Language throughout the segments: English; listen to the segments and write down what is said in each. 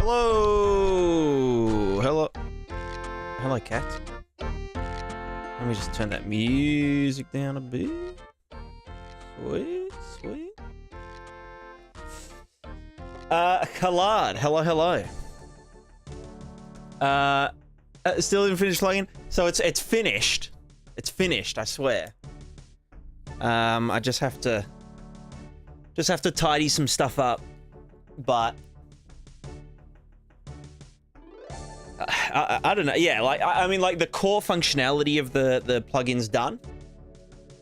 Hello! Hello. Hello, cat. Let me just turn that music down a bit. Sweet, sweet. Khalad. Hello, hello. Still didn't finish logging. So it's finished. It's finished, I swear. I just have to tidy some stuff up, but I don't know. Yeah, like I mean, like the core functionality of the plugin's done.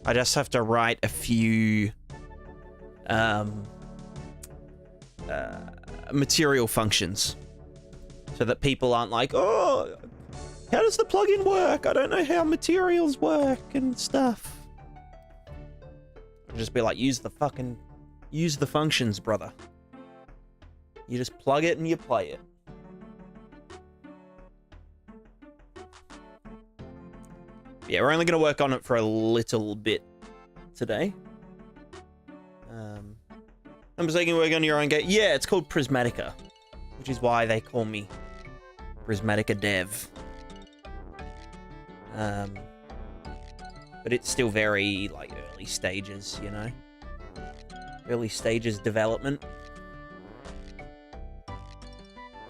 I just have to write a few material functions so that people aren't like, oh, how does the plugin work? I don't know how materials work and stuff. I'll just be like, use the functions, brother. You just plug it and you play it. Yeah, we're only going to work on it for a little bit today. I'm just thinking work on your own game. Yeah, it's called Prismatica, which is why they call me Prismatica Dev. But it's still very, like, early stages, you know? Early stages development.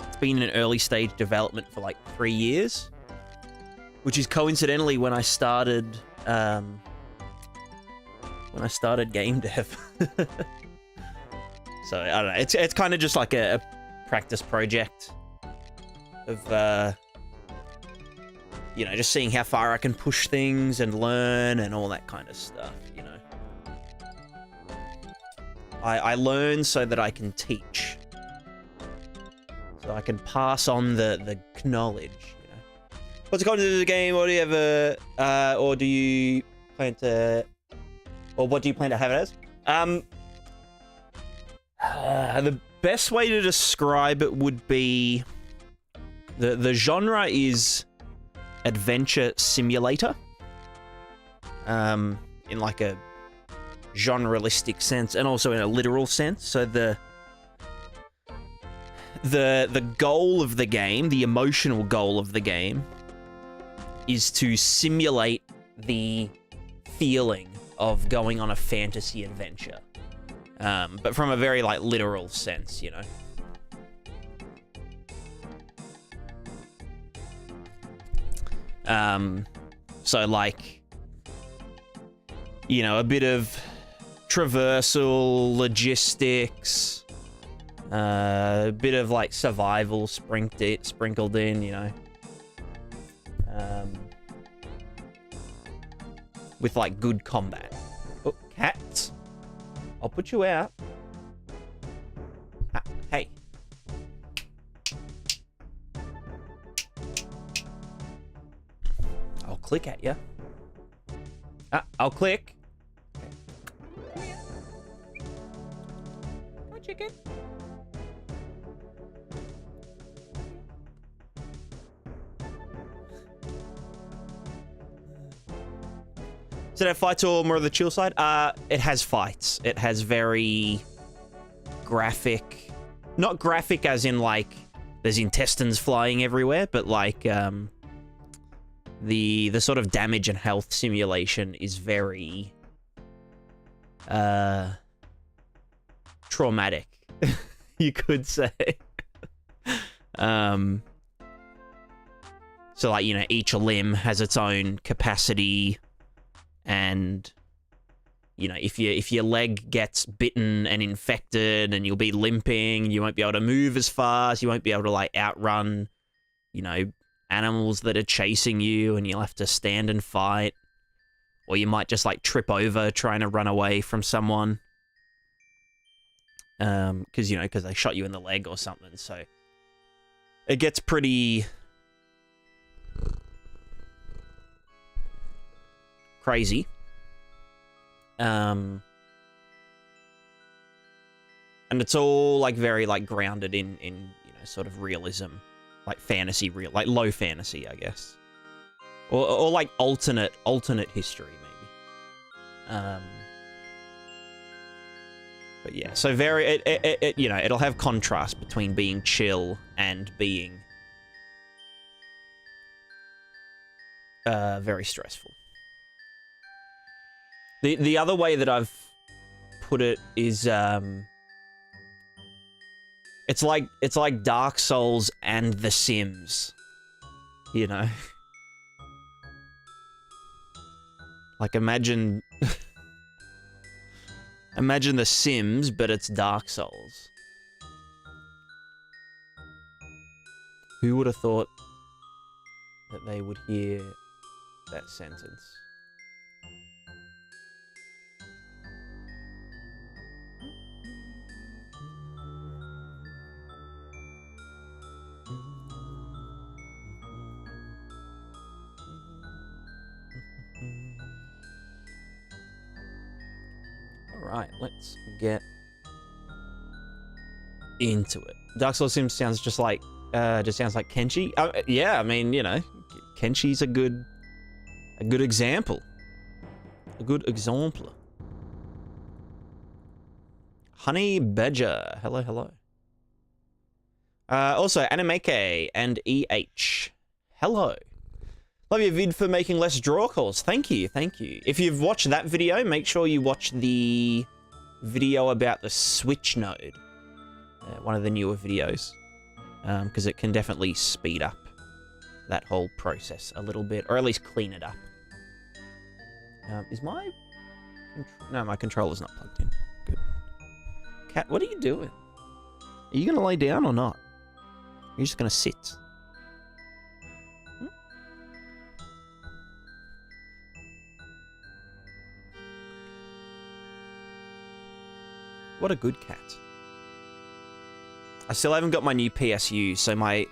It's been in early stage development for, like, 3 years. Which is coincidentally when I started, GameDev. So, I don't know. It's kind of just like a practice project of, you know, just seeing how far I can push things and learn and all that kind of stuff, you know. I learn so that I can teach. So I can pass on the knowledge, you know. What's the content of the game? Or do you ever, or do you plan to, or what do you plan to have it as? The best way to describe it would be, the genre is adventure simulator, in like a genrealistic sense and also in a literal sense. So the goal of the game, the emotional goal of the game, is to simulate the feeling of going on a fantasy adventure, but from a very like literal sense, you know. So like, you know, a bit of traversal, logistics, a bit of like survival sprinkled in, you know. With like good combat. Oh, cats. I'll put you out. Ah, hey. I'll click at you. Ah, I'll click. Okay. Come on, chicken. Does it have fights or more of the chill side? It has fights. It has very graphic, not graphic as in like there's intestines flying everywhere, but like the sort of damage and health simulation is very traumatic, you could say. So like, you know, each limb has its own capacity. And, you know, if your leg gets bitten and infected and you'll be limping, you won't be able to move as fast, you won't be able to, like, outrun, you know, animals that are chasing you and you'll have to stand and fight. Or you might just, like, trip over trying to run away from someone. Because, you know, because they shot you in the leg or something, so... It gets pretty... crazy. And it's all like very like grounded in you know, sort of realism, like fantasy, like low fantasy, I guess, or like alternate history maybe. But yeah, so it you know, it'll have contrast between being chill and being very stressful. The other way that I've put it is it's like Dark Souls and The Sims, you know. Like imagine imagine The Sims, but it's Dark Souls. Who would have thought that they would hear that sentence? Alright, let's get into it. Dark Souls Sims sounds just like Kenshi. Yeah, I mean, you know, Kenshi's a good example. A good example. Honey Badger, hello, hello. Also, Animeke and EH, hello. Love your vid for making less draw calls. Thank you, thank you. If you've watched that video, make sure you watch the video about the Switch node. One of the newer videos. Because it can definitely speed up that whole process a little bit, or at least clean it up. Is my... No, my controller's not plugged in. Good. Cat, what are you doing? Are you going to lay down or not? You're just going to sit. What a good cat. I still haven't got my new PSU, so my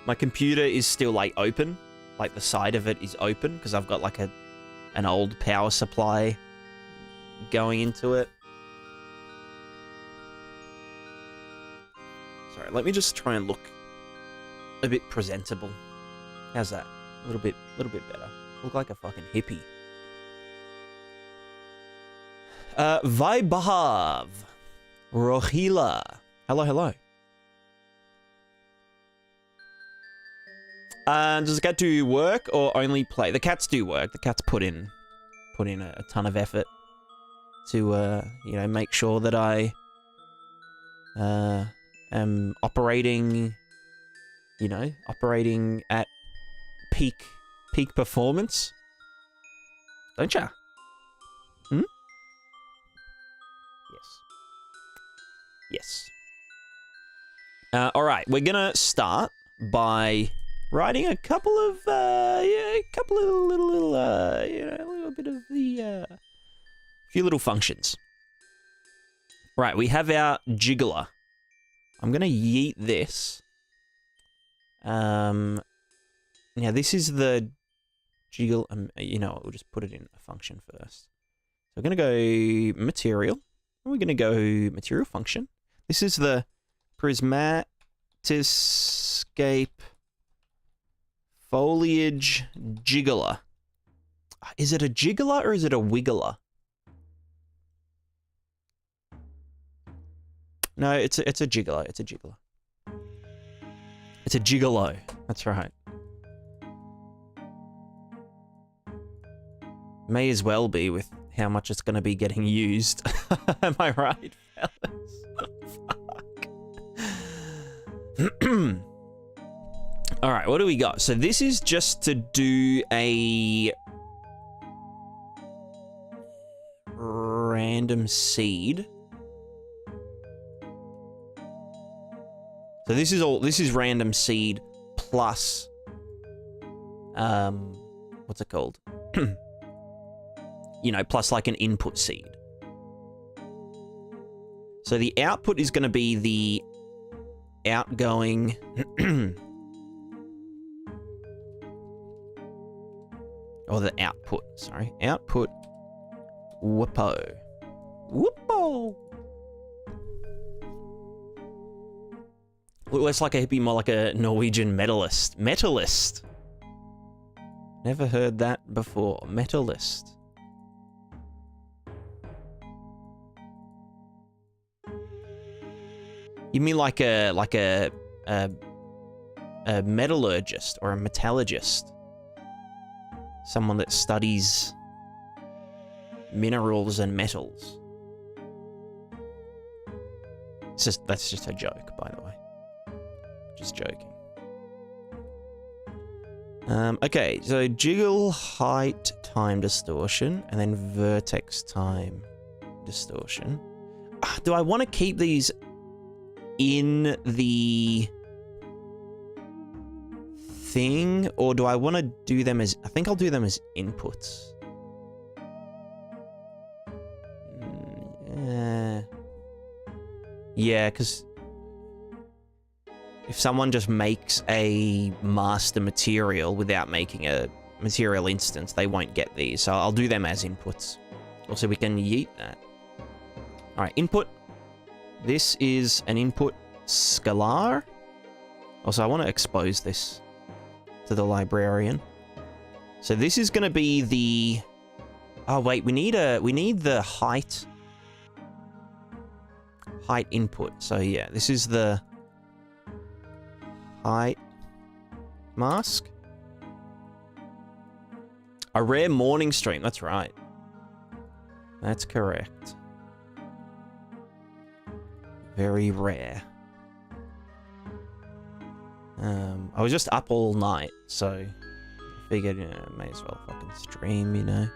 my computer is still like open. Like the side of it is open because I've got like an old power supply going into it. Sorry, let me just try and look a bit presentable. How's that? A little bit better. Look like a fucking hippie. Vaibahav. Rohila. Hello, hello. Does the cat do work or only play? The cats do work. The cats put in a ton of effort to, you know, make sure that I am operating, you know, operating at peak performance. Don't ya? Hmm? Yes. Yes. All right, we're gonna start by writing a couple of, a little bit of the, few little functions. Right, we have our jiggler. I'm gonna yeet this. Now this is the jiggle. You know what? We'll just put it in a function first. So we're gonna go material. And we're gonna go material function. This is the Prismatica foliage jiggler. Is it a jiggler or is it a wiggler? No, it's a jiggler. It's a jiggler. It's a gigolo. That's right. May as well be with how much it's going to be getting used. Am I right, fellas? All right, what do we got? So this is just to do a random seed. So this is random seed plus what's it called? You know, plus like an input seed. So the output is going to be the outgoing or the output, sorry. Output whoopo. Whoopo. Less like a hippie, more like a Norwegian metalist. Metalist. Never heard that before. Metalist. You mean like a metallurgist or a metallurgist? Someone that studies minerals and metals. That's just a joke, by the way. Just joking. Okay, so jiggle height time distortion, and then vertex time distortion. Do I want to keep these in the thing, or do I want to do them as... I think I'll do them as inputs. Yeah, because if someone just makes a master material without making a material instance, they won't get these. So I'll do them as inputs. Also, we can yeet that. All right, input. This is an input scalar. Also, I want to expose this to the librarian. So this is going to be the... Oh, wait, we need the height input. So yeah, this is the height mask. A rare morning stream. That's right. That's correct. Very rare. I was just up all night, so I figured, you know, may as well fucking stream, you know.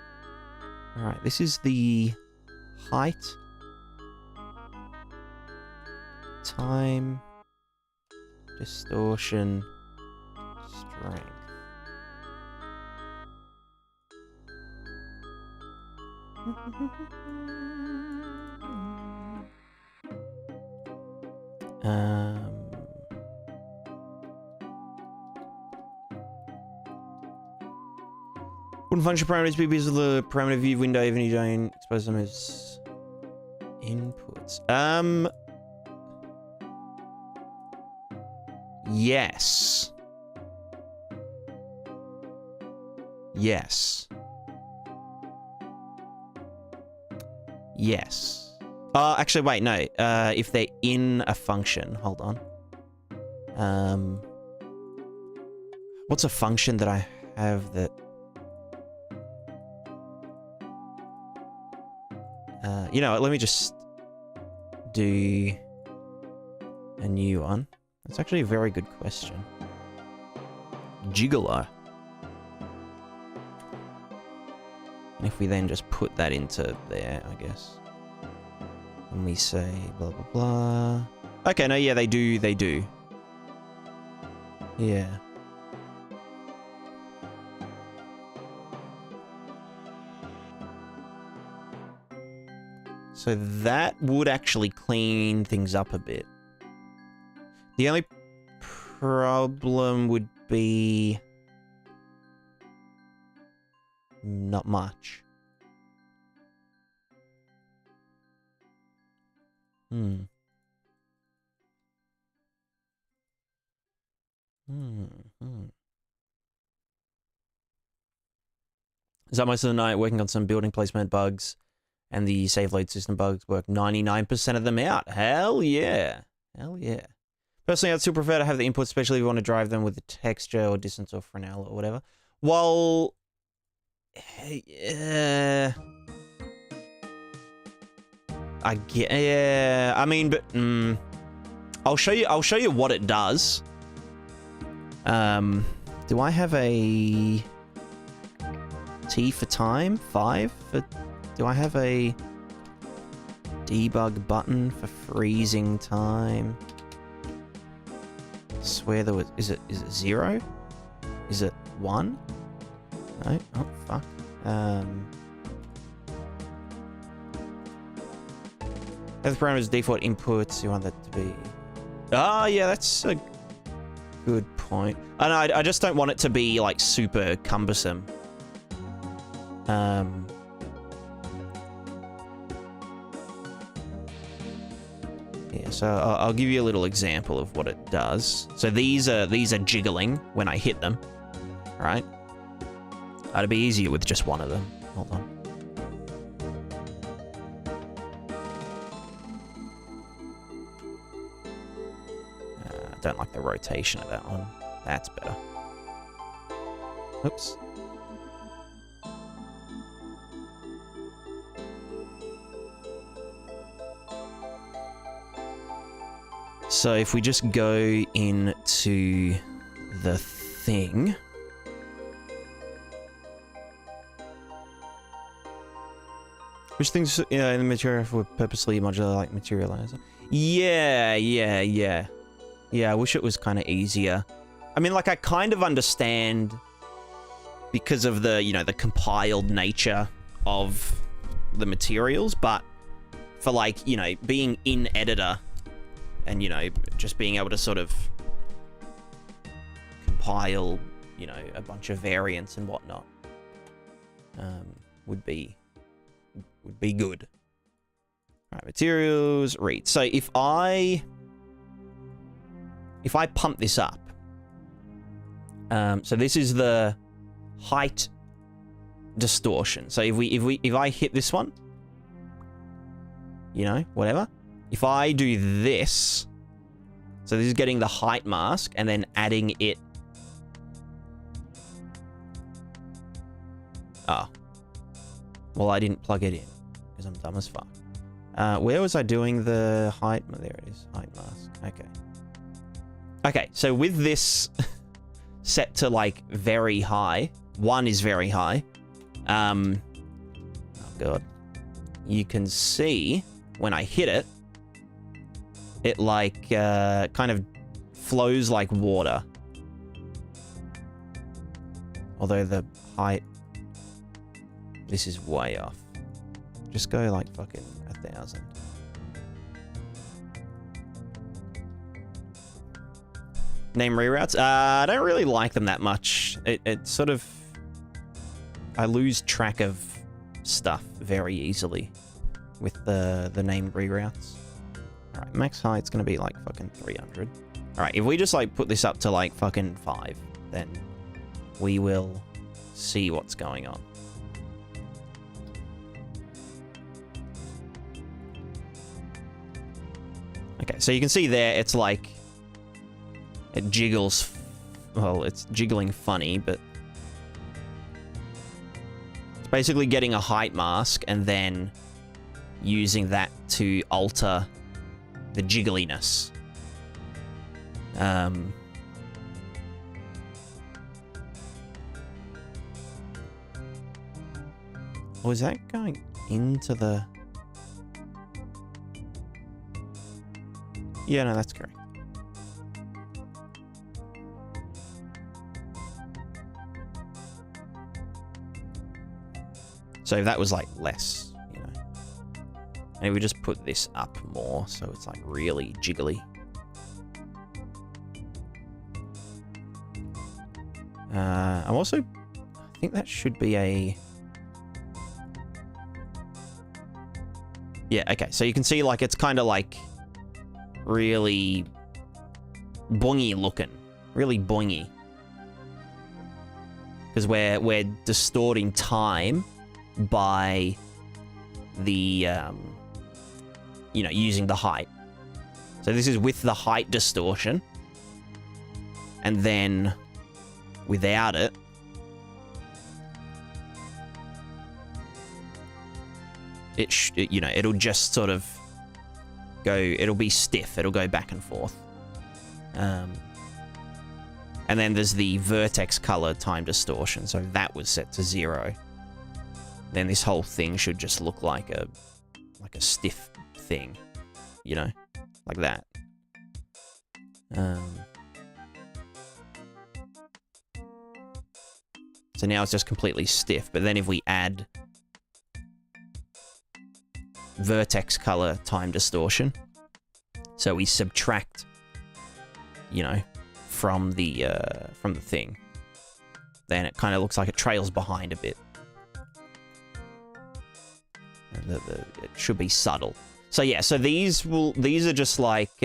Alright, this is the height, time, distortion, strength. Wouldn't function parameters be because of the parameter view window even if you don't expose them as inputs? Yes. Yes. Yes. Actually, wait, no. If they're in a function, hold on. What's a function that I have that... you know what, let me just do a new one. That's actually a very good question. Jiggler. And if we then just put that into there, I guess. And we say blah, blah, blah. Okay, no, yeah, they do. Yeah. So that would actually clean things up a bit. The only problem would be... not much. Is that most of the night working on some building placement bugs and the save load system bugs work 99% of them out? Hell yeah. Hell yeah. Personally, I'd still prefer to have the input, especially if you want to drive them with the texture or distance or Fresnel or whatever. Well, yeah, I get, yeah, I mean, but I'll show you what it does. Do I have a T for time? 5 for... Do I have a debug button for freezing time? I swear there was... Is it 0? Is it 1? No? Oh, fuck. Have the parameters default inputs. You want that to be... Ah, yeah, that's a good point. I just don't want it to be, like, super cumbersome. Yeah, so I'll give you a little example of what it does. So these are jiggling when I hit them, right? It'd be easier with just one of them. Hold on. don't like the rotation of that one. That's better. Oops. So if we just go into the thing... Which things, in the material were purposely modular, like materializer? Yeah. Yeah, I wish it was kind of easier. I mean, like, I kind of understand because of the, the compiled nature of the materials, but for, like, being in editor and, just being able to sort of compile, a bunch of variants and whatnot, would be good. All right, materials, read. So if I pump this up, so this is the height distortion. So if I hit this one, whatever. If I do this, so this is getting the height mask and then adding it. Oh. Well, I didn't plug it in because I'm dumb as fuck. Where was I doing the height? Oh, there it is. Height mask. Okay. Okay, so with this set to, like, very high, 1 is very high. Oh, God. You can see when I hit it, it, like, kind of flows like water. Although the height... This is way off. Just go, like, fucking 1,000. Name reroutes? I don't really like them that much. It sort of... I lose track of stuff very easily with the name reroutes. Alright, max height's gonna be, like, fucking 300. Alright, if we just, like, put this up to, like, fucking 5, then we will see what's going on. Okay, so you can see there, it's like... It jiggles... Well, it's jiggling funny, but... It's basically getting a height mask and then using that to alter the jiggliness. Oh, is that going into the... Yeah, no, that's correct. So if that was, like, less, and we just put this up more, so it's, like, really jiggly. I'm also... I think that should be a... Yeah, okay, so you can see, like, it's kind of, like... really boingy looking. Really boingy. Because we're distorting time by the, using the height. So this is with the height distortion. And then without it, it'll just sort of go, it'll be stiff, it'll go back and forth. And then there's the vertex color time distortion, so that was set to 0. Then this whole thing should just look like a stiff thing, like that. So now it's just completely stiff, but then if we add vertex color time distortion, so we subtract, from the thing, then it kind of looks like it trails behind a bit. And it should be subtle. So yeah, so these are just like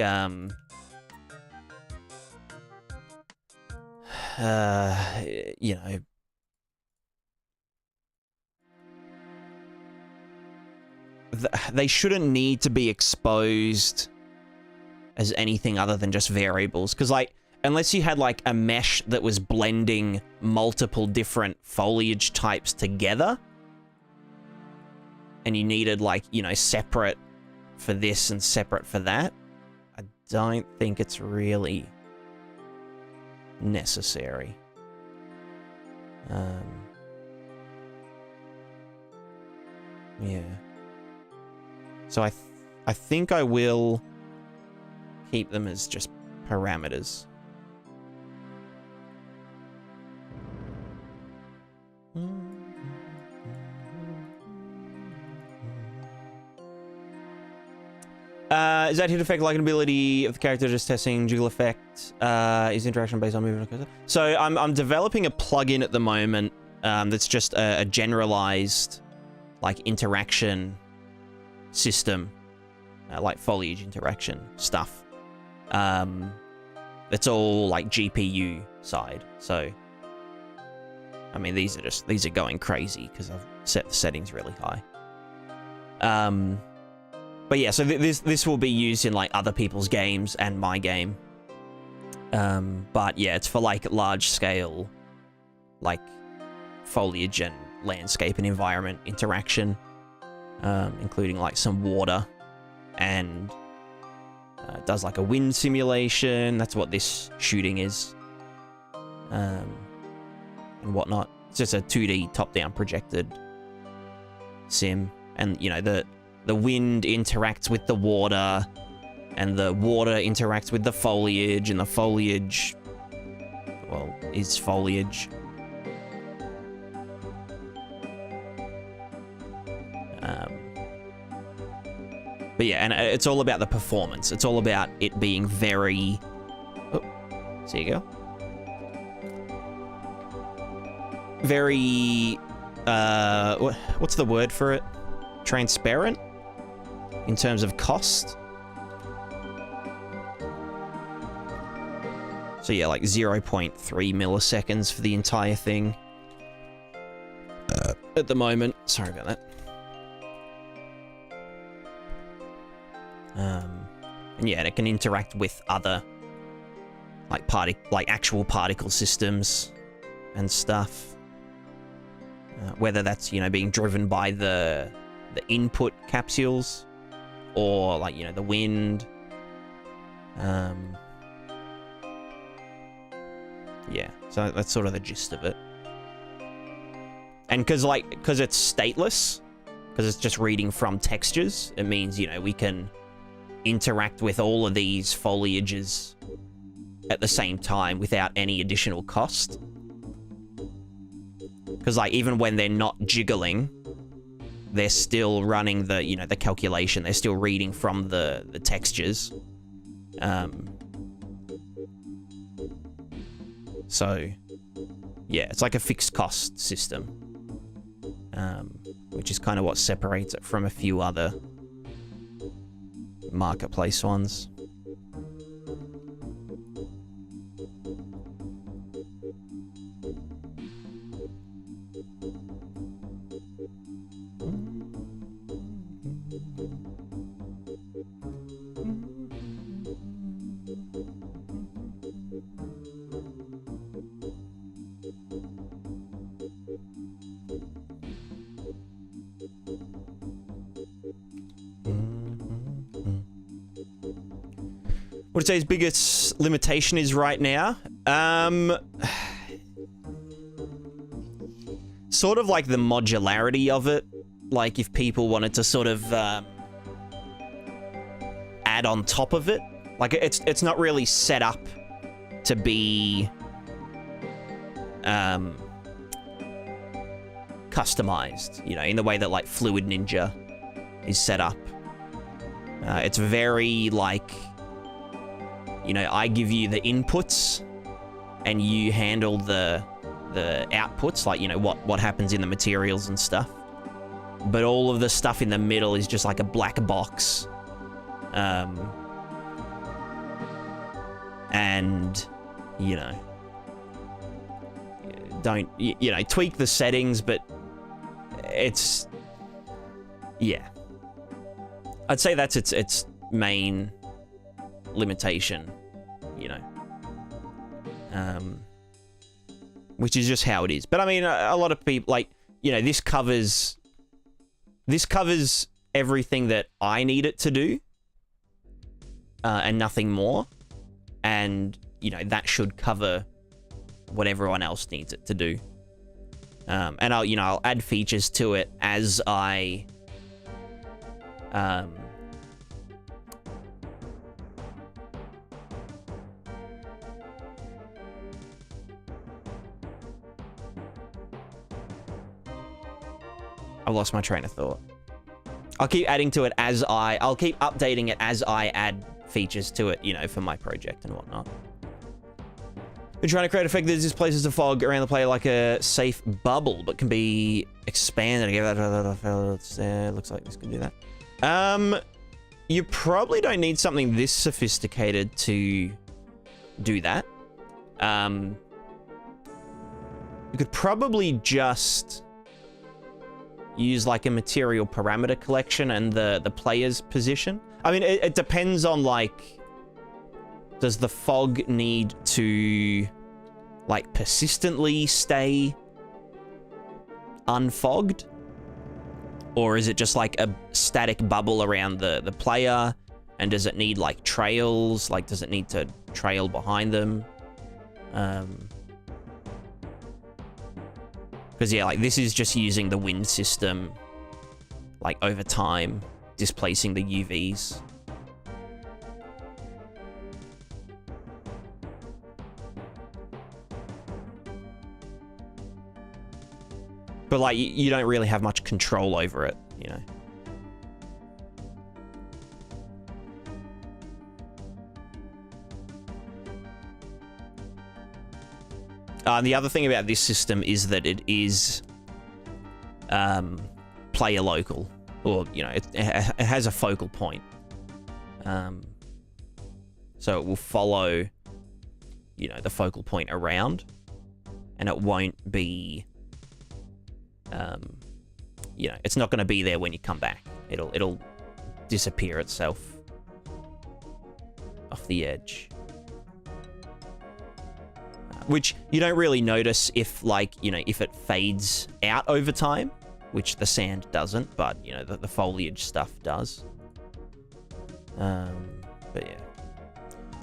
they shouldn't need to be exposed as anything other than just variables. Because, like, unless you had, like, a mesh that was blending multiple different foliage types together, and you needed, like, you know, separate for this and separate for that, I don't think it's really necessary. Yeah. So I think I will keep them as just parameters. Is that hit effect likability of the character just testing jiggle effect? Is interaction based on movement? So I'm developing a plugin at the moment that's just a generalized like interaction system, like foliage interaction stuff. It's all like GPU side. So I mean these are going crazy because I've set the settings really high. But yeah, so this will be used in like other people's games and my game. But yeah, it's for like large scale, like foliage and landscape and environment interaction, including like some water, and does like a wind simulation. That's what this shooting is, and whatnot. It's just a 2D top-down projected sim, and you know the wind interacts with the water, and the water interacts with the foliage, and the foliage, well, is foliage. But yeah, and it's all about the performance. It's all about it being very... Oh, there you go. Very... what's the word for it? Transparent? In terms of cost. So yeah, like 0.3 milliseconds for the entire thing. At the moment. Sorry about that. And yeah, it can interact with other like actual particle systems and stuff. Whether that's, you know, being driven by the input capsules, or like, you know, the wind. Yeah, so that's sort of the gist of it. And because it's stateless, because it's just reading from textures, it means, you know, we can interact with all of these foliages at the same time without any additional cost. Because like even when they're not jiggling, they're still running the, you know, the calculation. They're still reading from the textures. So, yeah, it's like a fixed cost system, which is kind of what separates it from a few other marketplace ones. What I'd say his biggest limitation is right now? Sort of like the modularity of it. Like if people wanted to sort of add on top of it. Like it's not really set up to be customized, you know, in the way that like Fluid Ninja is set up. It's very like, you know, I give you the inputs and you handle the outputs, like, you know, what happens in the materials and stuff. But all of the stuff in the middle is just like a black box. And, you know, don't, you know, tweak the settings, but it's, yeah. I'd say that's its main limitation, you know. Which is just how it is. But I mean, a lot of people, like, you know, this covers everything that I need it to do, and nothing more. And, you know, that should cover what everyone else needs it to do. And I'll add features to it as I, I've lost my train of thought. I'll keep adding to it as I'll keep updating it as I add features to it, you know, for my project and whatnot. Been trying to create effect that displaces the fog around the player like a safe bubble, but can be expanded. Looks like this could do that. You probably don't need something this sophisticated to do that. You could probably just use like a material parameter collection and the player's position. I mean, it depends on, like, does the fog need to, like, persistently stay unfogged? Or is it just like a static bubble around the player? And does it need, like, trails? Like, does it need to trail behind them? Because, yeah, like, this is just using the wind system, like, over time, displacing the UVs. But, like, you don't really have much control over it, you know? The other thing about this system is that it is player local, or, you know, it has a focal point. So it will follow, you know, the focal point around, and it won't be, you know, it's not going to be there when you come back. It'll disappear itself off the edge. Which you don't really notice if, like, you know, if it fades out over time, which the sand doesn't, but, you know, the foliage stuff does. But yeah.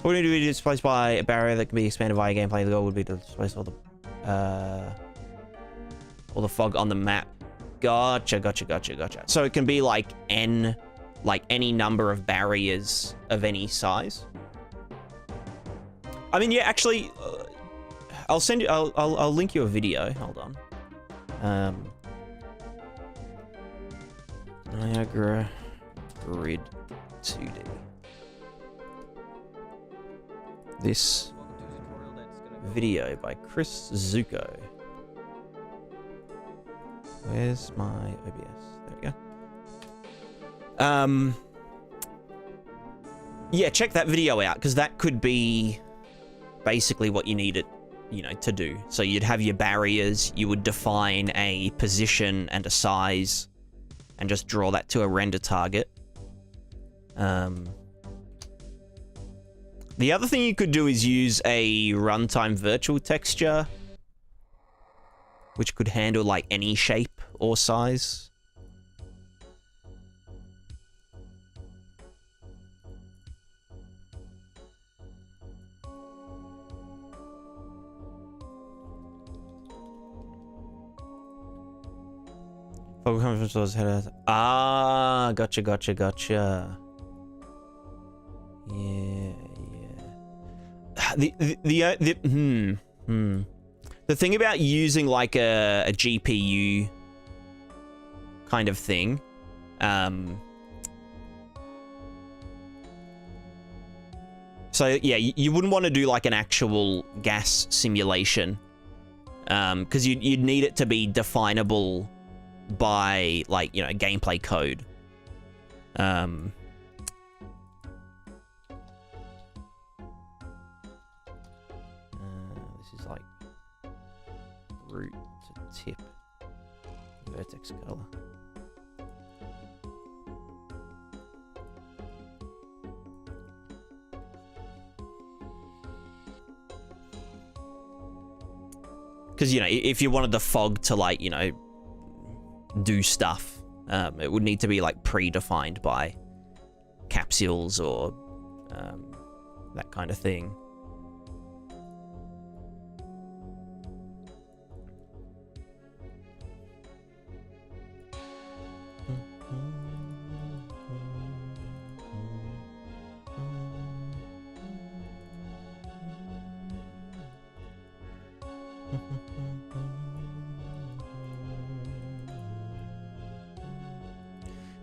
What would it be displaced by a barrier that can be expanded via gameplay? The goal would be to displace all the fog on the map. Gotcha. So it can be like any number of barriers of any size. I mean, yeah, actually, I'll send you. I'll link you a video. Hold on. Niagara Grid 2D. This video by Chris Zuko. Where's my OBS? There we go. Yeah, check that video out, because that could be basically what you need it, you know, to do. So you'd have your barriers, you would define a position and a size, and just draw that to a render target. The other thing you could do is use a runtime virtual texture, which could handle, like, any shape or size. Ah, gotcha. Yeah. The thing about using, like, a GPU kind of thing, so yeah, you wouldn't want to do, like, an actual gas simulation, because you'd need it to be definable by, like, you know, gameplay code. This is like root to tip vertex color. Because, you know, if you wanted the fog to, like, you know, do stuff, it would need to be, like, predefined by capsules or that kind of thing.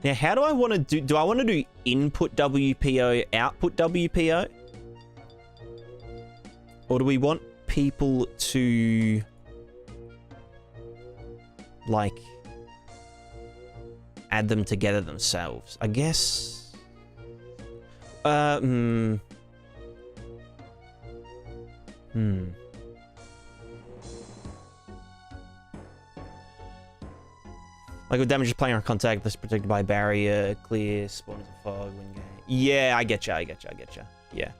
Now, how do I want to do I want to do input WPO, output WPO? Or do we want people to, like, add them together themselves? I guess... Like, with damage to player on contact, this is protected by a barrier, clear, spawners of fog, when game. Yeah, I get ya. Yeah.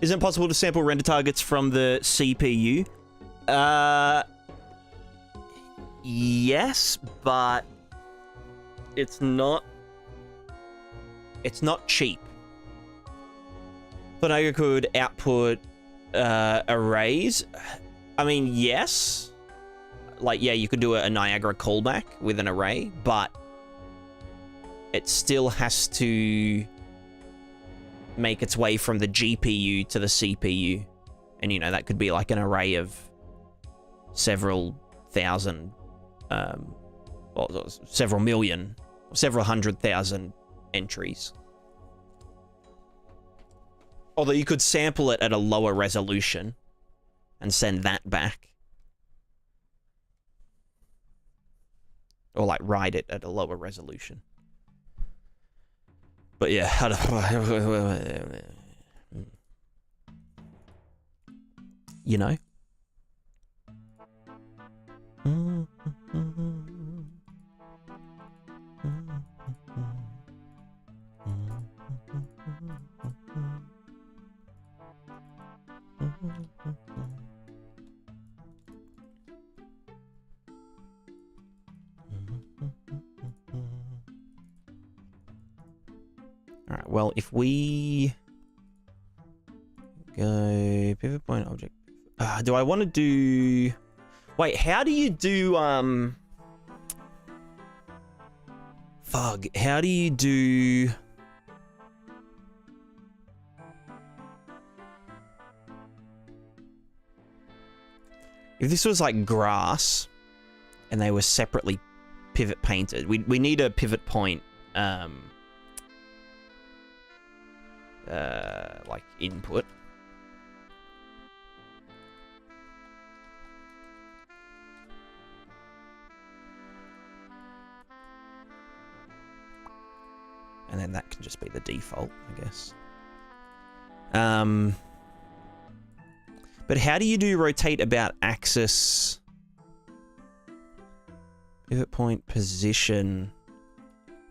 Is it possible to sample render targets from the CPU? Yes, but it's not cheap. Foliage could output arrays. I mean, yes. Like, yeah, you could do a Niagara callback with an array, but it still has to make its way from the GPU to the CPU. And, you know, that could be like an array of several thousand, well, several million, several 100,000 entries. Although you could sample it at a lower resolution and send that back. Or, like, write it at a lower resolution. But, yeah. You know? Alright, well, if we go pivot point object... do I want to do... Wait, how do you do, Fug, how do you do... If this was, like, grass, and they were separately pivot painted, we need a pivot point, like, input. And then that can just be the default, I guess. But how do you do rotate about axis? Pivot point position.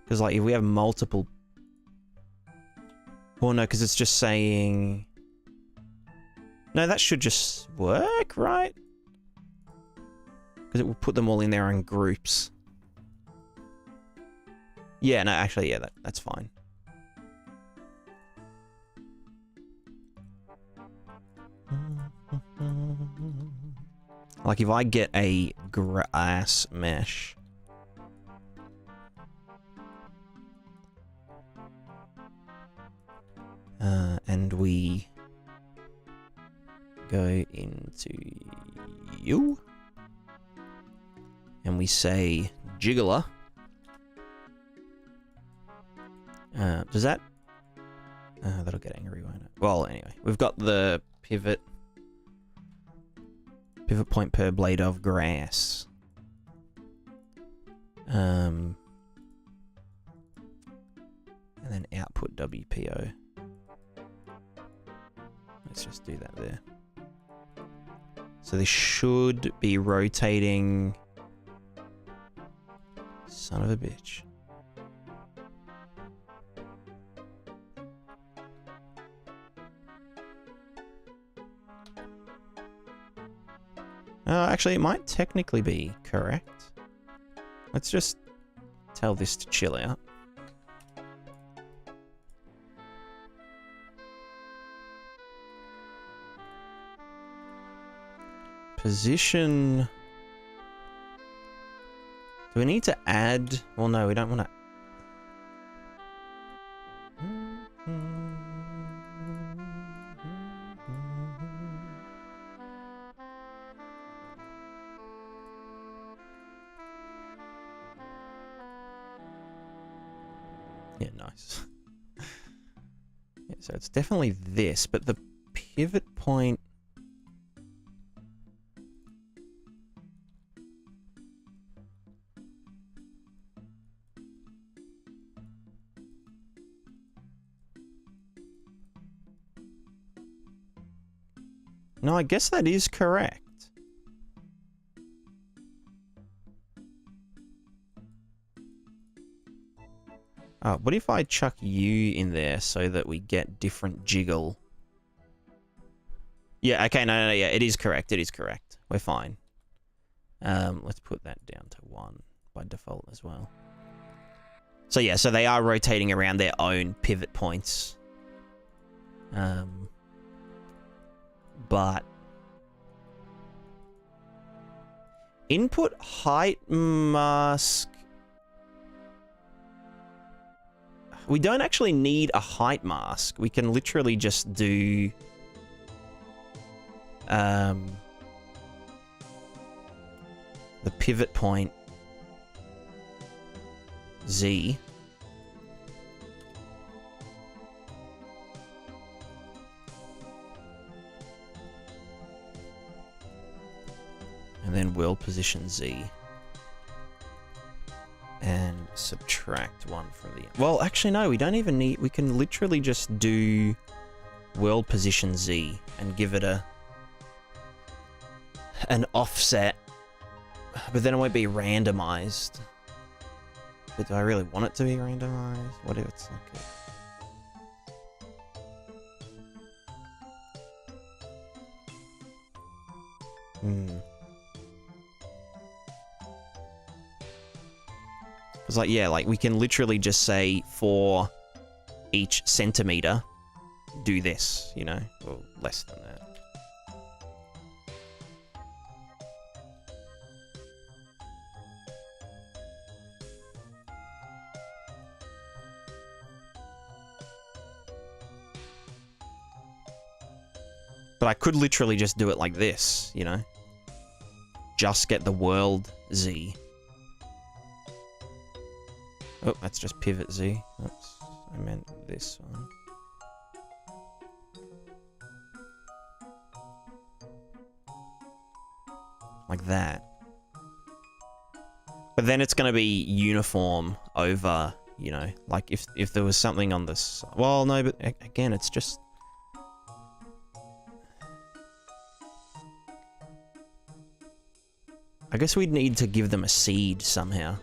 Because, like, if we have multiple... Well, no, because it's just saying... No, that should just work, right? Because it will put them all in there in groups. Yeah, no, actually, yeah, that's fine. Like, if I get a grass mesh... and we go into you, and we say jiggler. Does that... that'll get angry, won't it? Well, anyway, we've got the pivot point per blade of grass. And then output WPO. Let's just do that there. So this should be rotating... Son of a bitch. Actually, it might technically be correct. Let's just tell this to chill out. Position. Do we need to add? Well, no, we don't want to. Yeah, nice. Yeah, so it's definitely this, but the pivot point. No, I guess that is correct. What if I chuck you in there so that we get different jiggle? Yeah, okay, no, yeah, it is correct. It is correct. We're fine. Let's put that down to 1 by default as well. So yeah, so they are rotating around their own pivot points. But input height mask. We don't actually need a height mask. We can literally just do the pivot point Z. And then world position Z. And subtract 1 from the... Well, actually, no, we don't even need... We can literally just do world position Z and give it an offset. But then it won't be randomized. But do I really want it to be randomized? What if it's like a... It's like, yeah, like we can literally just say for each centimeter, do this, you know, or less than that. But I could literally just do it like this, you know? Just get the world Z. Oh, that's just pivot Z. Oops, I meant this one. Like that. But then it's going to be uniform over, you know, like if there was something on this... Well, no, but again, it's just... I guess we'd need to give them a seed somehow.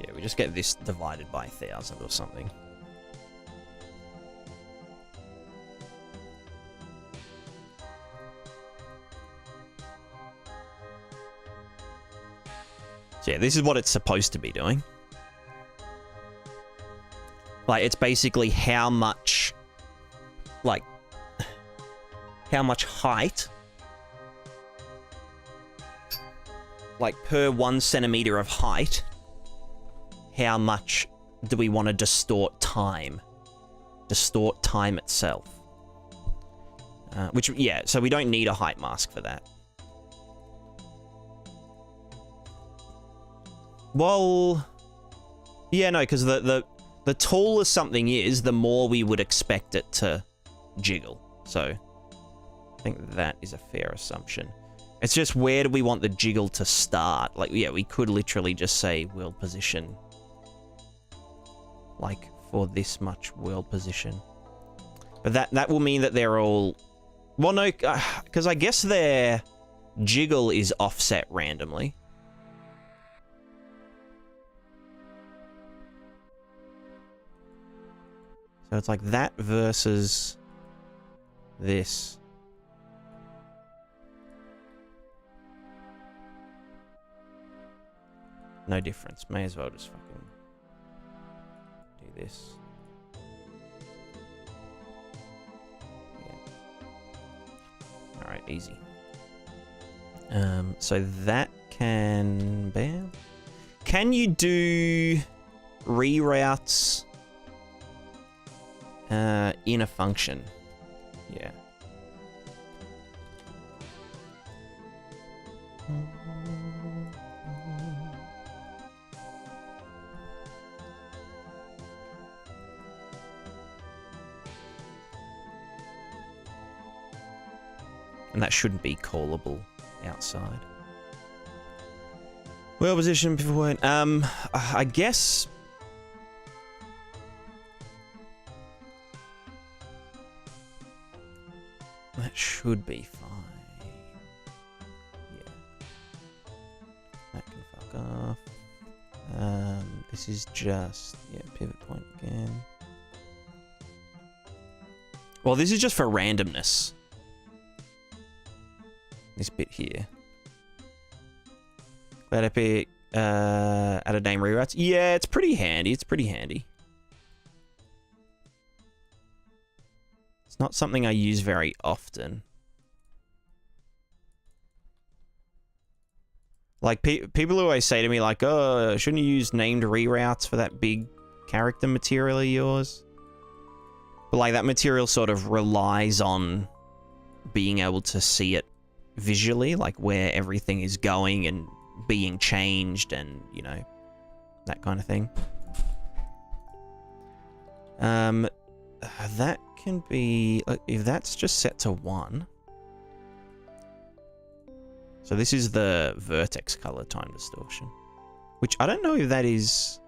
Yeah, we just get this divided by 1,000 or something. So yeah, this is what it's supposed to be doing. Like, it's basically how much, like, how much height, like, per 1 centimeter of height, how much do we want to distort time? Distort time itself. Which, yeah, so we don't need a height mask for that. Well, yeah, no, because the taller something is, the more we would expect it to jiggle. So, I think that is a fair assumption. It's just, where do we want the jiggle to start? Like, yeah, we could literally just say world position. Like, for this much world position. But that will mean that they're all... Well, no, because I guess their jiggle is offset randomly. So it's like that versus this. No difference. May as well just fucking do this. Yeah. Alright, easy. So that can... Bam. Can you do reroutes in a function? Yeah. And that shouldn't be callable outside. Well positioned before. I guess. That should be fine. Yeah. That can fuck off. This is just, yeah, pivot point again. Well, this is just for randomness. This bit here. Glad Epic added name rewrites. Yeah, it's pretty handy. It's pretty handy. It's not something I use very often. Like, people always say to me, like, oh, shouldn't you use named reroutes for that big character material of yours? But, like, that material sort of relies on being able to see it visually, like where everything is going and being changed and, you know, that kind of thing. That can be, if that's just set to 1. So this is the vertex color time distortion, which I don't know if that is,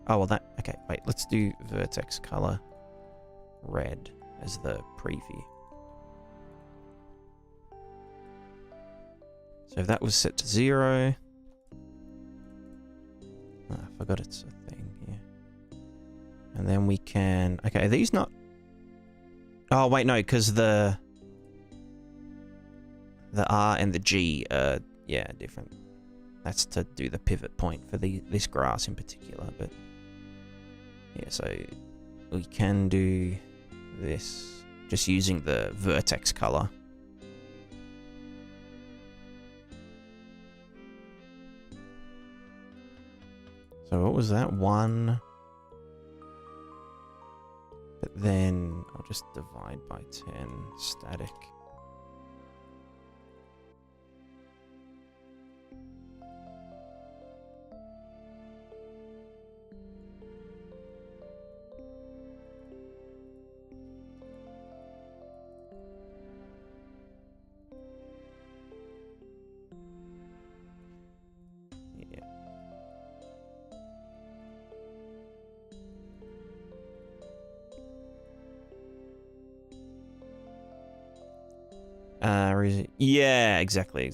oh, well that, okay, wait, let's do vertex color red as the preview. So if that was set to 0, oh, I forgot it's a thing here. And then we can, okay, are these not, oh wait, no, because the R and the G are, yeah, different. That's to do the pivot point for this grass in particular, but yeah, so we can do this just using the vertex color. So what was that? 1. But then I'll just divide by 10 static. Yeah, exactly.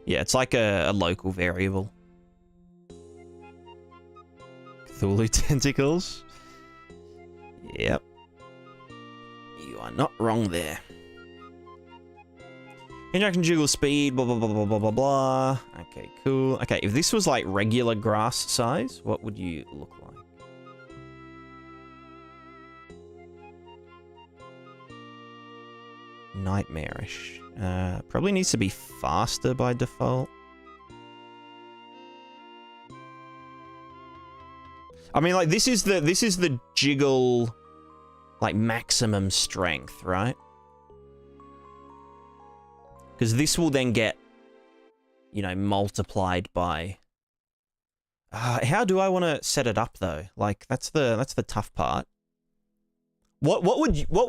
Yeah, it's like a local variable. Cthulhu tentacles. Yep. You are not wrong there. Interaction jiggle speed, blah, blah, blah, blah, blah, blah, blah. Okay, cool. Okay, if this was like regular grass size, what would you look like? Nightmarish. Probably needs to be faster by default. I mean, like, this is the jiggle, like, maximum strength, right? Because this will then get, you know, multiplied by... how do I want to set it up, though? Like, that's the tough part. What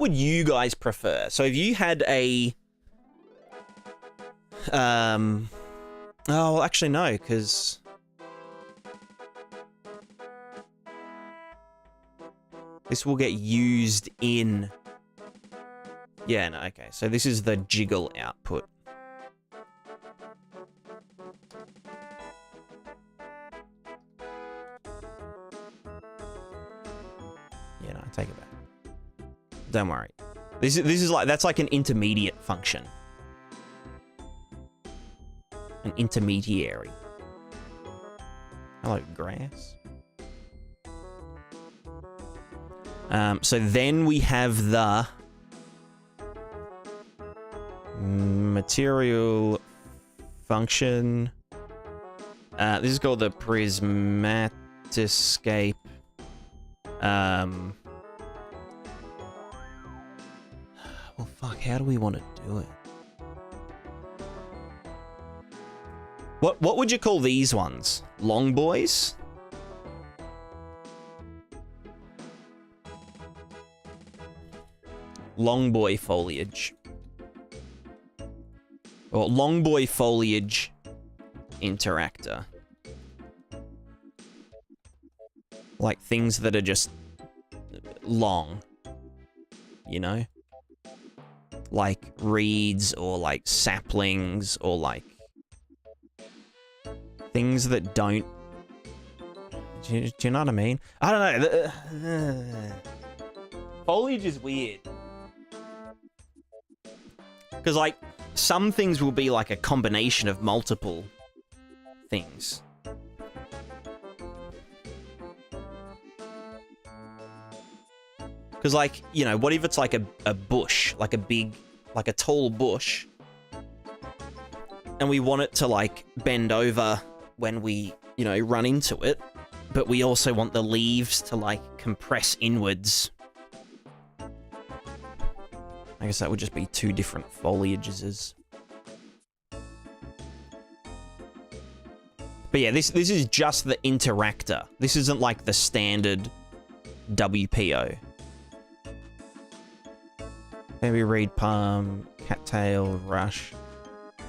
would you guys prefer? So if you had a... oh, well, actually, no, because... this will get used in... Yeah, no, okay. So this is the jiggle output. You know, take it back. Don't worry. This is like, that's like an intermediate function. An intermediary. Hello, grass. So then we have the material function. This is called the Prismatica. Well, fuck, how do we want to do it? What would you call these ones? Long boys? Long boy foliage. Or long boy foliage interactor. Like things that are just long, you know? Like reeds or like saplings or like things that don't... Do you know what I mean? I don't know. Foliage is weird. Because, like, some things will be like a combination of multiple things. Because, like, you know, what if it's like a bush, like a big, like a tall bush, and we want it to, like, bend over when we, you know, run into it, but we also want the leaves to, like, compress inwards. I guess that would just be two different foliages. But yeah, this is just the interactor. This isn't like the standard WPO. Maybe reed palm, cattail, rush.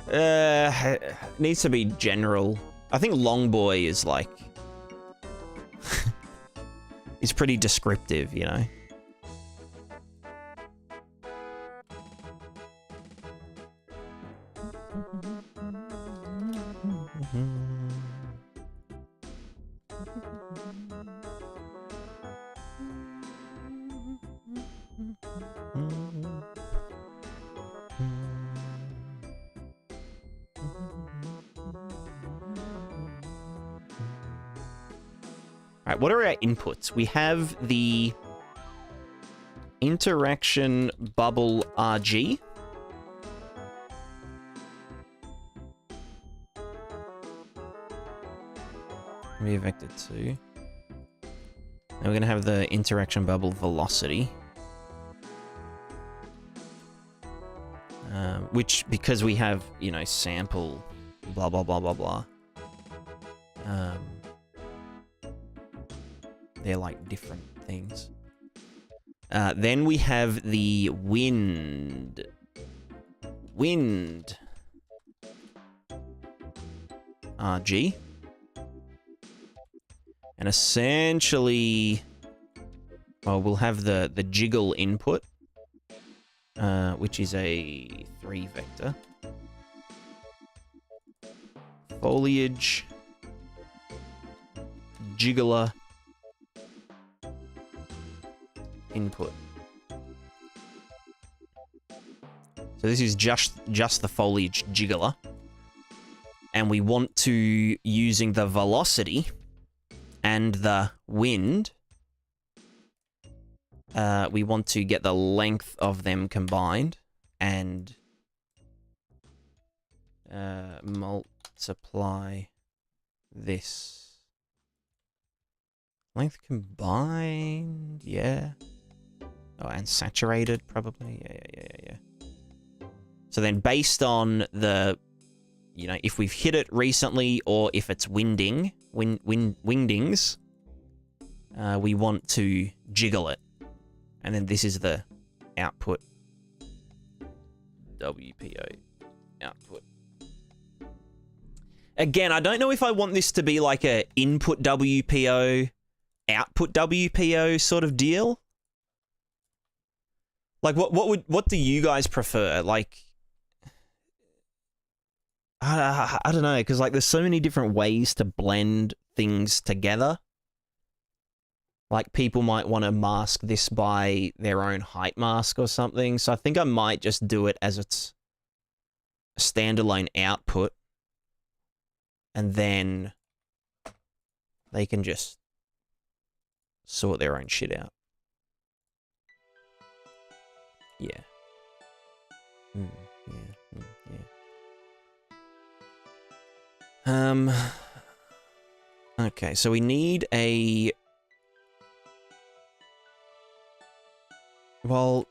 It needs to be general. I think long boy is like... is pretty descriptive, you know? Alright, what are our inputs? We have the interaction bubble RG. Be vector 2. Now we're going to have the interaction bubble velocity. Which, because we have, you know, sample, blah, blah, blah, blah, blah. They're like different things. Then we have the wind. Wind. RG. And essentially, well, we'll have the jiggle input, which is a 3 vector. Foliage. Jiggler. Input. So this is just the foliage jiggler. And we want to, using the velocity and the wind, we want to get the length of them combined and multiply this. Length combined, yeah. Oh, and saturated, probably. Yeah. So then based on the, you know, if we've hit it recently or if it's windings, we want to jiggle it. And then this is the output. WPO output. Again, I don't know if I want this to be like a input WPO, output WPO sort of deal. Like, what do you guys prefer? Like, I don't know, because like there's so many different ways to blend things together. Like, people might want to mask this by their own height mask or something. So I think I might just do it as its standalone output. And then they can just sort their own shit out. Yeah. Yeah. Okay, so we need a... Well...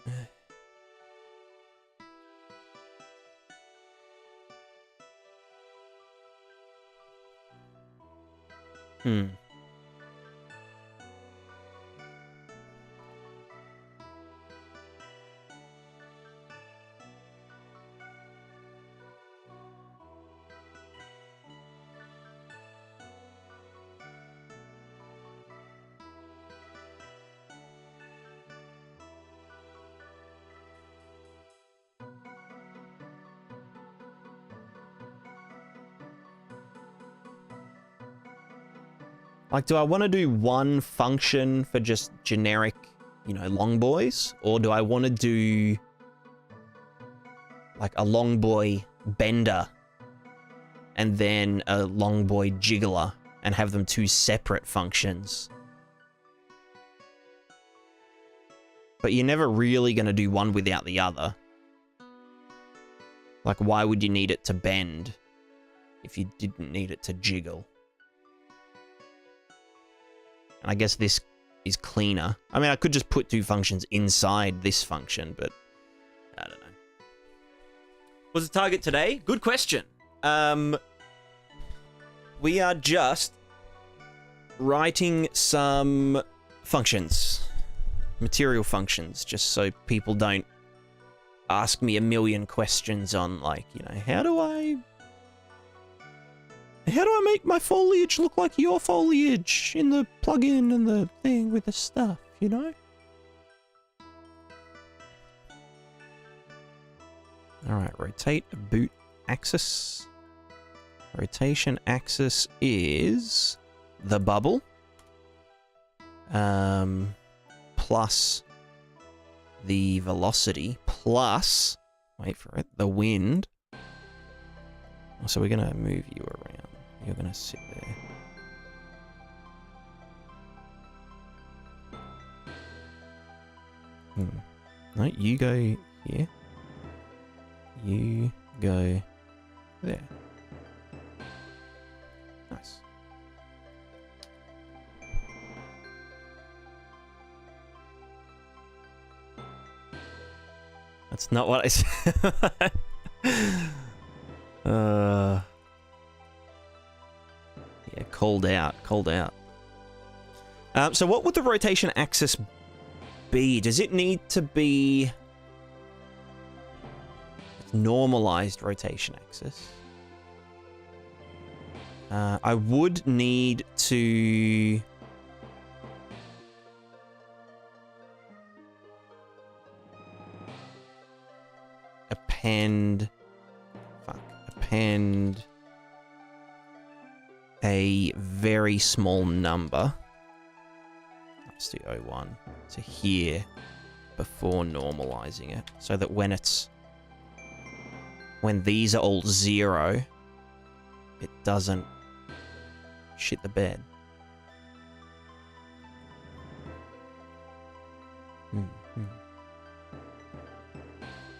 Like, do I want to do one function for just generic, you know, long boys? Or do I want to do, like, a long boy bender and then a long boy jiggler and have them two separate functions? But you're never really going to do one without the other. Like, why would you need it to bend if you didn't need it to jiggle? And I guess this is cleaner. I mean, I could just put two functions inside this function, but I don't know. What's the target today? Good question. We are just writing some functions, material functions, just so people don't ask me a million questions on, like, you know, how do I make my foliage look like your foliage in the plugin and the thing with the stuff, you know? Alright, rotate a boot axis. Rotation axis is the bubble. Plus the velocity, plus, wait for it, the wind. So we're going to move you around. You're going to sit there. No, you go here. You go there. Nice. That's not what I said. Yeah, called out. So what would the rotation axis be? Does it need to be normalized rotation axis? I would need to append a very small number. Let's do 01 to here before normalizing it, so that when these are all 0, it doesn't shit the bed.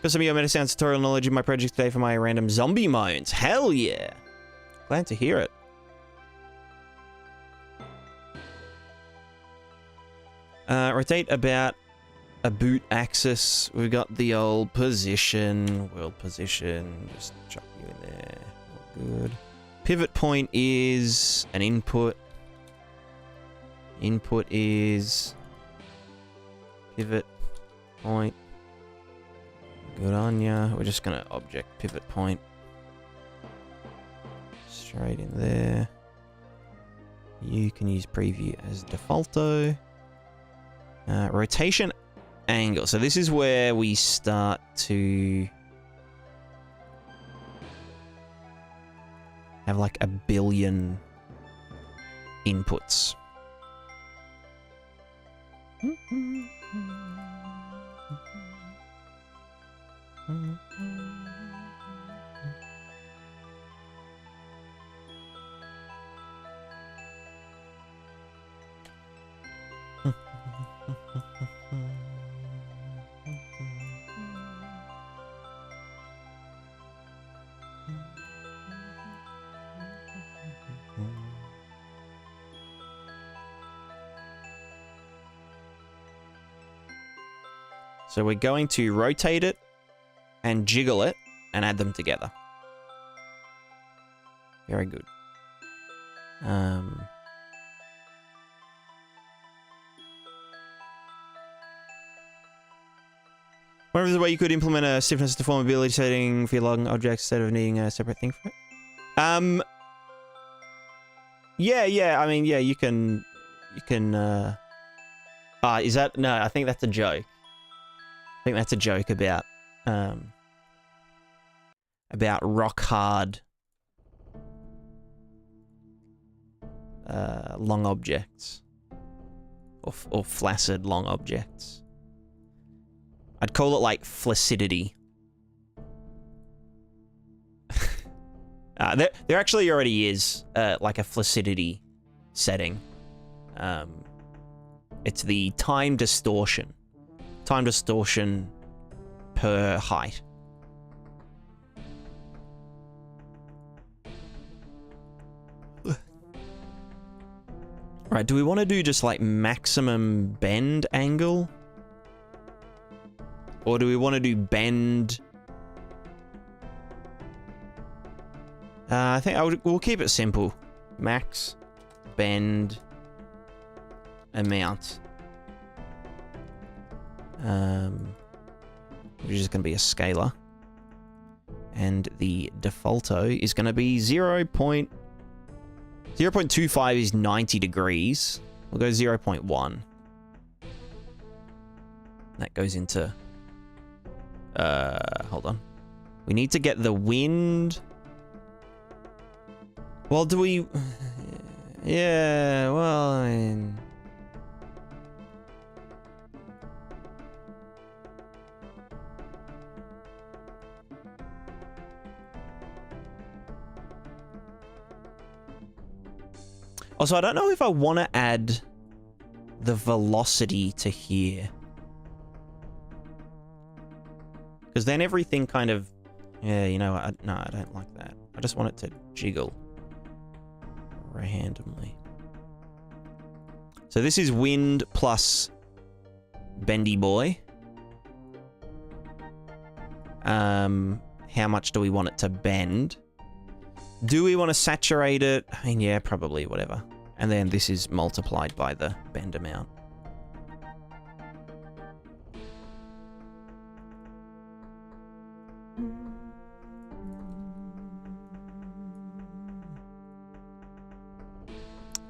Got some of your meta sounds tutorial knowledge in my project today for my random zombie moans. Hell yeah! Glad to hear it. Rotate about a boot axis. We've got the old position, world position. Just chuck you in there. All good. Pivot point is an input. Input is pivot point. Good on ya. We're just gonna object pivot point. Straight in there. You can use preview as defaulto. Rotation angle. So this is where we start to have like a billion inputs. So we're going to rotate it and jiggle it and add them together. Very good. Wonder if there's a way you could implement a stiffness deformability setting for your logging objects instead of needing a separate thing for it. Yeah. I mean, yeah, you can. Is that no? I think that's a joke. I think that's a joke about rock hard long objects or flaccid long objects. I'd call it like flaccidity. There actually already is like a flaccidity setting. It's the time distortion. Time distortion per height. Right, do we want to do just like maximum bend angle? Or do we want to do bend? I think we'll keep it simple. Max bend amount. Which is going to be a scalar. And the defaulto is going to be 0.25 is 90 degrees. We'll go 0.1. That goes into... hold on. We need to get the wind... Well, do we... Yeah, well, I mean... Also, I don't know if I want to add the velocity to here. Because then everything kind of... Yeah, you know what? No, I don't like that. I just want it to jiggle randomly. So this is wind plus bendy boy. How much do we want it to bend? Do we want to saturate it? I mean, yeah, probably, whatever. And then this is multiplied by the bend amount.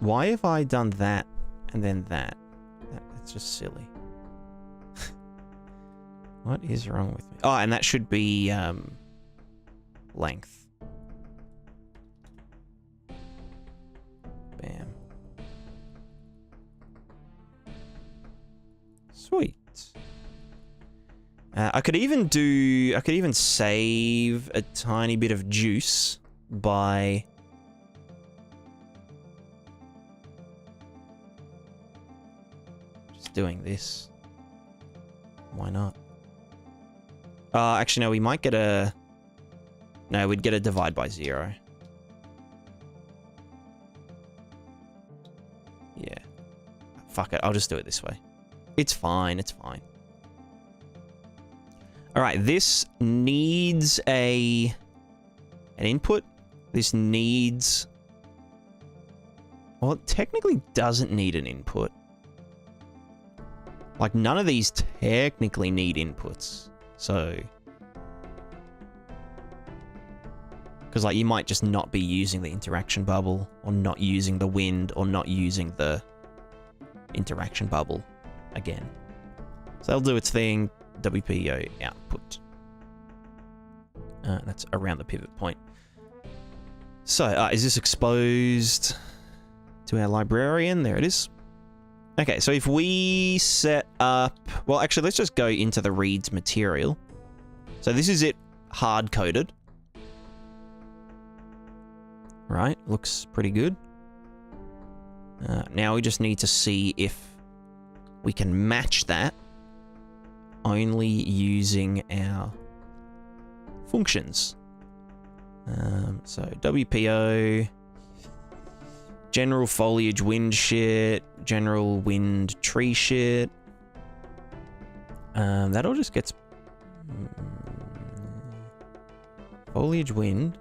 Why have I done that and then that? That's just silly. What is wrong with me? Oh, and that should be length. Bam. Sweet. I could even save a tiny bit of juice by just doing this. Why not? Actually, no, we might get a... No, we'd get a divide by 0. Yeah. Fuck it, I'll just do it this way. It's fine, it's fine. Alright, this needs an input. This needs... Well, it technically doesn't need an input. Like, none of these technically need inputs. So... Because, like, you might just not be using the interaction bubble, or not using the wind, or not using the interaction bubble again. So that'll do its thing. WPO output. That's around the pivot point. So, is this exposed to our librarian? There it is. Okay, so if we set up... Well, actually, let's just go into the reads material. So this is it hard-coded. Right, looks pretty good. Now we just need to see if we can match that only using our functions. So WPO, general foliage wind shit, general wind tree shit. That all just gets foliage wind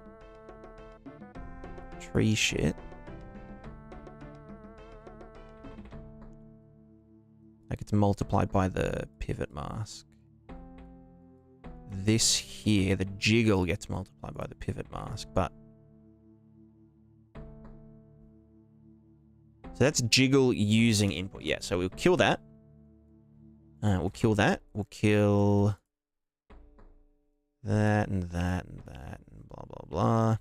tree shit. Like it's multiplied by the pivot mask. This here, the jiggle gets multiplied by the pivot mask, but... So that's jiggle using input. Yeah, so we'll kill that. We'll kill that. We'll kill... that and that and that and blah, blah, blah.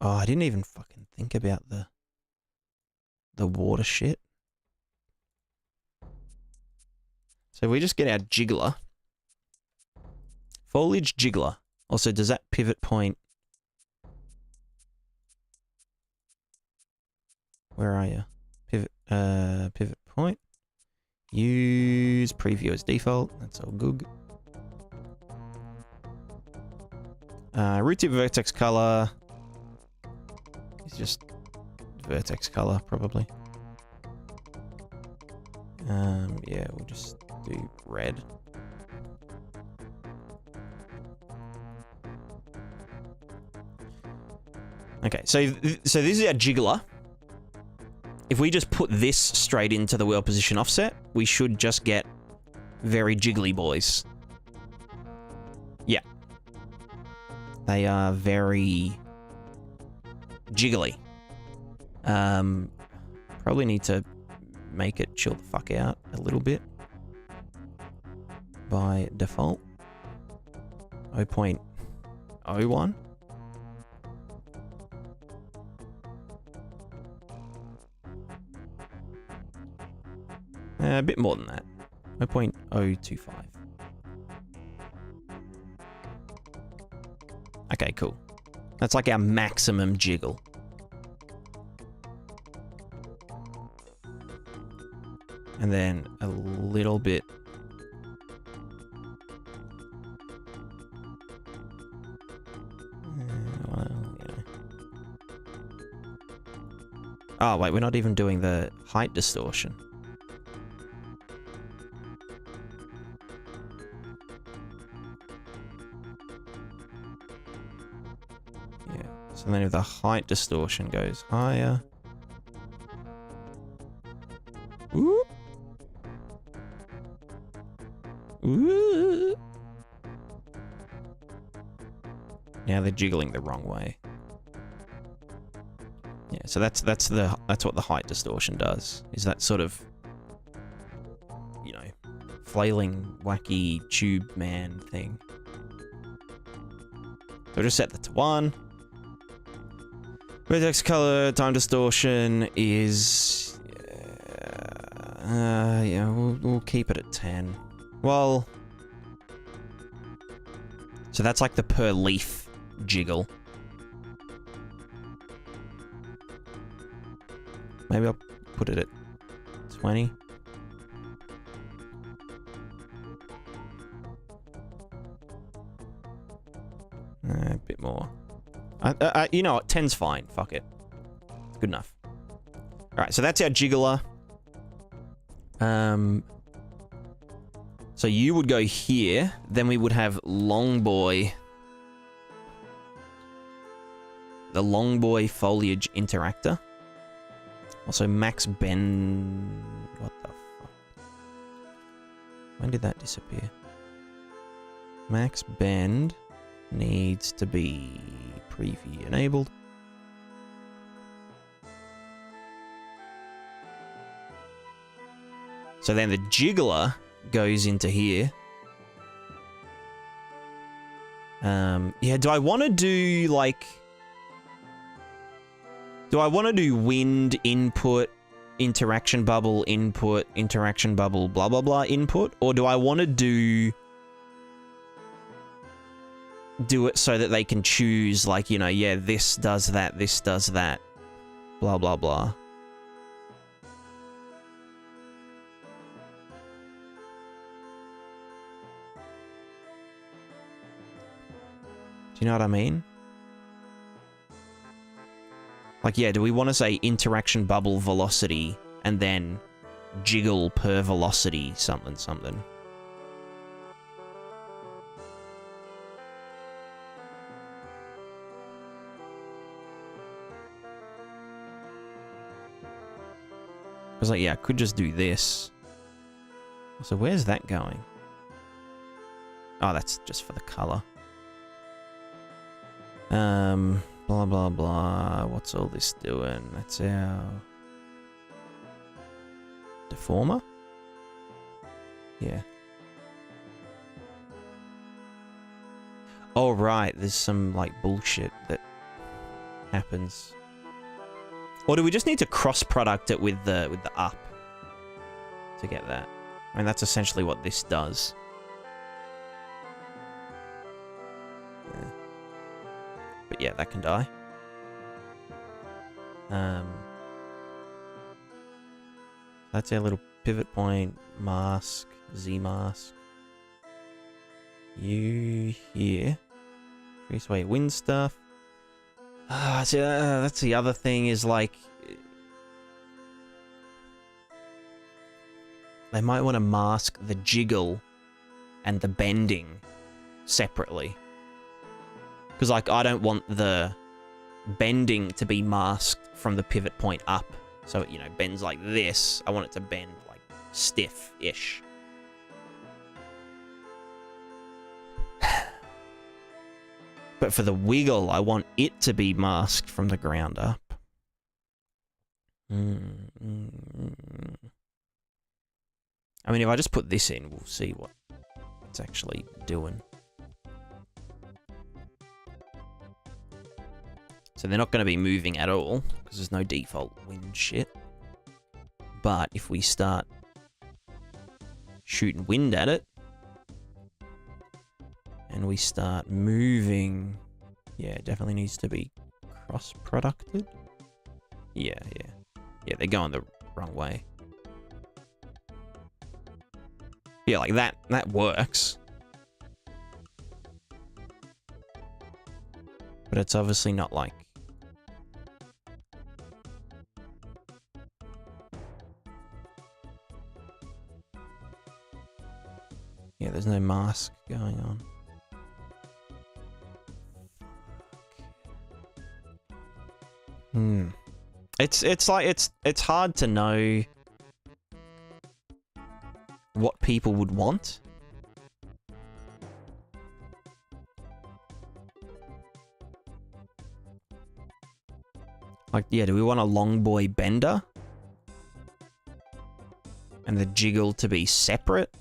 Oh, I didn't even fucking think about the water shit. So we just get our jiggler. Foliage jiggler. Also, does that pivot point... Where are you? Pivot point. Use preview as default. That's all good. Root tip vertex color. It's just vertex color, probably. Yeah, we'll just do red. Okay, so this is our jiggler. If we just put this straight into the world position offset, we should just get very jiggly boys. Yeah. They are very jiggly. Probably need to make it chill the fuck out a little bit by default. 0.01. A bit more than that. 0.025. Okay, cool. That's like our maximum jiggle. And then a little bit. Well, yeah. Oh, wait, we're not even doing the height distortion. Yeah, so then if the height distortion goes higher. Whoop. Ooh. Now they're jiggling the wrong way. Yeah, so that's what the height distortion does. Is that sort of, you know, flailing wacky tube man thing. So we'll just set that to 1. Vertex color time distortion is yeah, we'll keep it at 10. Well, so that's like the per leaf jiggle. Maybe I'll put it at 20. A bit more. You know what? 10's fine. Fuck it. It's good enough. Alright, so that's our jiggler. So you would go here, then we would have long boy. The long boy foliage interactor. Also max bend. What the fuck? When did that disappear? Max bend needs to be preview enabled. So then the jiggler goes into here. Yeah, do I want to do like... Do I want to do wind input, interaction bubble input, interaction bubble blah blah blah input? Or do I want to do it so that they can choose, like, you know, yeah, this does that, blah blah blah. Do you know what I mean? Like, yeah, do we want to say interaction bubble velocity and then jiggle per velocity something something? I was like, yeah, I could just do this. So where's that going? Oh, that's just for the color. Blah, blah, blah. What's all this doing? That's our deformer? Yeah. Oh, right. There's some, like, bullshit that happens. Or do we just need to cross-product it with the up to get that? I mean, that's essentially what this does. Yeah. But yeah, that can die. That's our little pivot point, mask, Z mask. You here. Increase weight wind stuff. So, that's the other thing is, like, they might want to mask the jiggle and the bending separately. Because, like, I don't want the bending to be masked from the pivot point up. So it, you know, bends like this. I want it to bend, like, stiff-ish. But for the wiggle, I want it to be masked from the ground up. I mean, if I just put this in, we'll see what it's actually doing. So they're not going to be moving at all, because there's no default wind shit. But if we start shooting wind at it, and we start moving, yeah, it definitely needs to be cross-producted. Yeah. Yeah, they're going the wrong way. Yeah, like that works. But it's obviously not like... Yeah, there's no mask going on. It's hard to know what people would want. Like, yeah, do we want a long boy bender? And the jiggle to be separate?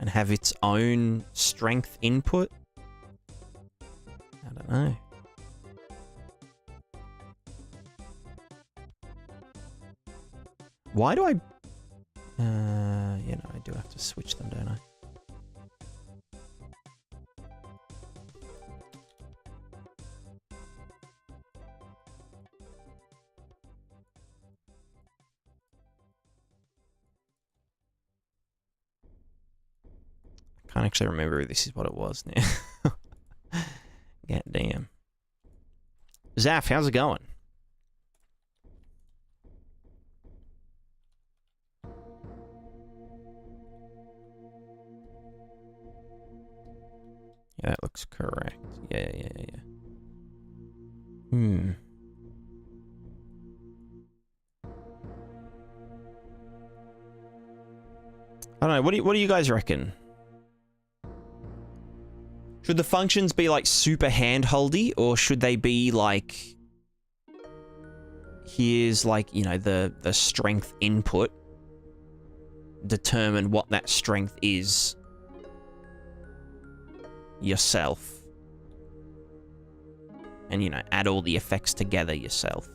And have its own strength input? I don't know. Why do I... you know, I do have to switch them, don't I? Can't actually remember if this is what it was now. God damn. Zaf, how's it going? Yeah, that looks correct. Yeah. I don't know. What do you guys reckon? Should the functions be like super handholdy, or should they be like, here's like, you know, the strength input, determine what that strength is yourself, and, you know, add all the effects together yourself.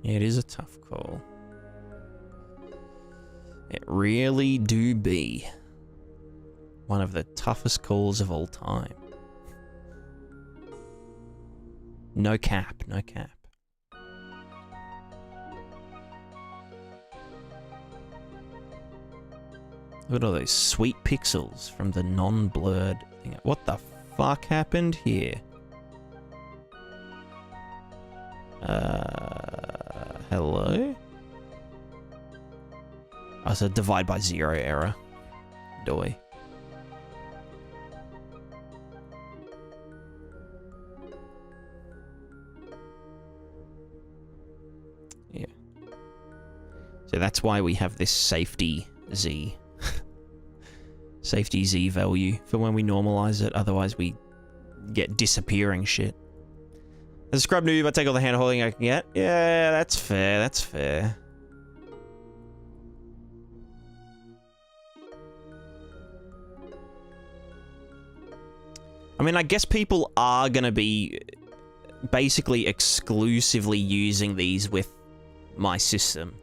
Yeah, it is a tough call. It really do be one of the toughest calls of all time. No cap, no cap. Look at all those sweet pixels from the non-blurred thing. What the fuck happened here? Hello? Oh, it's a divide by zero error. Doy. Yeah. So that's why we have this safety Z. Safety Z value for when we normalize it, otherwise we get disappearing shit. As a scrub noob, I take all the hand holding I can get. Yeah, that's fair, that's fair. I mean, I guess people are gonna be basically exclusively using these with my system.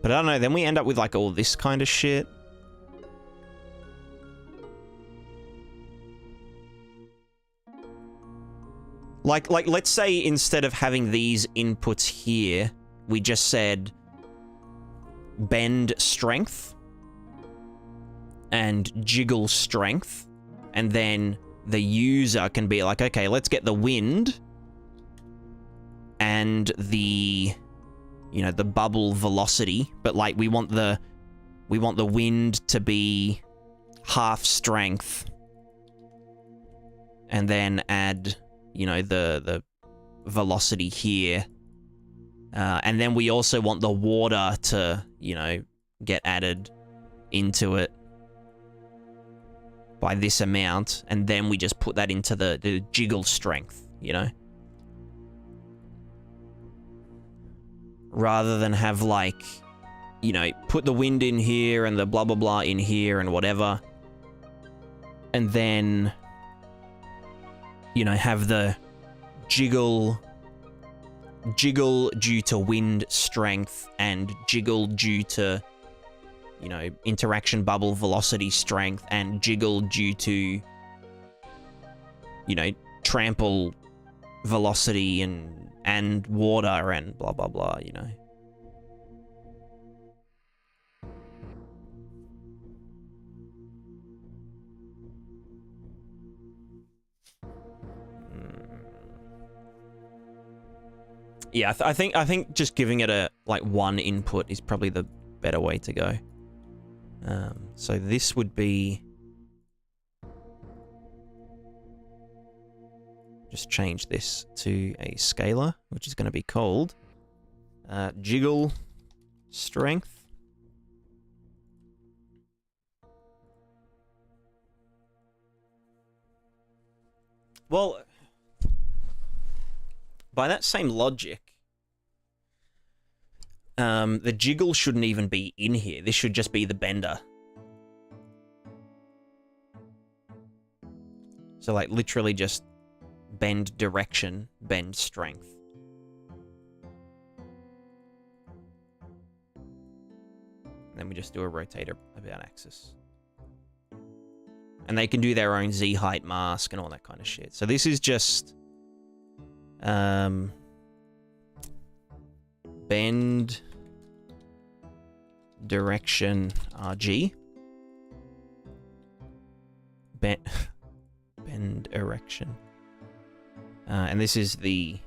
But I don't know, then we end up with like all this kind of shit. Like let's say instead of having these inputs here, we just said bend strength and jiggle strength, and then the user can be like, okay, let's get the wind and the, you know, the bubble velocity, but like we want the wind to be half strength, and then add, you know, the velocity here, and then we also want the water to, you know, get added into it by this amount, and then we just put that into the jiggle strength, you know? Rather than have, like, you know, put the wind in here and the blah blah blah in here and whatever, and then, you know, have the jiggle due to wind strength and jiggle due to, you know, interaction bubble velocity strength, and jiggle due to, you know, trample velocity and water and blah blah blah, you know. Yeah, I think just giving it a like one input is probably the better way to go. So this would be, just change this to a scalar, which is going to be called jiggle strength. Well, by that same logic, the jiggle shouldn't even be in here. This should just be the bender. So, like, literally just bend direction, bend strength. And then we just do a rotator about axis. And they can do their own Z height mask and all that kind of shit. So this is just bend direction RG. Bend erection. And this is the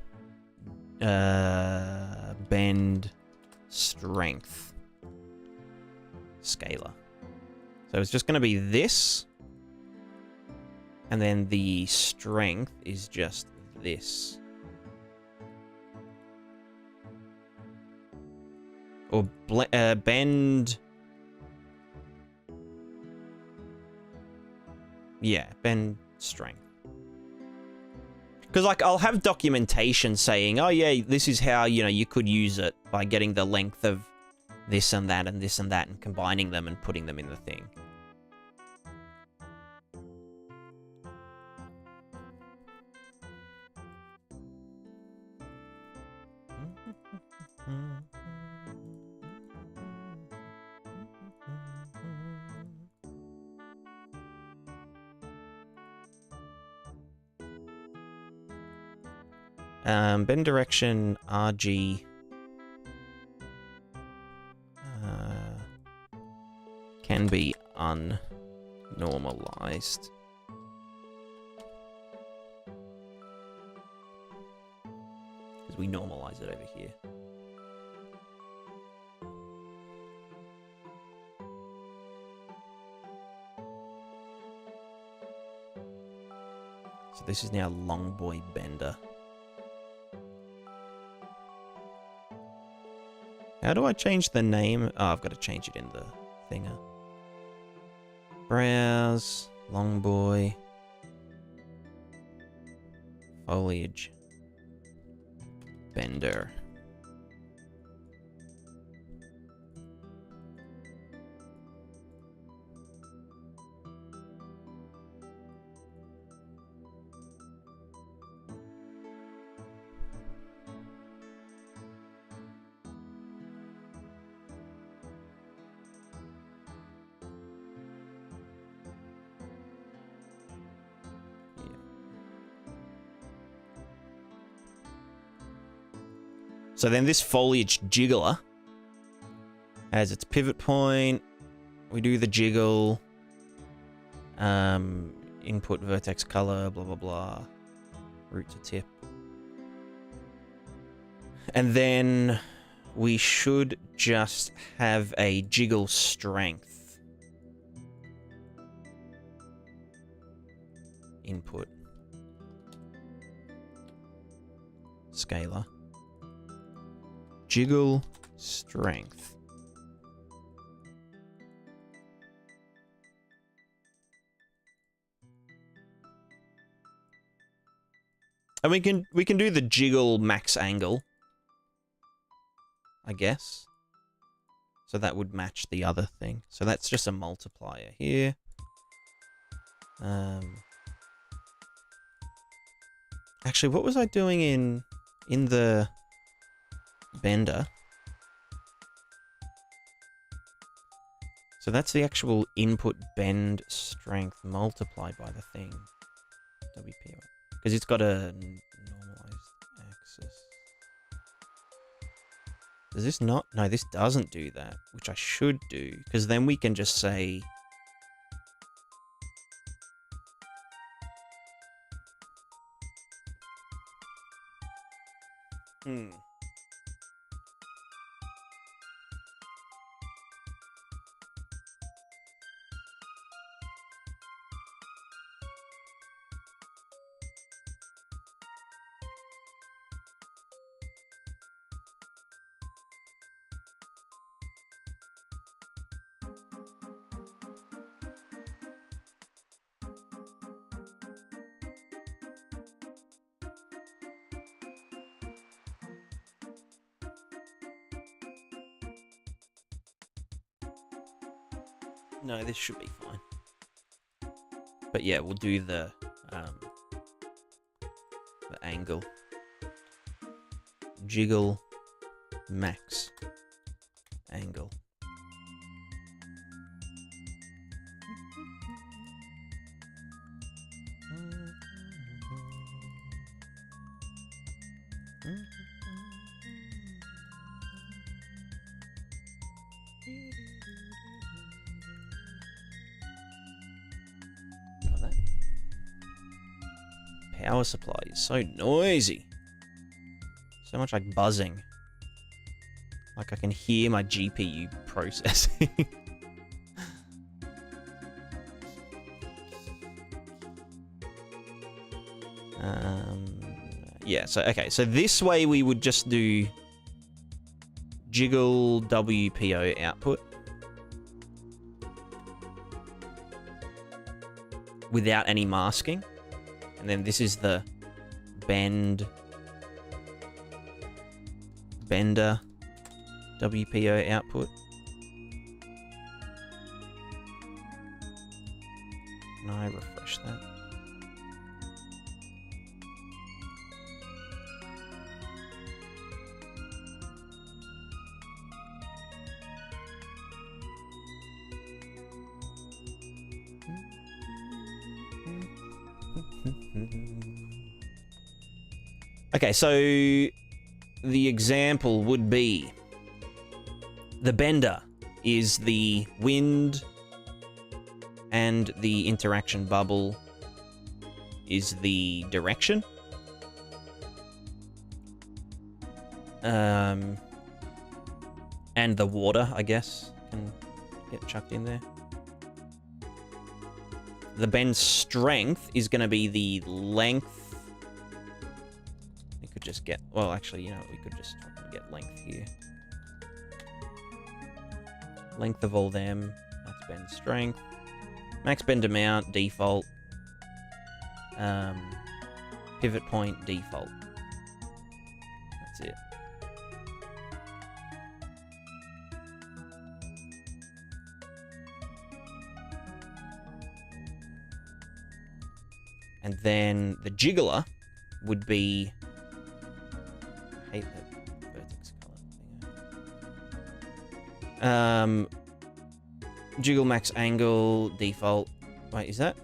bend strength scalar. So it's just going to be this, and then the strength is just this. Or bend... Yeah, bend strength. Because, like, I'll have documentation saying, oh, yeah, this is how, you know, you could use it by getting the length of this and that and this and that and combining them and putting them in the thing. Bend direction RG can be unnormalized. Because we normalize it over here. So this is now long boy bender. How do I change the name? Oh, I've got to change it in the thinger. Browse, long boy, foliage, bender. So then this foliage jiggler has its pivot point. We do the jiggle. Input vertex color, blah, blah, blah. Root to tip. And then we should just have a jiggle strength. Input. Scalar. Jiggle strength. And we can do the jiggle max angle, I guess. So that would match the other thing. So that's just a multiplier here. Actually, what was I doing in the bender? So that's the actual input bend strength multiplied by the thing. WPO. Because it's got a normalized axis. Does this not? No, this doesn't do that, which I should do. Because then we can just say... No, this should be fine. But yeah, we'll do the angle. Jiggle max angle. Power supply is so noisy. So much like buzzing. Like I can hear my GPU processing. Yeah, so okay, so this way we would just do jiggle WPO output without any masking. And then this is the bender WPO output. Can I refresh that? Okay, so the example would be the bender is the wind and the interaction bubble is the direction. And the water, I guess, can get chucked in there. The bend strength is going to be the length. We could just get... Well, actually, you know, we could just get length here. Length of all them. That's bend strength. Max bend amount, default. Pivot point, default. That's it. And then the jiggler would be... I hate the vertex color. Jiggle max angle, default. Wait, is that?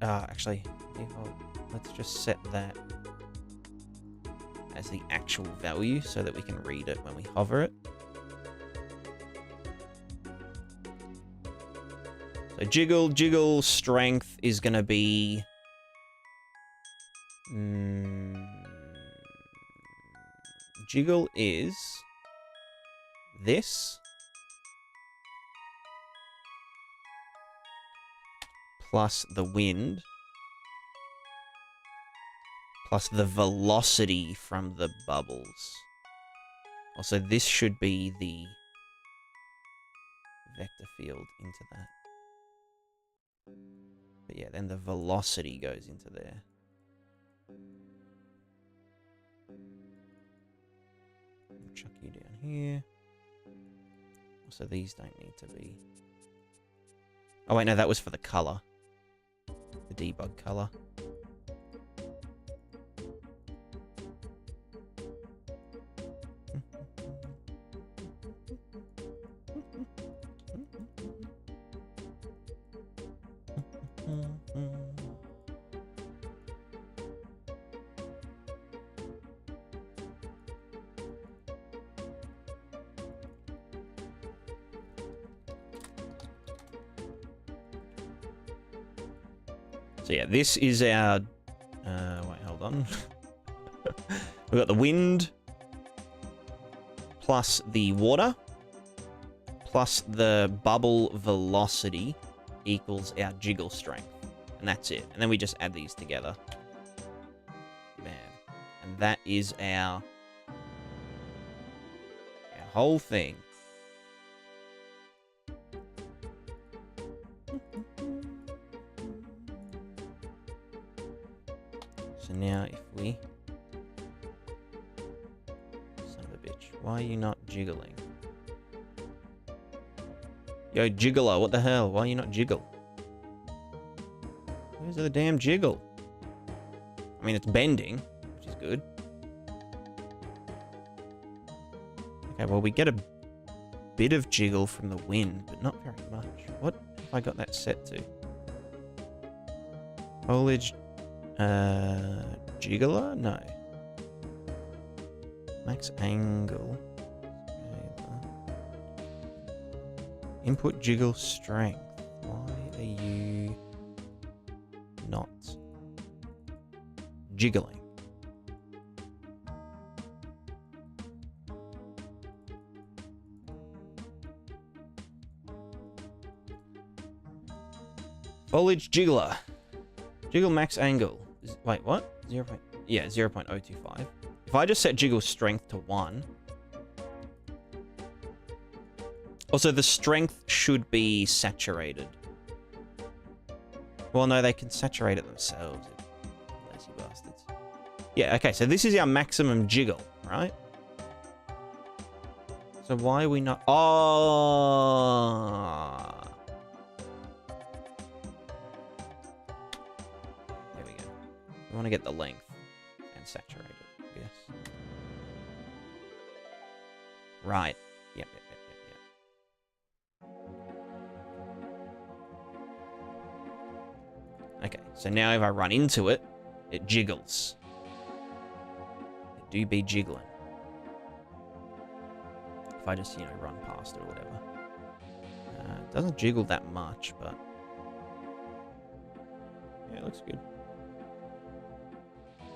Actually, default. Let's just set that as the actual value so that we can read it when we hover it. So jiggle strength is going to be... Jiggle is this plus the wind plus the velocity from the bubbles. Also, this should be the vector field into that. But yeah, then the velocity goes into there. I'll chuck you down here. So these don't need to be... Oh wait, no, that was for the color. The debug color. So yeah, this is our... wait, hold on. We've got the wind, plus the water, plus the bubble velocity equals our jiggle strength. And that's it. And then we just add these together. Bam. And that is our whole thing. So now if we... Son of a bitch. Why are you not jiggling? Yo, jiggler, what the hell? Why are you not jiggle? Where's the damn jiggle? I mean, it's bending, which is good. Okay, well, we get a bit of jiggle from the wind, but not very much. What have I got that set to? Foliage... jiggler? No. Max angle. Input jiggle strength. Why are you not jiggling? Foliage jiggler. Jiggle max angle. Wait, what? 0. Yeah, 0.025. If I just set jiggle strength to 1. Also, the strength should be saturated. Well, no, they can saturate it themselves. Lazy bastards. Yeah, okay, so this is our maximum jiggle, right? So why are we not... Oh! There we go. We want to get the length and saturate it, I guess. Right. Yep. Okay, so now if I run into it, it jiggles. It do be jiggling. If I just, you know, run past it or whatever. It doesn't jiggle that much, but... yeah, it looks good.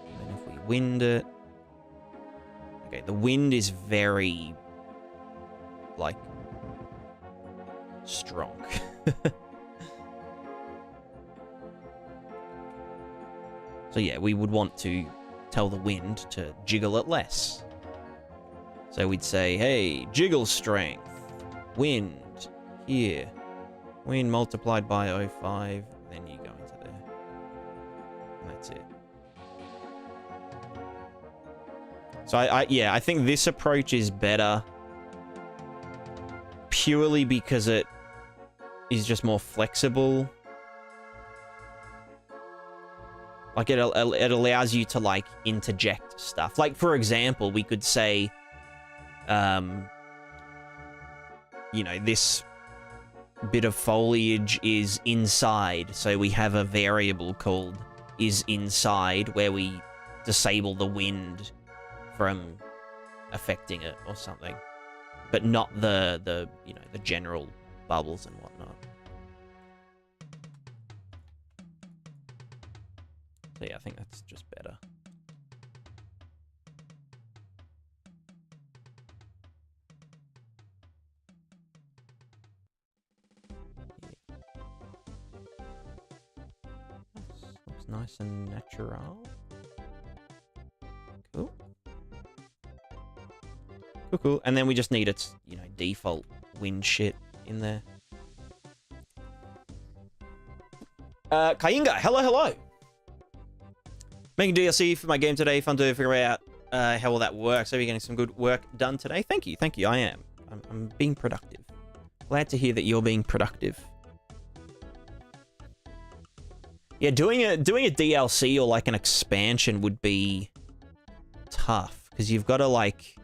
And then if we wind it... okay, the wind is very... like... strong. So yeah, we would want to tell the wind to jiggle it less. So we'd say, hey, jiggle strength, wind, here. Wind multiplied by 0.5, then you go into there. And that's it. So I think this approach is better purely because it is just more flexible. Like, it allows you to, like, interject stuff. Like, for example, we could say, you know, this bit of foliage is inside, so we have a variable called isInside where we disable the wind from affecting it or something. But not the you know, the general bubbles and whatnot. So yeah, I think that's just better. Looks nice and natural. Cool. Cool, cool. And then we just need its, you know, default wind shit in there. Kayinga, hello, hello. Making DLC for my game today. Fun to figure out how all that works. So you're getting some good work done today. Thank you, I am. I'm being productive. Glad to hear that you're being productive. Yeah, doing a DLC or like an expansion would be tough because you've got to like...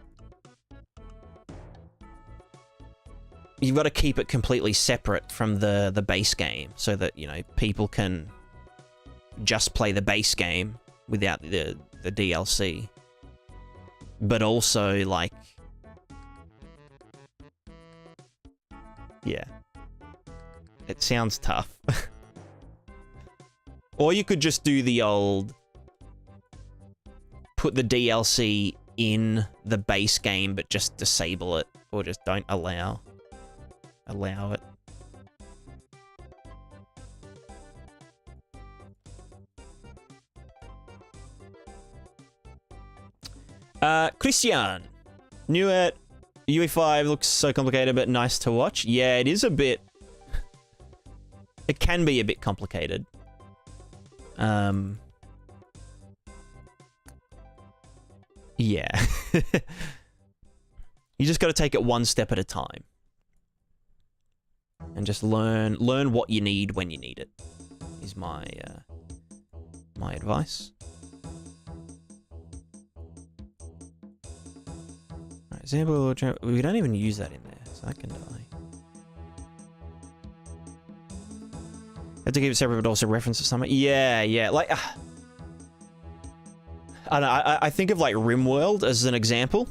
you've got to keep it completely separate from the base game so that, you know, people can just play the base game without the DLC. But also, like... yeah. It sounds tough. Or you could just do the old... put the DLC in the base game, but just disable it. Or just don't allow it. Christian, new at UE5 looks so complicated but nice to watch. Yeah, it is a bit... it can be a bit complicated. Yeah. You just got to take it one step at a time. And just learn what you need when you need it, is my my advice. Alright, example, we don't even use that in there, so that can die. Have to keep it separate, but also reference to something. Yeah, like... I don't know, I think of, like, RimWorld as an example.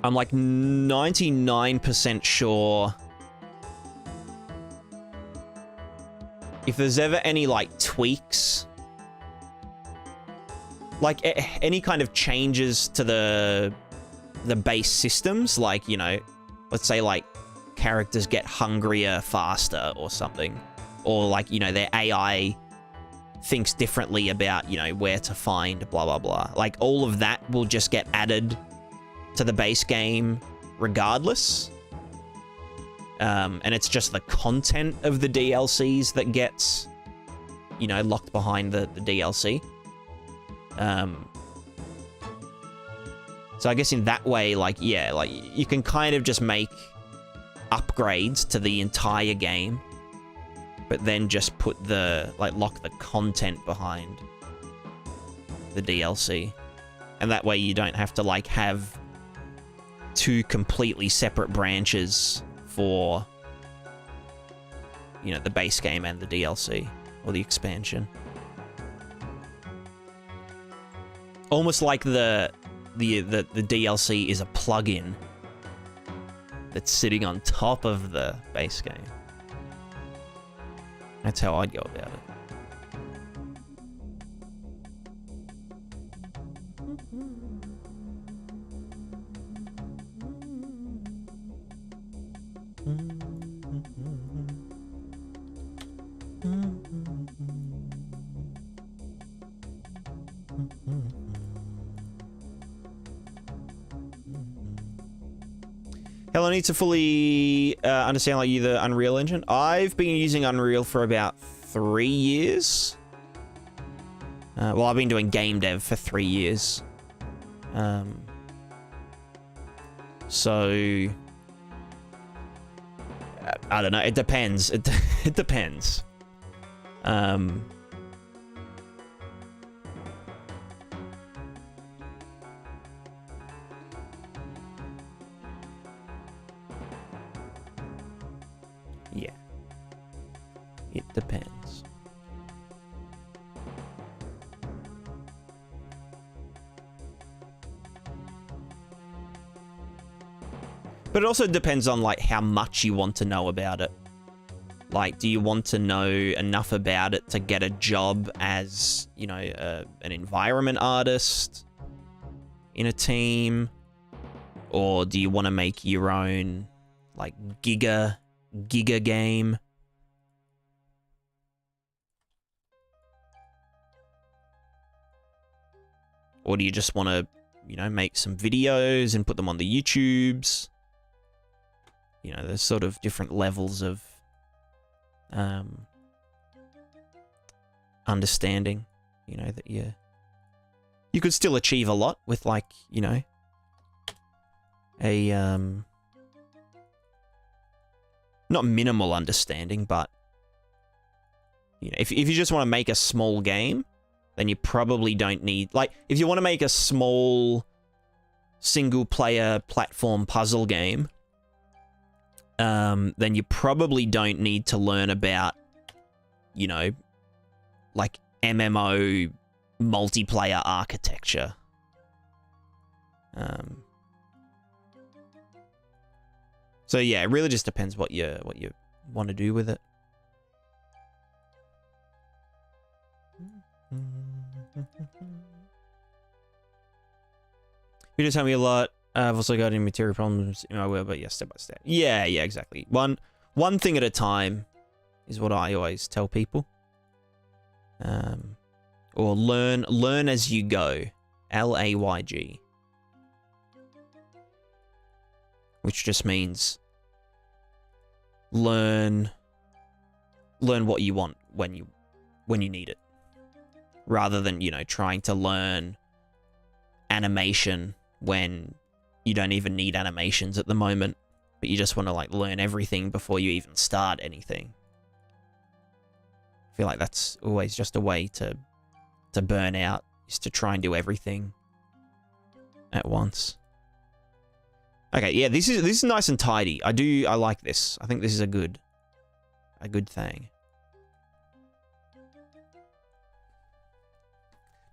I'm, like, 99% sure... if there's ever any, like, tweaks... like, any kind of changes to the base systems, like, you know, let's say, like, characters get hungrier faster or something. Or, like, you know, their AI thinks differently about, you know, where to find blah, blah, blah. Like, all of that will just get added to the base game regardless. And it's just the content of the DLCs that gets, you know, locked behind the DLC. So I guess in that way, like, yeah, like, you can kind of just make upgrades to the entire game, but then just put the, like, lock the content behind the DLC. And that way you don't have to, like, have two completely separate branches for, you know, the base game and the DLC, or the expansion. almost like the DLC is a plugin that's sitting on top of the base game. That's how I'd go about it. Hell, I need to fully understand like you the Unreal Engine. I've been using Unreal for about 3 years. Well, I've been doing GameDev for 3 years. So I don't know. It depends. It depends. Yeah. It depends. But it also depends on, like, how much you want to know about it. Like, do you want to know enough about it to get a job as, you know, an environment artist in a team? Or do you want to make your own, like, giga game? Or do you just want to, you know, make some videos and put them on the YouTubes? You know, there's sort of different levels of understanding, you know, that you could still achieve a lot with, like, you know, a not minimal understanding, but you know, if you just want to make a small game, then you probably don't need, like, if you want to make a small single player platform puzzle game, then you probably don't need to learn about, you know, like MMO multiplayer architecture. So yeah, it really just depends what you want to do with it. You just tell me a lot. I've also got any material problems in my world, but yeah, step by step. Yeah, exactly. One thing at a time is what I always tell people. Or learn as you go. LAYG. Which just means learn what you want when you need it. Rather than, you know, trying to learn animation when you don't even need animations at the moment, but you just want to, like, learn everything before you even start anything. I feel like that's always just a way to burn out, is to try and do everything at once. Okay, yeah, this is nice and tidy. I like this. I think this is a good thing.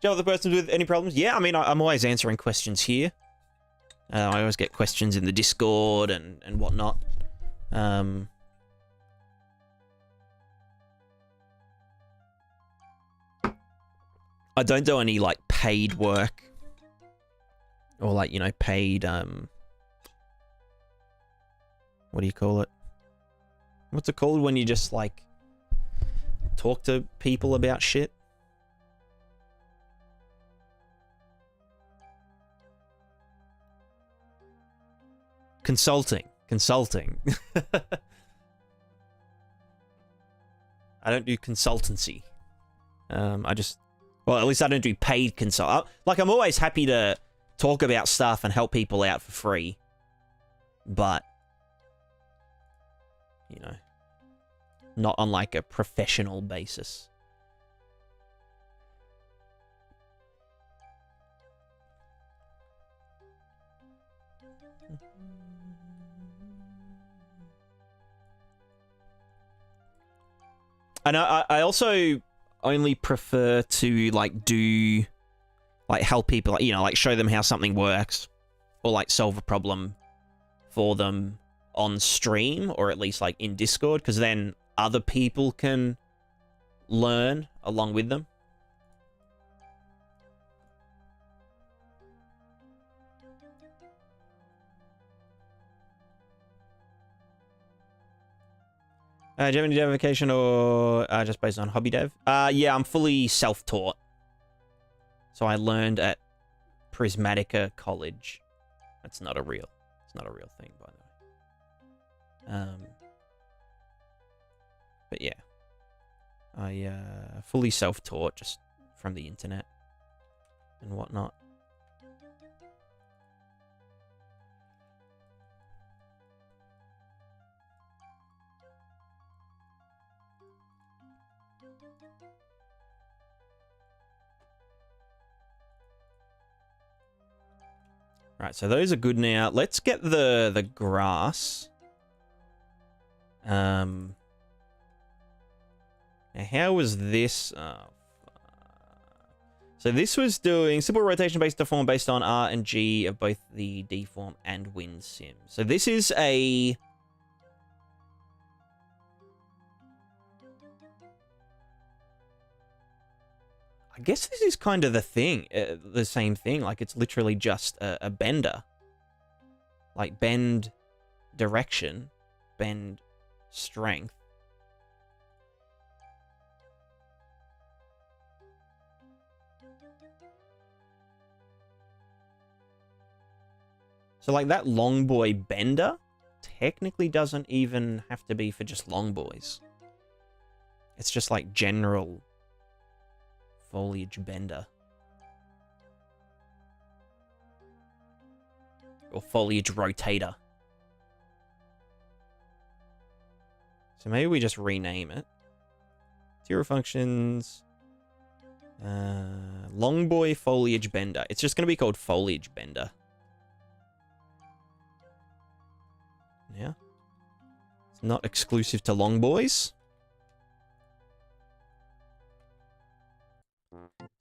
Do you have other persons with any problems? Yeah, I mean, I'm always answering questions here. I always get questions in the Discord and whatnot. I don't do any, like, paid work. Or, like, you know, paid, what do you call it? What's it called when you just, like, talk to people about shit? Consulting. I don't do consultancy. Well, at least I don't do paid consult. Like, I'm always happy to talk about stuff and help people out for free. But, you know, not on, like, a professional basis. And I also only prefer to, like, do like help people, you know, like show them how something works, or like solve a problem for them on stream, or at least like in Discord, because then other people can learn along with them. Do you have any devication or just based on hobby dev? Yeah, I'm fully self-taught. So I learned at Prismatica College. It's not a real thing, by the way. But yeah, I fully self-taught just from the internet and whatnot. Right, so those are good now. Let's get the grass. Now how was this? Oh, so this was doing simple rotation-based deform based on R and G of both the deform and wind sim. So this is a... I guess this is kind of the thing, the same thing. Like, it's literally just a bender. Like, bend direction, bend strength. So, like, that long boy bender technically doesn't even have to be for just long boys. It's just, like, general... foliage bender. Or foliage rotator. So maybe we just rename it. Zero functions. Long boy foliage bender. It's just going to be called foliage bender. Yeah. It's not exclusive to long boys.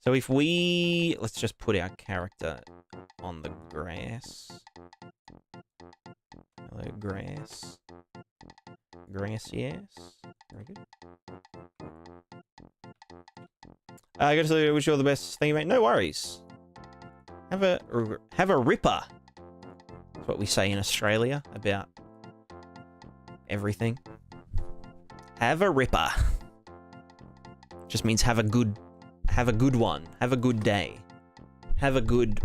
So if we... let's just put our character on the grass. Hello, grass. Grass, yes. Very good. I gotta say, I wish you all the best. Thank you, mate. No worries. Have a ripper. That's what we say in Australia about everything. Have a ripper. Just means have a good one. Have a good day. Have a good...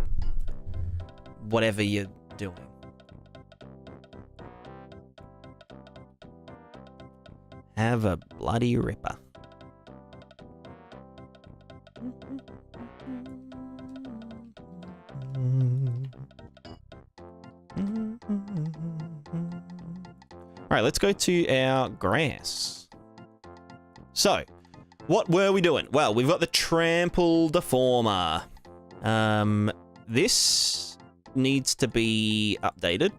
whatever you're doing. Have a bloody ripper. Alright, let's go to our grass. So, what were we doing? Well, we've got the trample deformer. This needs to be updated.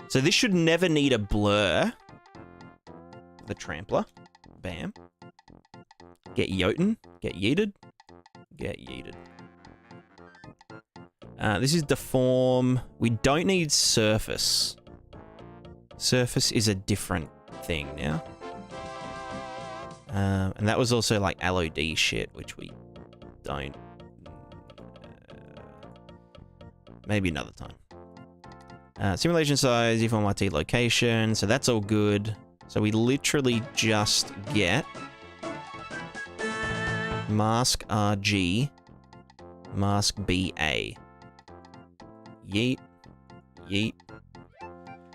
So this should never need a blur. The trampler. Bam. Get yoten. Get yeeted. Get yeeted. This is deform. We don't need surface. Surface is a different thing now. And that was also like LOD shit, which we don't. Maybe another time. Simulation size, deform RT location. So that's all good. So we literally just get mask RG, mask BA. Yeet. Yeet.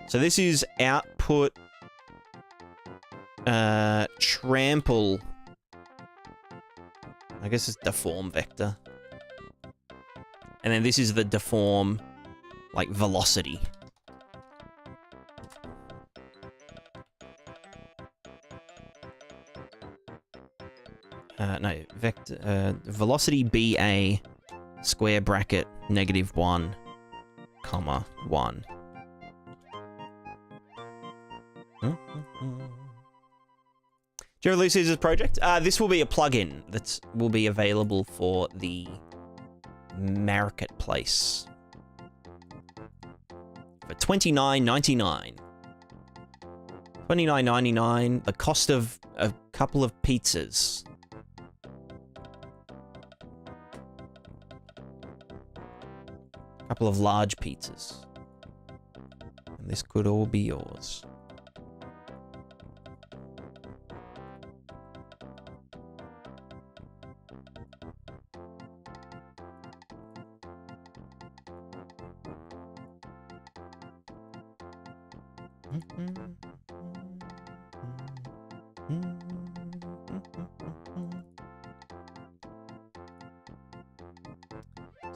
So this is output trample. I guess it's deform vector. And then this is the deform, like, velocity. No, vector, velocity BA, square bracket, -1, comma, 1. you ever release this project? This will be a plugin that will be available for the marketplace for $29.99. $29.99, the cost of a couple of pizzas. A couple of large pizzas. And this could all be yours.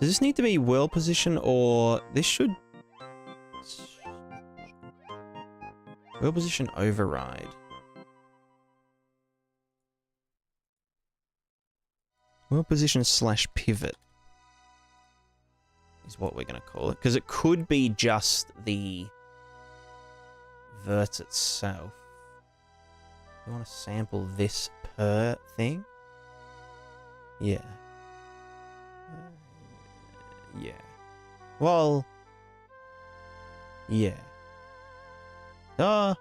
Does this need to be world position, or this should... World position override. World position / pivot is what we're going to call it, because it could be just the vert itself. You want to sample this per thing? Yeah. Yeah. Well... Yeah. Yeah.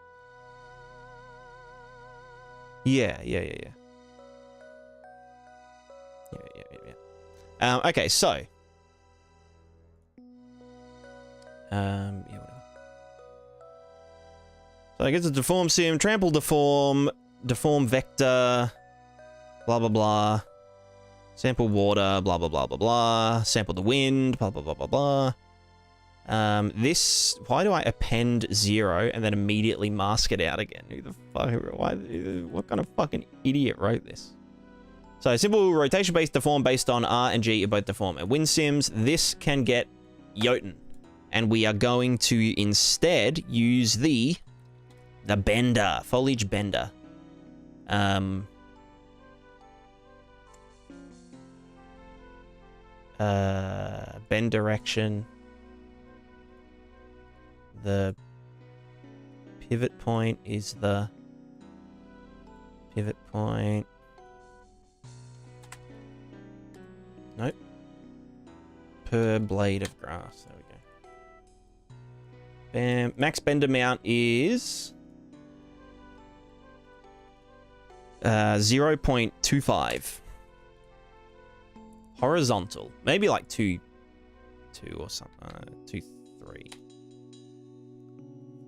Okay, so... yeah, whatever. So I guess it's deform sim, trample deform, deform vector, blah blah blah. Sample water, blah blah blah blah blah. Sample the wind, blah blah blah blah blah. This, why do I append 0 and then immediately mask it out again? Who the fuck, why, what kind of fucking idiot wrote this? So simple rotation-based deform based on R and G are both deform. And wind sims, this can get Jotun. And we are going to instead use the bender, foliage bender. Bend direction. The pivot point is the pivot point. Nope. Per blade of grass. There we go. Bam. Max bend amount is 0.25. Horizontal. Maybe like 2 or something. 2, 3.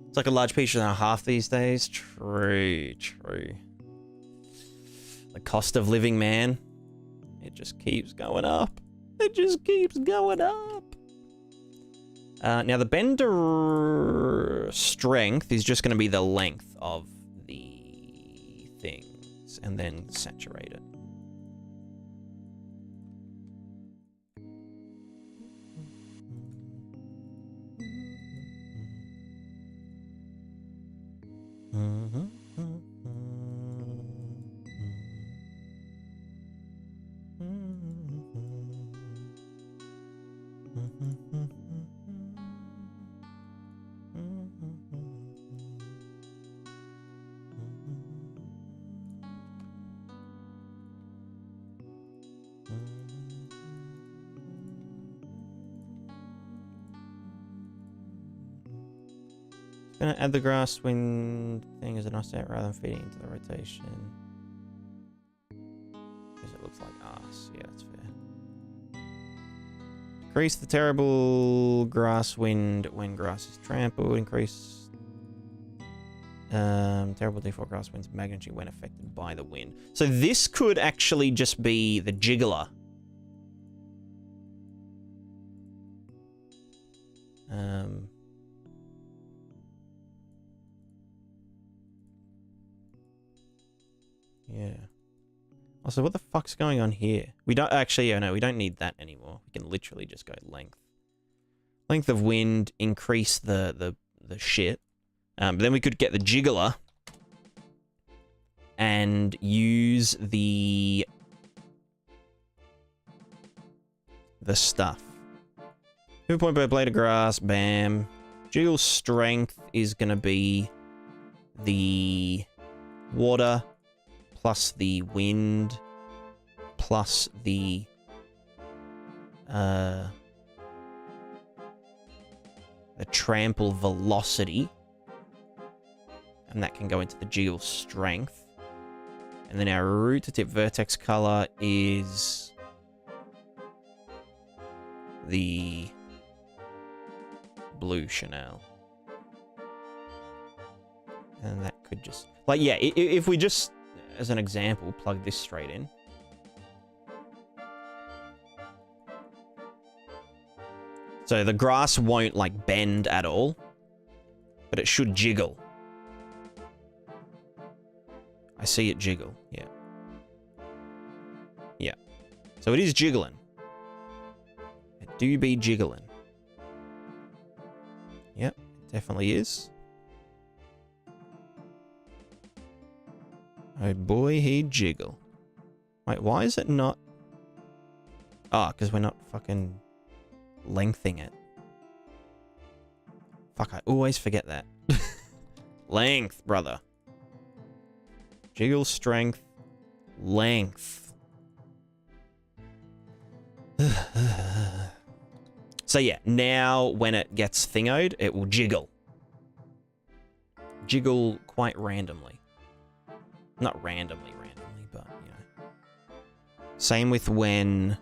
It's like a large piece and a half these days. True. The cost of living, man. It just keeps going up. It just keeps going up. Now, the bender strength is just going to be the length of the things, and then saturate it. Gonna add the grass wind thing as an offset rather than feeding into the rotation. Because it looks like arse. Yeah, that's fair. Increase the terrible grass wind when grass is trampled. Increase terrible default grass wind's magnitude when affected by the wind. So this could actually just be the jiggler. Yeah. Also, what the fuck's going on here? We don't actually, oh no, we don't need that anymore. We can literally just go length. Length of wind, increase the shit. But then we could get the jiggler and use the stuff. Pivot point per blade of grass, bam. Jiggle strength is gonna be the water. plus the wind plus the trample velocity, and that can go into the jiggle strength. And then our root to tip vertex color is the blue Chanel. And that could just... Like, yeah, if we just, as an example, plug this straight in. So the grass won't, like, bend at all, but it should jiggle. I see it jiggle, yeah. Yeah. So it is jiggling. It do be jiggling. Yep, it definitely is. Oh boy, he jiggle. Wait, why is it not... Oh, because we're not fucking lengthening it. Fuck, I always forget that. Length, brother. Jiggle strength. Length. So yeah, now when it gets thingoed, it will jiggle. Jiggle quite randomly. Not randomly, but, you know. Same with when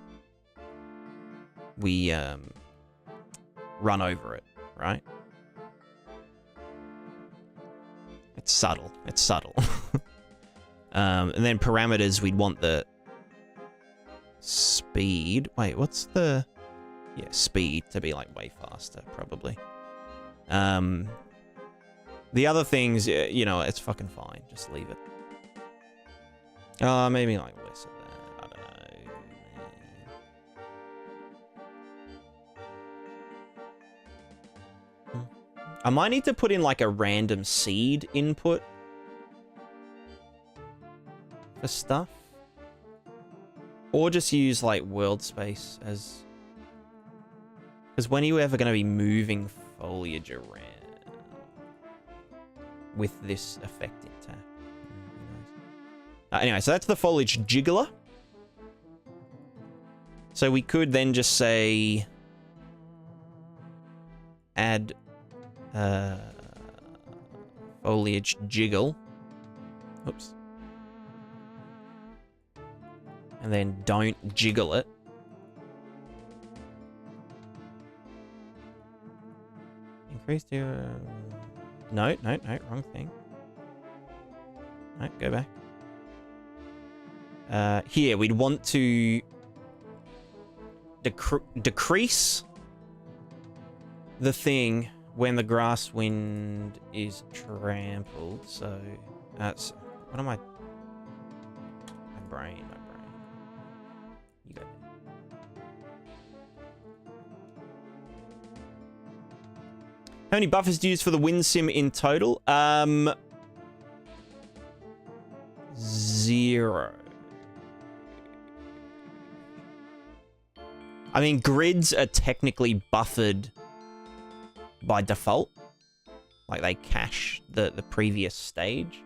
we run over it, right? It's subtle. It's subtle. And then parameters, we'd want the speed. Wait, what's the... Yeah, speed to be, like, way faster, probably. The other things, you know, it's fucking fine. Just leave it. Maybe, like, less of that. I don't know. I might need to put in, like, a random seed input for stuff. Or just use, like, world space as... Because when are you ever going to be moving foliage around with this effect intact? Anyway, so that's the foliage jiggler. So we could then just say... add... foliage jiggle. Oops. And then don't jiggle it. Increase your... No, wrong thing. No, go back. Here, we'd want to decrease the thing when the grass wind is trampled. So, that's... What am I... My brain. You go. How many buffers do you use for the wind sim in total? 0. I mean, grids are technically buffered by default. Like, they cache the previous stage.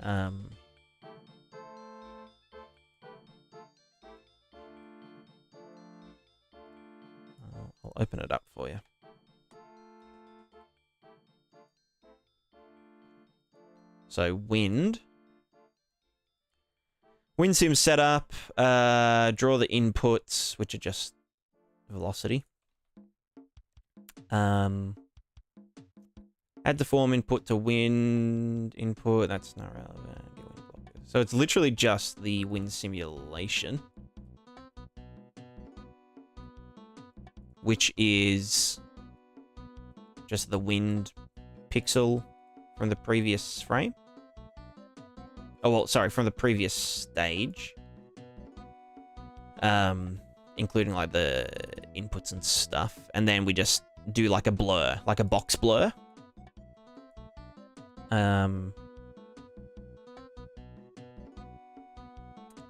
I'll open it up for you. So, wind sim setup, draw the inputs, which are just velocity. Add deform input to wind input, that's not relevant. So it's literally just the wind simulation, which is just the wind pixel from the previous frame. Oh, well, sorry, from the previous stage. Including, like, the inputs and stuff. And then we just do, like, a blur. Like a box blur.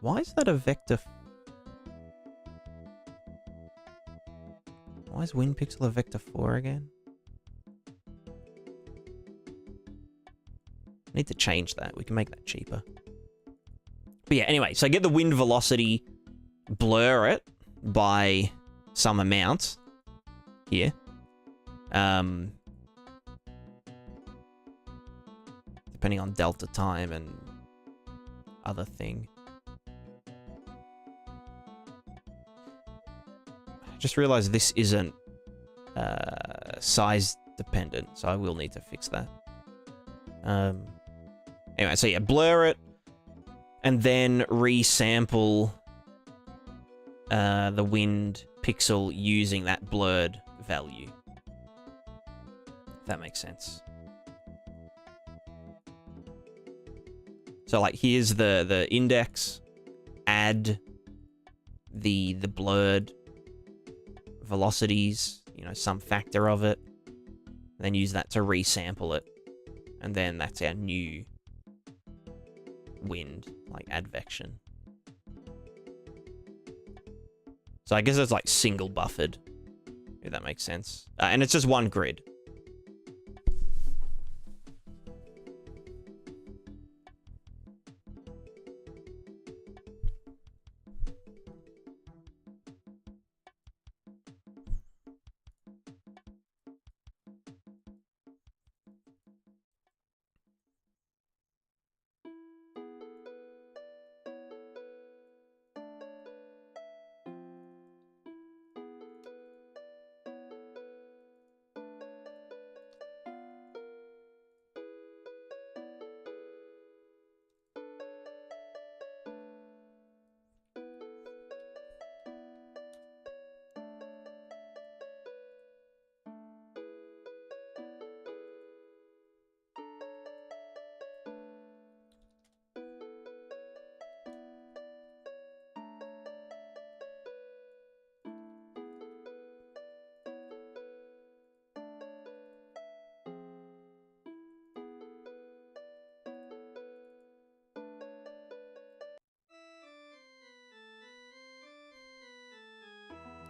Why is that a vector? Why is wind pixel a vector 4 again? Need to change that. We can make that cheaper. But yeah, anyway, so get the wind velocity, blur it by some amount here. Depending on delta time and other thing. I just realized this isn't size dependent, so I will need to fix that. Anyway, so yeah, blur it, and then resample the wind pixel using that blurred value. If that makes sense. So like here's the index, add the blurred velocities, you know, some factor of it, and then use that to resample it. And then that's our new wind, like advection. So I guess it's like single buffered, if that makes sense. And it's just one grid.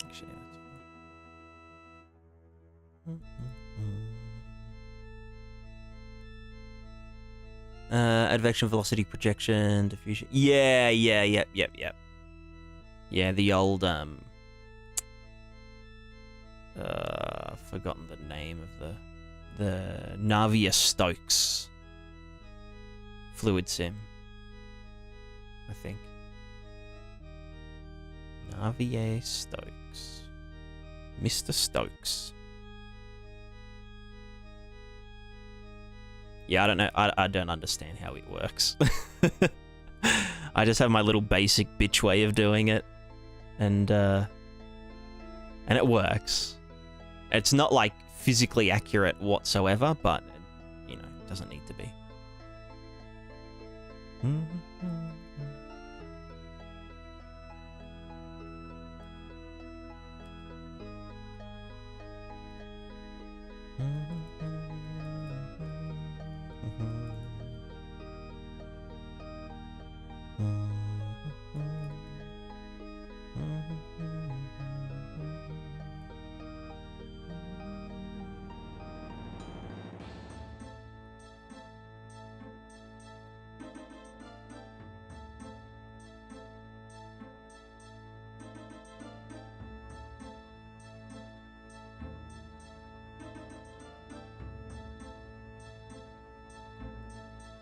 Actually, advection, velocity, projection, diffusion. Yeah, yep. Yeah, the old forgotten the name of the Navier-Stokes fluid sim, I think. Navier-Stokes. Mr. Stokes. Yeah, I don't know. I don't understand how it works. I just have my little basic bitch way of doing it, and it works. It's not like physically accurate whatsoever, but you know, it doesn't need to be.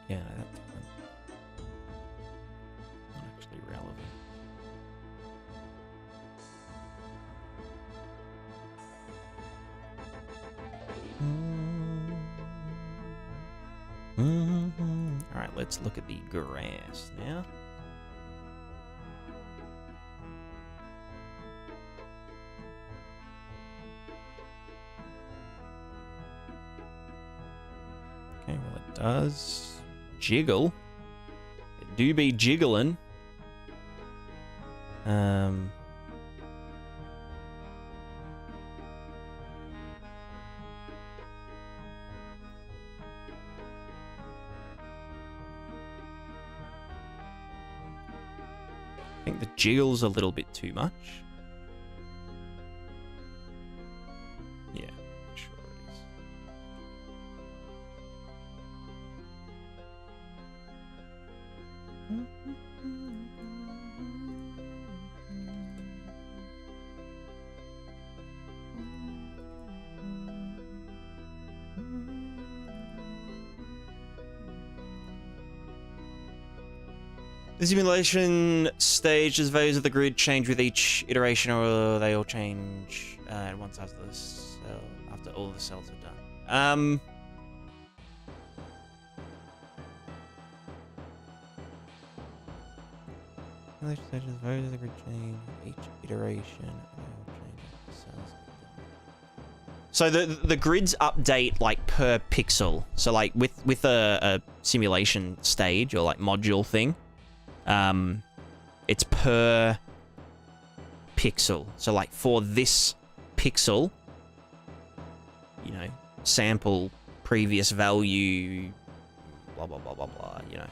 Yeah, that's not actually relevant. All right, let's look at the grass now. Okay, well it does jiggle. It do be jiggling. I think the jiggle's a little bit too much. Yeah, sure it is. The simulation stages values of the grid change with each iteration, or they all change at once after the cell, after all the cells are done. Simulation stages values of the grid change with each iteration. So the grids update like per pixel. So like with a simulation stage or like module thing, it's per pixel. So like for this pixel, you know, sample previous value, blah blah blah blah blah. You know.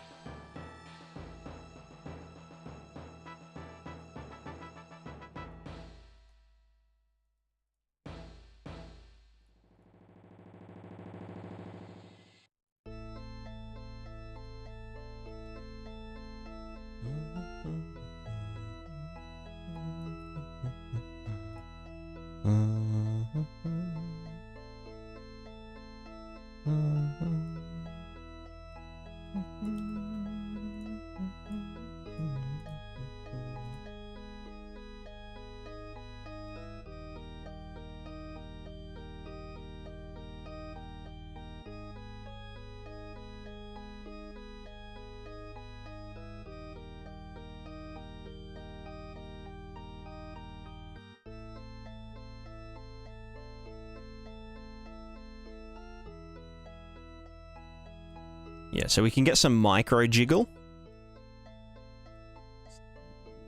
Yeah, so we can get some micro jiggle.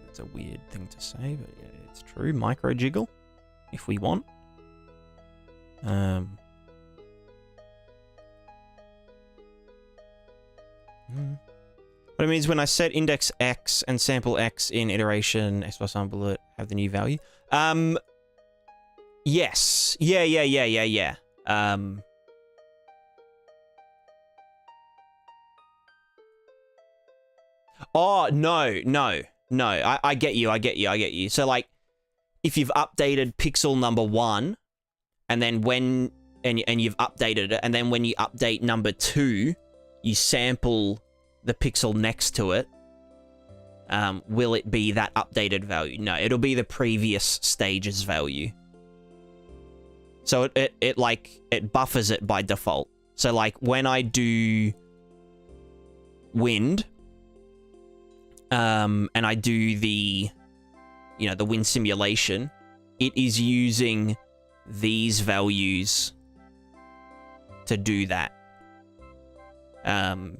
That's a weird thing to say, but yeah, it's true. Micro jiggle, if we want. What it means when I set index X and sample X in iteration X plus sample it have the new value. Yes. Yeah. Oh, no. I get you. So, like, if you've updated pixel number 1, and then and you've updated it, and then when you update number 2, you sample the pixel next to it, will it be that updated value? No, it'll be the previous stage's value. So it buffers it by default. So, like, when I do wind, and I do the wind simulation, it is using these values to do that. And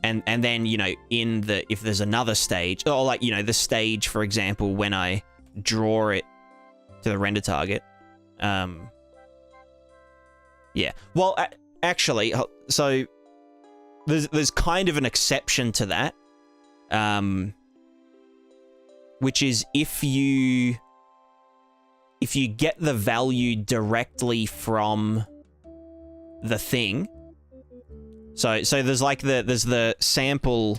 then, if there's another stage, or like, the stage, for example, when I draw it to the render target, yeah. Well, actually, so there's kind of an exception to that, which is if you get the value directly from the thing. So there's like there's the sample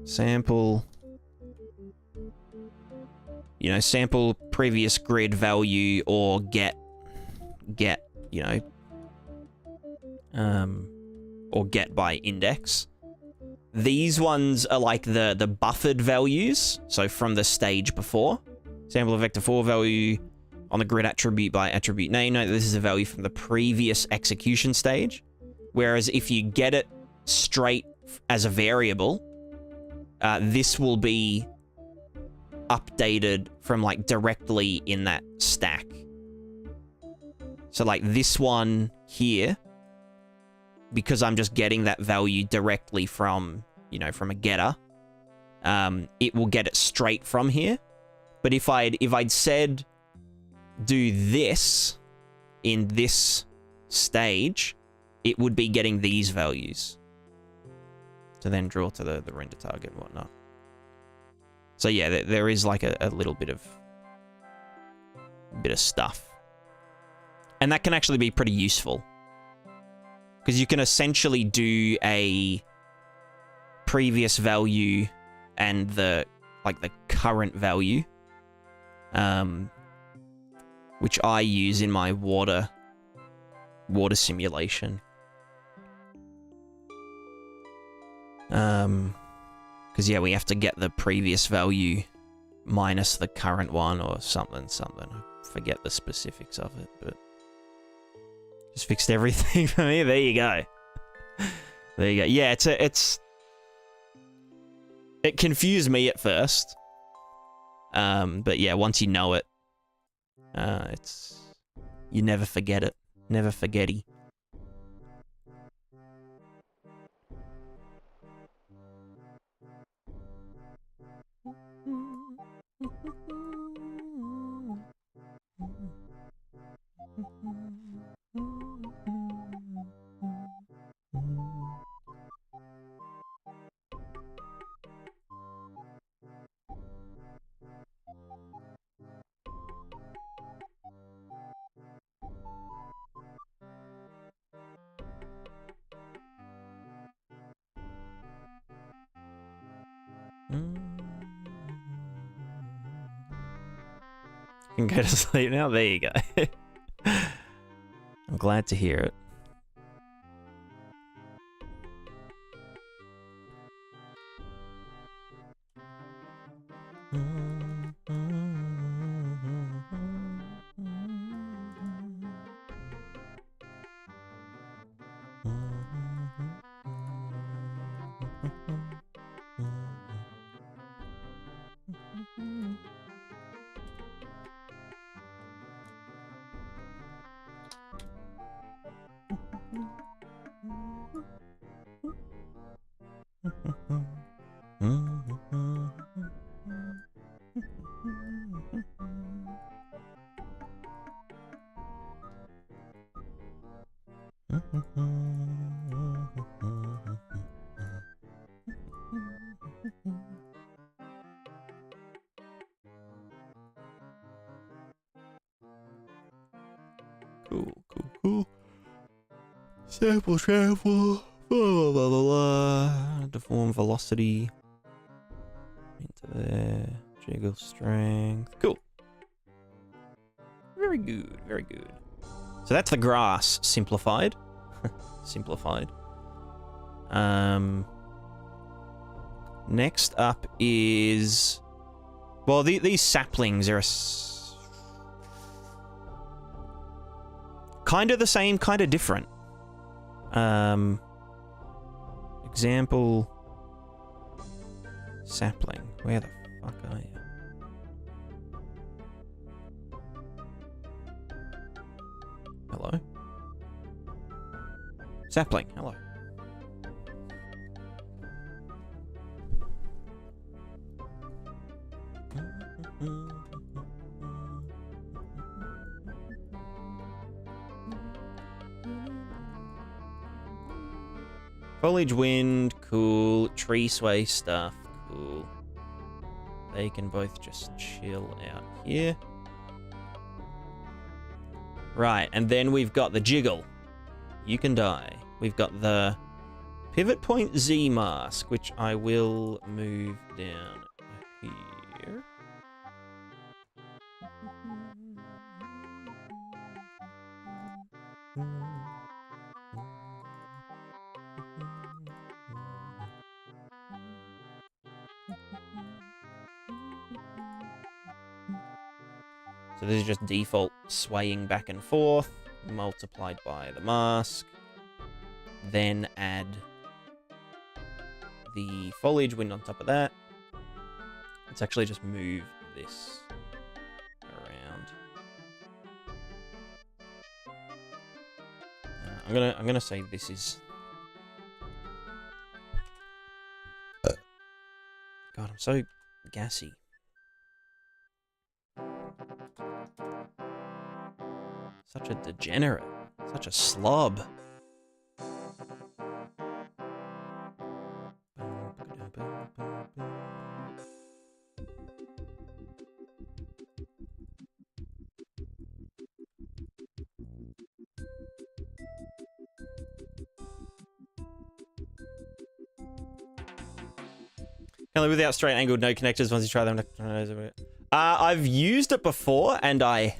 sample previous grid value, or get or get by index. These ones are like the buffered values, so from the stage before. Sample of vector 4 value on the grid attribute by attribute name. Note that this is a value from the previous execution stage. Whereas if you get it straight as a variable, this will be updated from like directly in that stack. So like this one here, because I'm just getting that value directly from, from a getter, it will get it straight from here. But if I'd said do this in this stage, it would be getting these values to then draw to the render target and whatnot. So yeah, there is like a little bit of stuff. And that can actually be pretty useful, because you can essentially do a previous value and the current value, which I use in my water simulation. Because, yeah, we have to get the previous value minus the current one or something. I forget the specifics of it, but just fixed everything for me. There you go. There you go. Yeah, it confused me at first. But yeah, once you know it, you never forget it. Never forgetty. You can go to sleep now? There you go. I'm glad to hear it. Cool. Sample trample. Blah, blah, blah, blah. Deform velocity. Into there. Jiggle strength. Cool. Very good. Very good. So that's the grass simplified. Simplified. Next up is... Well, these saplings are kind of the same, kind of different. Example... Sapling. Where the fuck are you? Hello? Sapling, hello. Foliage wind, cool. Tree sway stuff, cool. They can both just chill out here. Right, and then we've got the jiggle. You can die. We've got the pivot point Z mask, which I will move down here. So this is just default swaying back and forth, multiplied by the mask. Then add the foliage wind on top of that. Let's actually just move this around. I'm gonna say this is... God, I'm so gassy. Such a degenerate. Such a slob. Can live without straight angled no connectors once you try them. I've used it before and I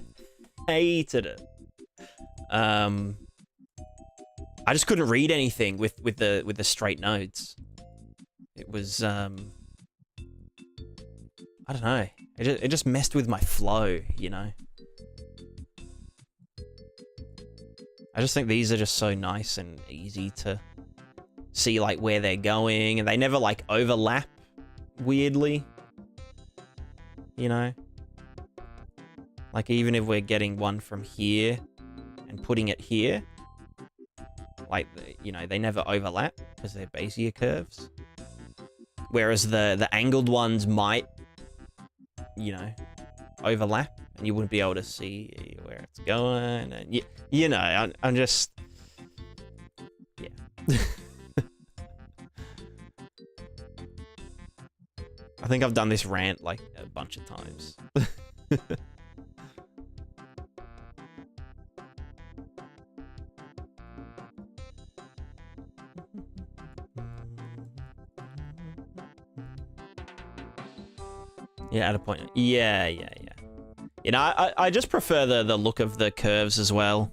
hated it. I just couldn't read anything with the straight nodes. It was, I don't know. It just messed with my flow, you know? I just think these are just so nice and easy to see, like, where they're going, and they never, like, overlap weirdly, you know? Like, even if we're getting one from here and putting it here, like, you know, they never overlap because they're Bezier curves. Whereas the angled ones might, you know, overlap, and you wouldn't be able to see where it's going, and you know, I'm just, yeah. I think I've done this rant like a bunch of times. Yeah, at a point. Yeah. You know, I just prefer the look of the curves as well.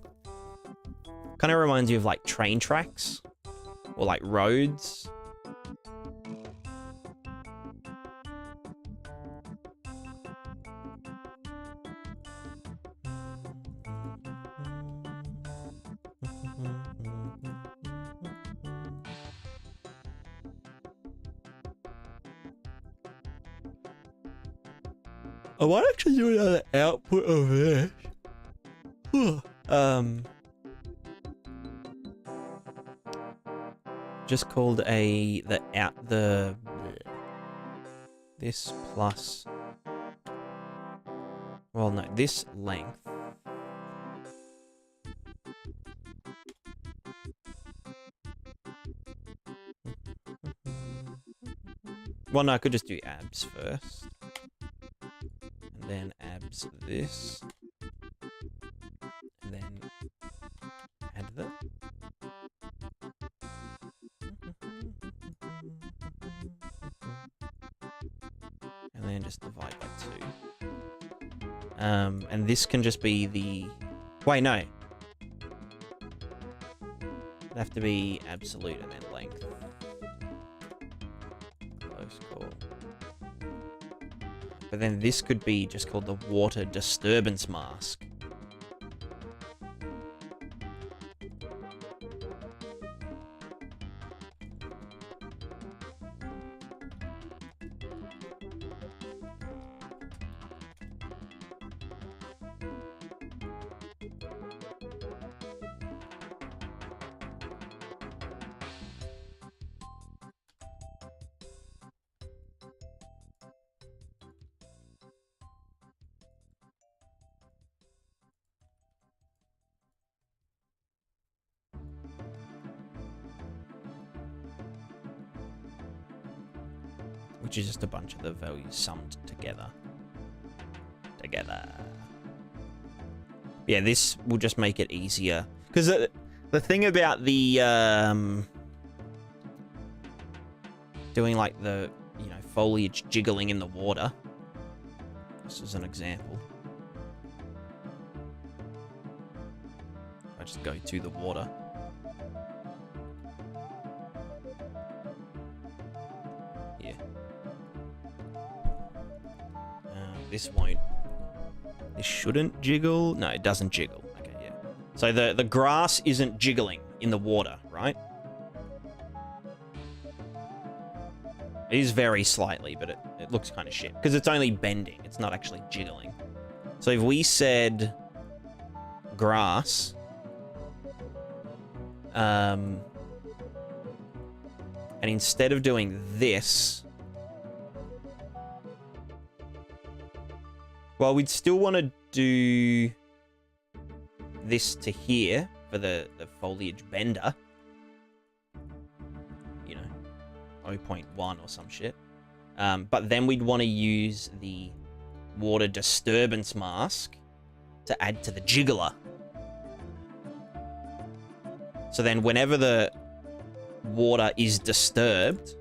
Kind of reminds you of like train tracks or like roads. I might actually do another output of this. Just called this plus, well, no, this length. Well, no, I could just do abs first. And then abs this. And then add that. And then just divide by 2. And this can just be the... Wait, no. It'd have to be absolute and then length. Close call. But then this could be just called the water disturbance mask. Which is just a bunch of the values summed together. Yeah, this will just make it easier. Because the thing about the... doing like the, you know, foliage jiggling in the water. This is an example. I just go to the water. This won't. This shouldn't jiggle. No, it doesn't jiggle. Okay, yeah. So the grass isn't jiggling in the water, right? It is very slightly, but it looks kind of shit. Because it's only bending. It's not actually jiggling. So if we said grass... and instead of doing this... Well, we'd still want to do this to here for the foliage bender. You know, 0.1 or some shit. But then we'd want to use the water disturbance mask to add to the jiggler. So then whenever the water is disturbed,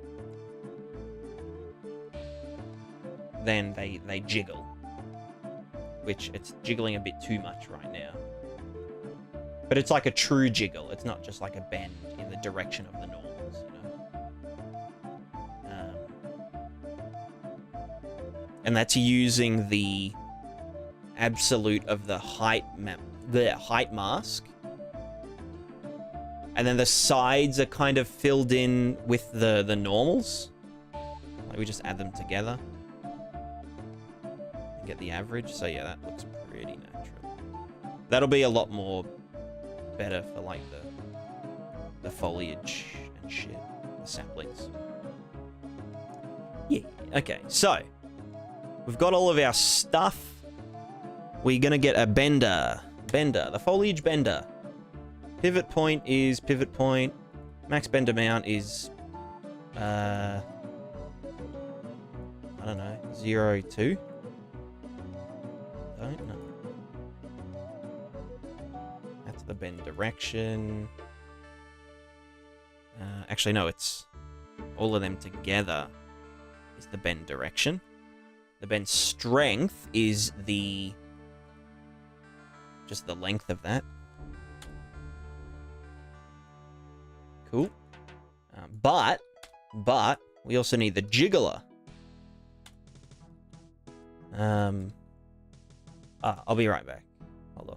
then they jiggle. Which it's jiggling a bit too much right now. But it's like a true jiggle. It's not just like a bend in the direction of the normals, you know? and that's using the absolute of the height mask. And then the sides are kind of filled in with the normals. Like we just add them together and get the average. So yeah, that looks pretty natural. That'll be a lot more better for like the foliage and shit, the saplings. Yeah, okay, so we've got all of our stuff. We're gonna get a bender, the foliage bender. Pivot point is pivot point. Max bend amount is, I don't know, 0.2. Don't know. That's the bend direction. Actually, no, it's all of them together is the bend direction. The bend strength is just the length of that. Cool. But we also need the jiggler. I'll be right back. Hold on.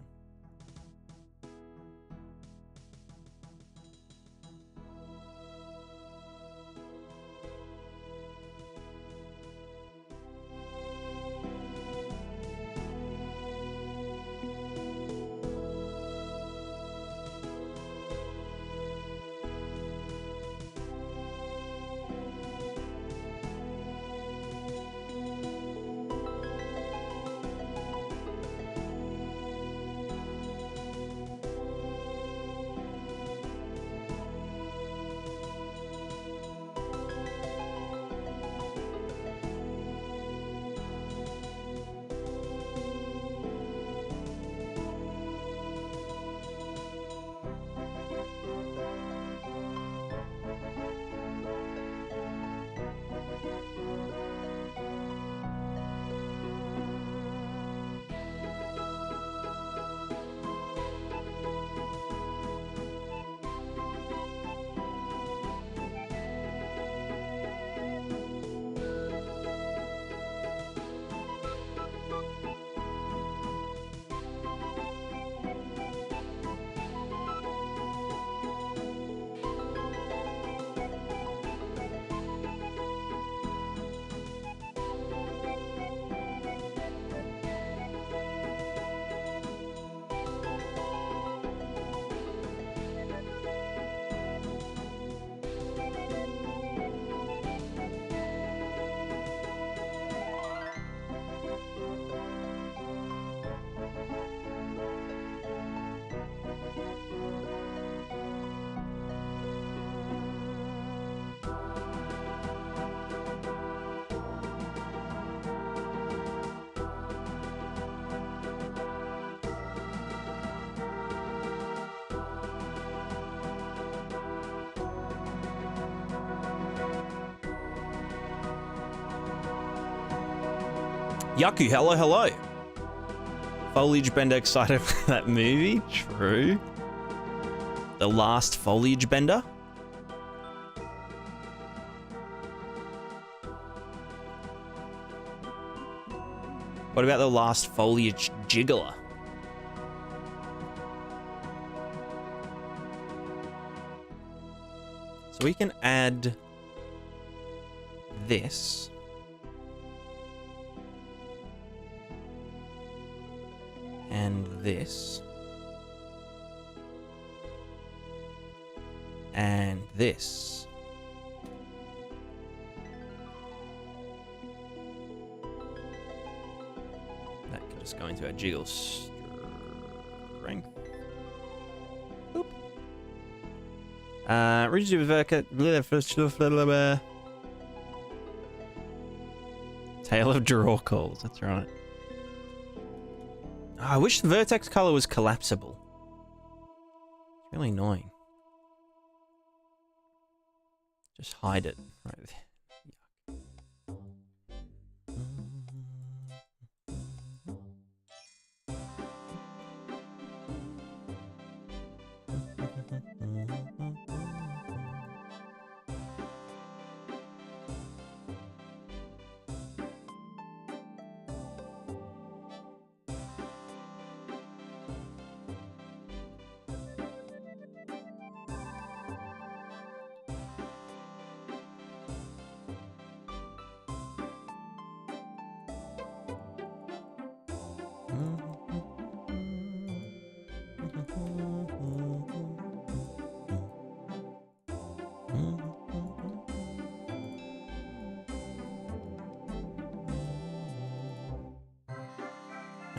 Yaku, hello, hello. Foliage Bender excited for that movie? True. The last Foliage Bender? What about the last Foliage Jiggler? So we can add this. And this. And this. That can just go into our jiggle strength. Boop. Tale of Draw Calls, that's right. Oh, I wish the vertex color was collapsible. It's really annoying. Just hide it right there.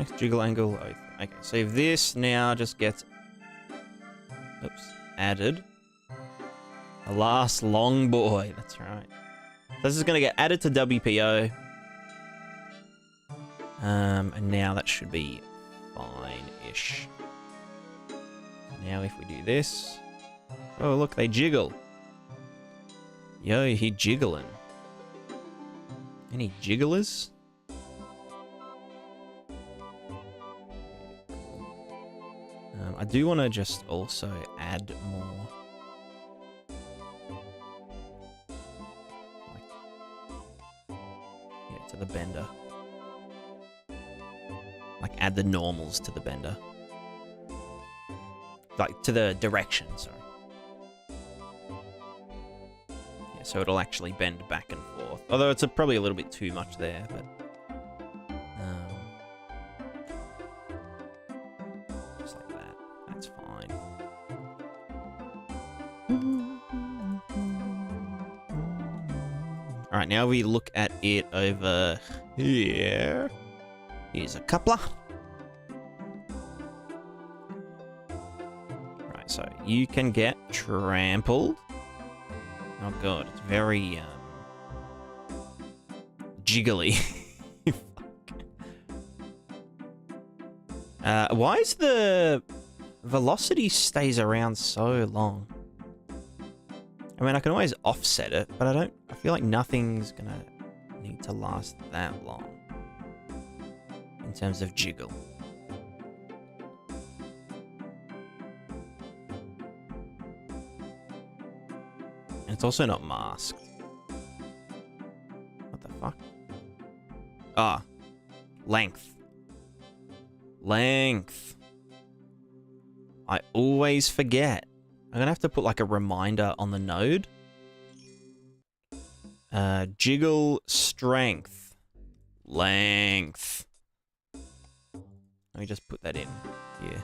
Max jiggle angle. Okay, so if this now just gets added. The last long boy, that's right. So this is going to get added to WPO. And now that should be fine-ish. Now if we do this... Oh, look, they jiggle. Yo, he jiggling. Any jigglers? I do want to just also add more. Yeah, to the bender. Like, add the normals to the bender. Like, to the direction, sorry. Yeah, so it'll actually bend back and forth. Although it's probably a little bit too much there, but... just like that. That's fine. Alright, now we look at it over here. Here's a coupler. Right, so you can get trampled. Oh god, it's very jiggly. Why is the velocity stays around so long? I mean, I can always offset it, but I feel like nothing's gonna need to last that long. In terms of jiggle. And it's also not masked. What the fuck? Ah. Length. Length. I always forget. I'm gonna have to put like a reminder on the node. Jiggle strength. Length. Let me just put that in here.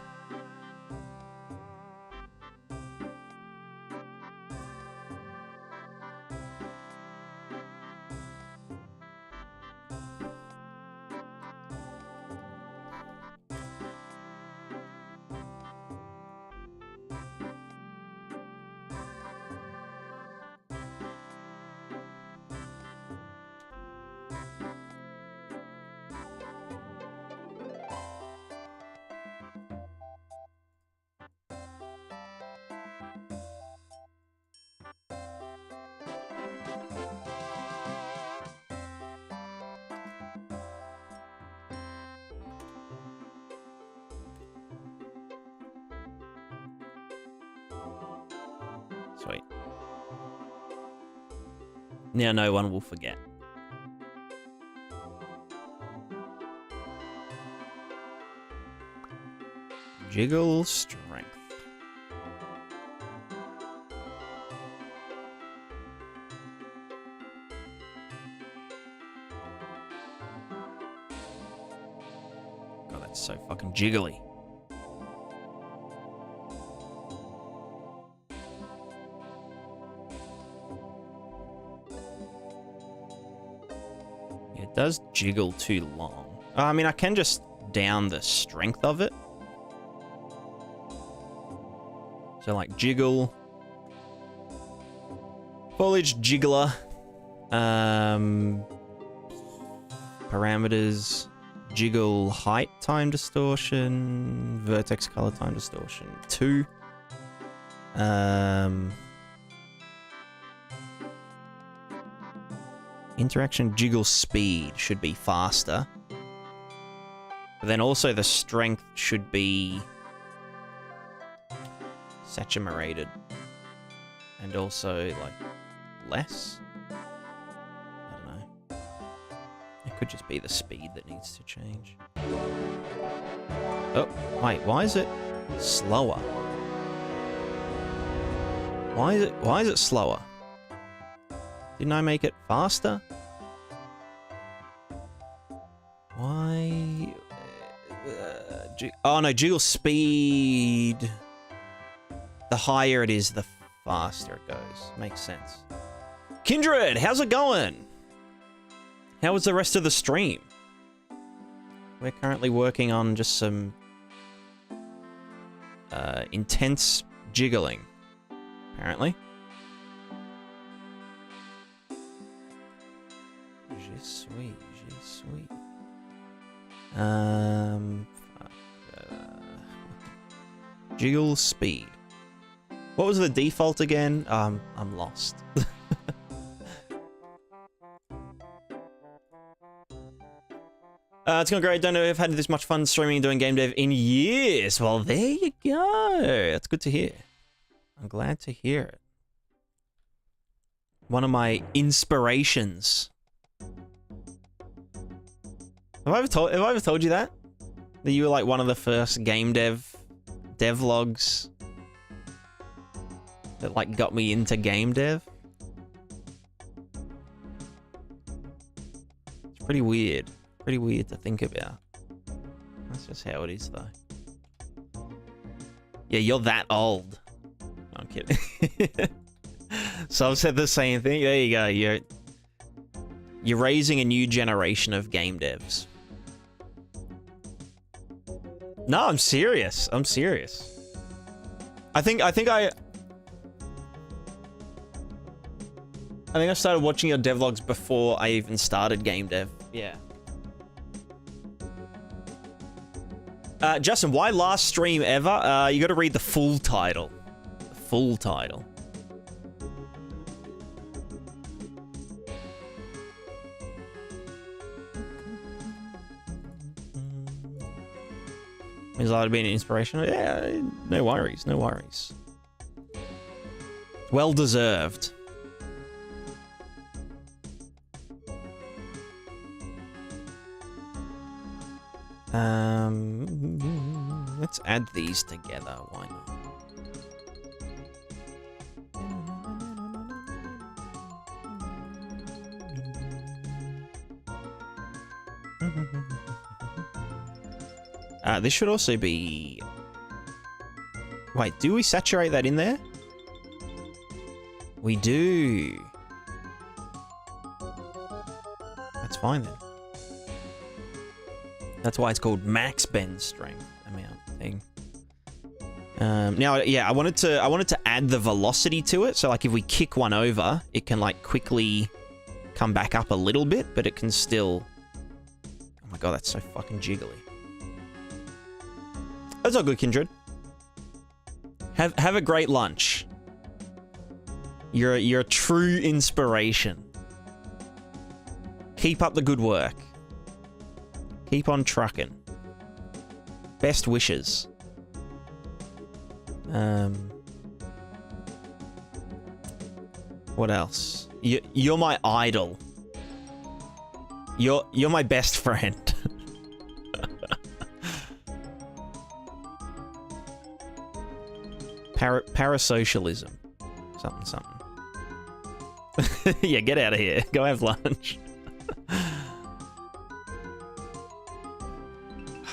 Sweet. Now no one will forget. Jiggle strength. God, that's so fucking jiggly. It does jiggle too long. I mean, I can just down the strength of it. So like jiggle, foliage jiggler, parameters, jiggle height time distortion, vertex color time distortion 2. Interaction jiggle speed should be faster. But then also the strength should be saturated. And also, like, less? I don't know. It could just be the speed that needs to change. Oh, wait, why is it slower? Why is it slower? Didn't I make it faster? Why? Oh no, jiggle speed. The higher it is, the faster it goes. Makes sense. Kindred, how's it going? How was the rest of the stream? We're currently working on just some intense jiggling, apparently. Je suis. Jiggle speed. What was the default again? I'm lost. It's going great. Don't know if I've had this much fun streaming and doing game dev in years. Well, there you go. That's good to hear. I'm glad to hear it. One of my inspirations. Have I ever told you that? That you were like one of the first game devlogs that like got me into game dev? It's pretty weird. Pretty weird to think about. That's just how it is, though. Yeah, you're that old. No, I'm kidding. So I've said the same thing. There you go. You're raising a new generation of game devs. No, I'm serious. I'm serious. I think I started watching your devlogs before I even started game dev. Yeah. Justin, why last stream ever? You gotta read the full title. The full title. Means I'd be an inspiration. Yeah, no worries, no worries. Well deserved. Let's add these together. Why not? This should also be... Wait, do we saturate that in there? We do. That's fine then. That's why it's called max bend strength amount thing. Now, yeah, I wanted to add the velocity to it. So, like, if we kick one over, it can like quickly come back up a little bit, but it can still. Oh my god, that's so fucking jiggly. That's all good, Kindred. Have a great lunch. You're a true inspiration. Keep up the good work. Keep on trucking. Best wishes. What else? You're my idol. You're my best friend. Parasocialism. Something. Yeah, get out of here. Go have lunch.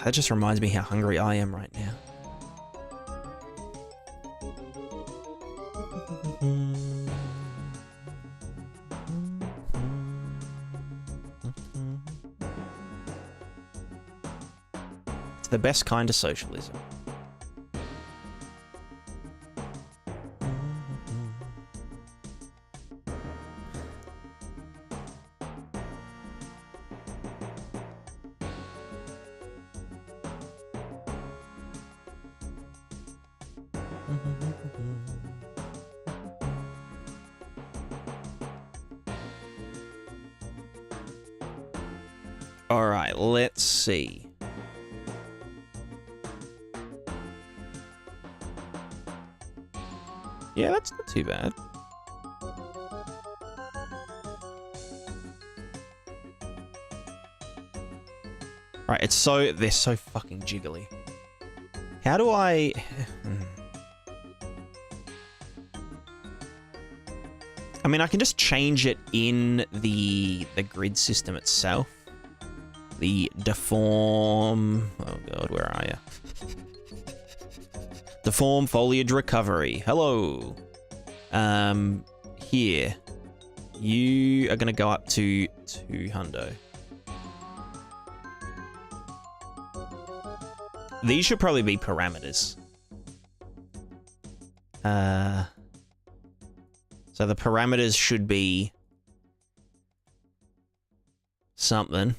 That just reminds me how hungry I am right now. It's the best kind of socialism. All right, let's see. Yeah, that's not too bad. Right, they're so fucking jiggly. How do I... I mean, I can just change it in the grid system itself. The deform... Oh god, where are you? Deform foliage recovery. Hello. Here. You are going to go up to 200. these should probably be parameters. So the parameters should be something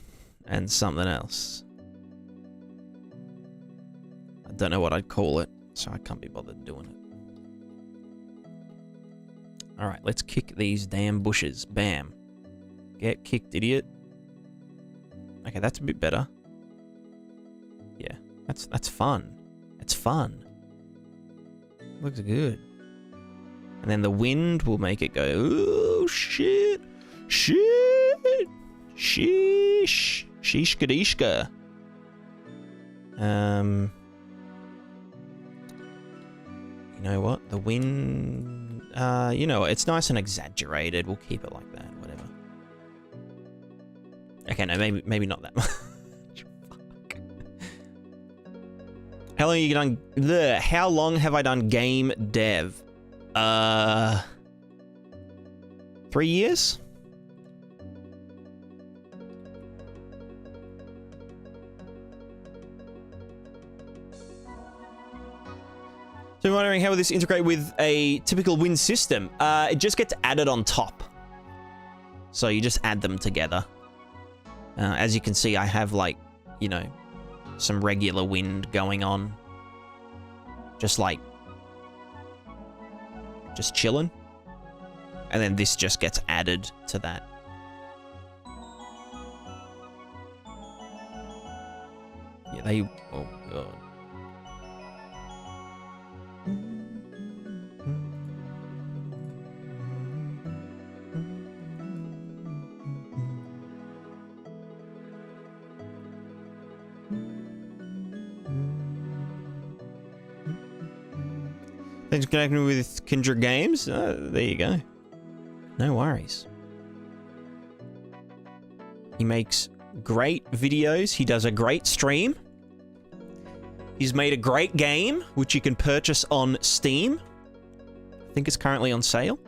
and something else. I don't know what I'd call it, so I can't be bothered doing it. Alright, let's kick these damn bushes. Bam. Get kicked, idiot. Okay, that's a bit better. Yeah, that's fun. It's fun. Looks good. And then the wind will make it go, oh shit. Shit. Sheesh. Sheesh-kadishka. You know what? The wind... you know what? It's nice and exaggerated. We'll keep it like that. Whatever. Okay, no, maybe not that much. Fuck. How long have you done... Bleh, how long have I done game dev? 3 years? So I'm wondering how will this integrate with a typical Win system? It just gets added on top. So you just add them together. As you can see, I have like, you know, some regular wind going on. Just like, just chilling. And then this just gets added to that. Yeah, they, oh god. Thanks for connecting with Kindred Games. There you go. No worries. He makes great videos. He does a great stream. He's made a great game, which you can purchase on Steam. I think it's currently on sale.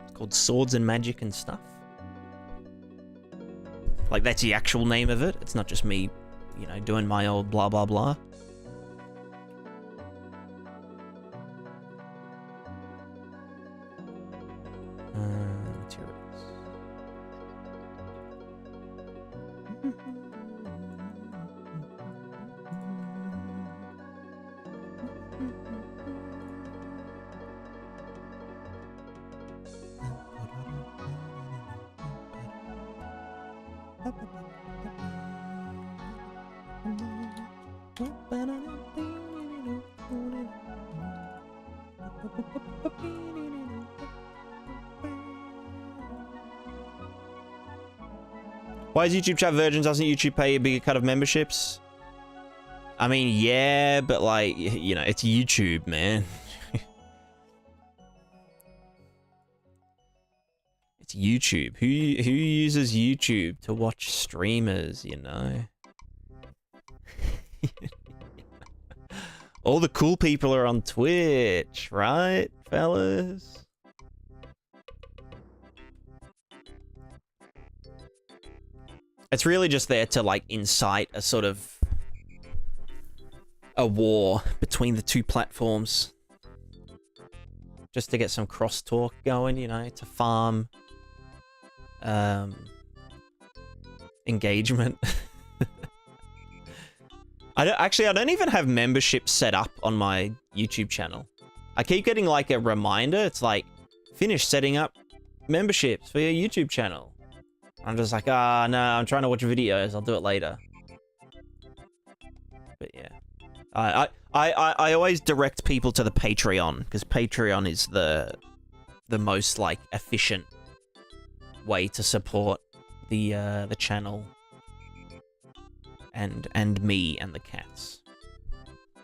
It's called Swords and Magic and Stuff. Like, that's the actual name of it. It's not just me, you know, doing my old blah, blah, blah. Materials. Why is YouTube chat virgins? Doesn't YouTube pay a bigger cut of memberships? I mean, yeah, but like, you know, it's YouTube, man. It's YouTube. Who uses YouTube to watch streamers, you know? All the cool people are on Twitch, right, fellas? It's really just there to, like, incite a sort of a war between the two platforms. Just to get some crosstalk going, you know, to farm engagement. I don't even have membership set up on my YouTube channel. I keep getting like a reminder. It's like, finish setting up memberships for your YouTube channel. I'm just like, ah, no, I'm trying to watch videos. I'll do it later. But yeah, I always direct people to the Patreon, because Patreon is the most like efficient way to support the channel and me and the cats.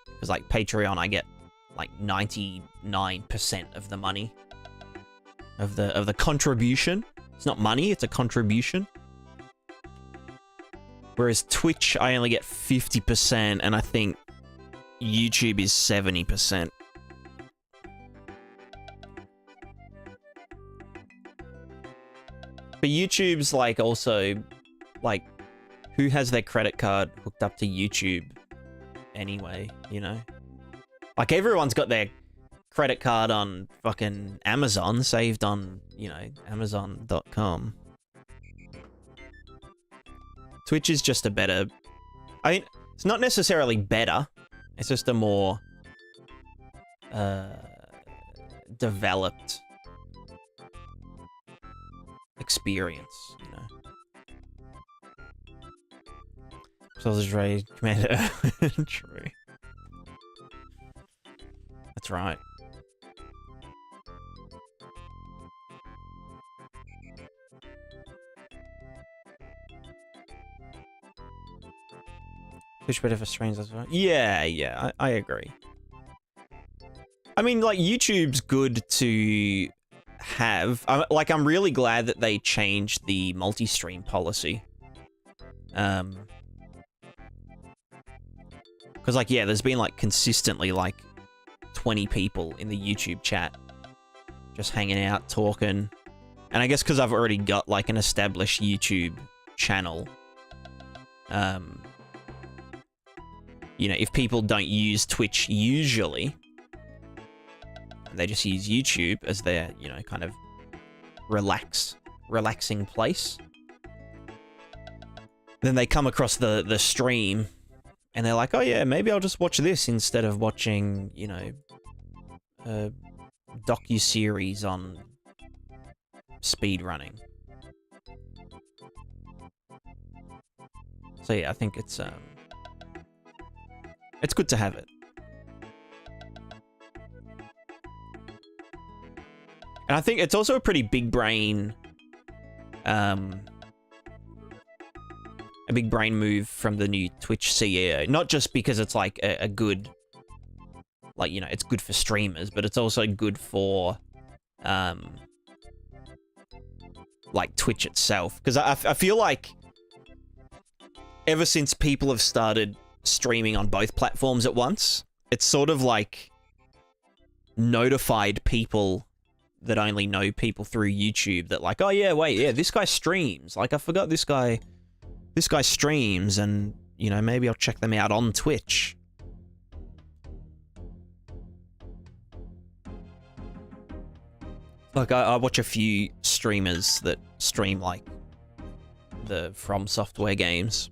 Because like Patreon, I get like 99% of the money of the contribution. It's not money, it's a contribution. Whereas Twitch, I only get 50%, and I think YouTube is 70%. But YouTube's like also, like, who has their credit card hooked up to YouTube anyway, you know? Like, everyone's got their credit card on fucking Amazon, saved on, you know, Amazon.com. Twitch is just a better... I mean, it's not necessarily better. It's just a more... developed experience, you know. Sausage Ray Commander. True. That's right. Twitch better for streams as well. Yeah, I agree. I mean, like, YouTube's good to have. Like, I'm really glad that they changed the multi-stream policy. Because, like, yeah, there's been, like, consistently, like, 20 people in the YouTube chat just hanging out, talking. And I guess because I've already got, like, an established YouTube channel, you know, if people don't use Twitch usually, they just use YouTube as their, you know, kind of relaxing place, then they come across the stream and they're like, oh yeah, maybe I'll just watch this instead of watching, you know, a docu-series on speedrunning. So yeah, I think it's good to have it. And I think it's also a pretty big brain, a big brain move from the new Twitch CEO. Not just because it's like a good, like, you know, it's good for streamers, but it's also good for, like, Twitch itself. Because I feel like ever since people have started streaming on both platforms at once, it's sort of like notified people that only know people through YouTube that, like, oh yeah, wait, yeah, this guy streams. Like, I forgot this guy streams, and, you know, maybe I'll check them out on Twitch. Like, I watch a few streamers that stream, like, the From Software games.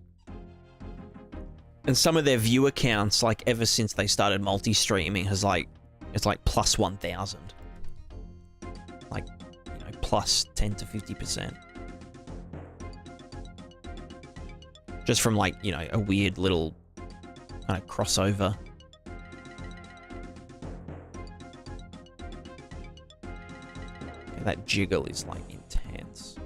And some of their viewer counts, like, ever since they started multi-streaming, has, like, it's like plus 1,000. Like, you know, plus 10 to 50%. Just from, like, you know, a weird little kind of crossover. Yeah, that jiggle is, like, intense.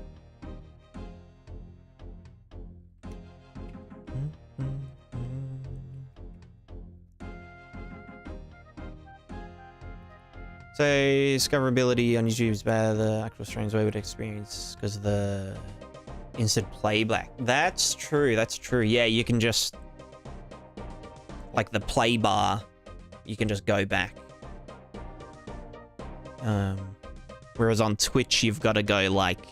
So, discoverability on YouTube is bad. The actual streams way would experience because of the instant playback. That's true. That's true. Yeah, you can just, like, the play bar, you can just go back. Whereas on Twitch, you've got to go, like,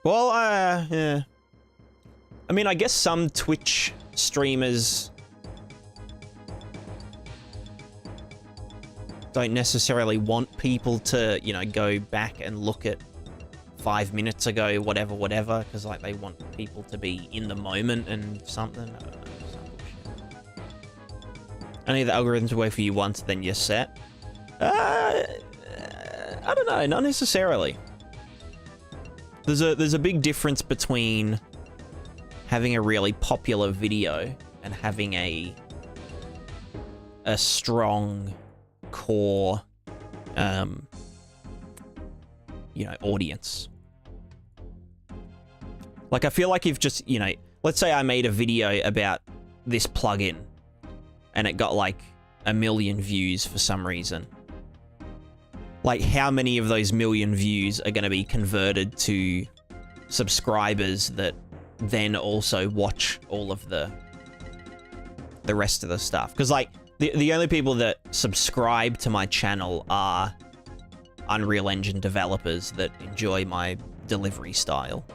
well, yeah. I mean, I guess some Twitch streamers don't necessarily want people to, you know, go back and look at 5 minutes ago, whatever, because, like, they want people to be in the moment and something. I don't know. Only the algorithms work for you once, then you're set. I don't know, not necessarily. There's a big difference between having a really popular video and having a strong core, you know, audience. Like, I feel like if just, you know, let's say I made a video about this plugin and it got like 1 million views for some reason. Like, how many of those 1 million views are going to be converted to subscribers that then also watch all of the rest of the stuff? Because, like, the only people that subscribe to my channel are Unreal Engine developers that enjoy my delivery style.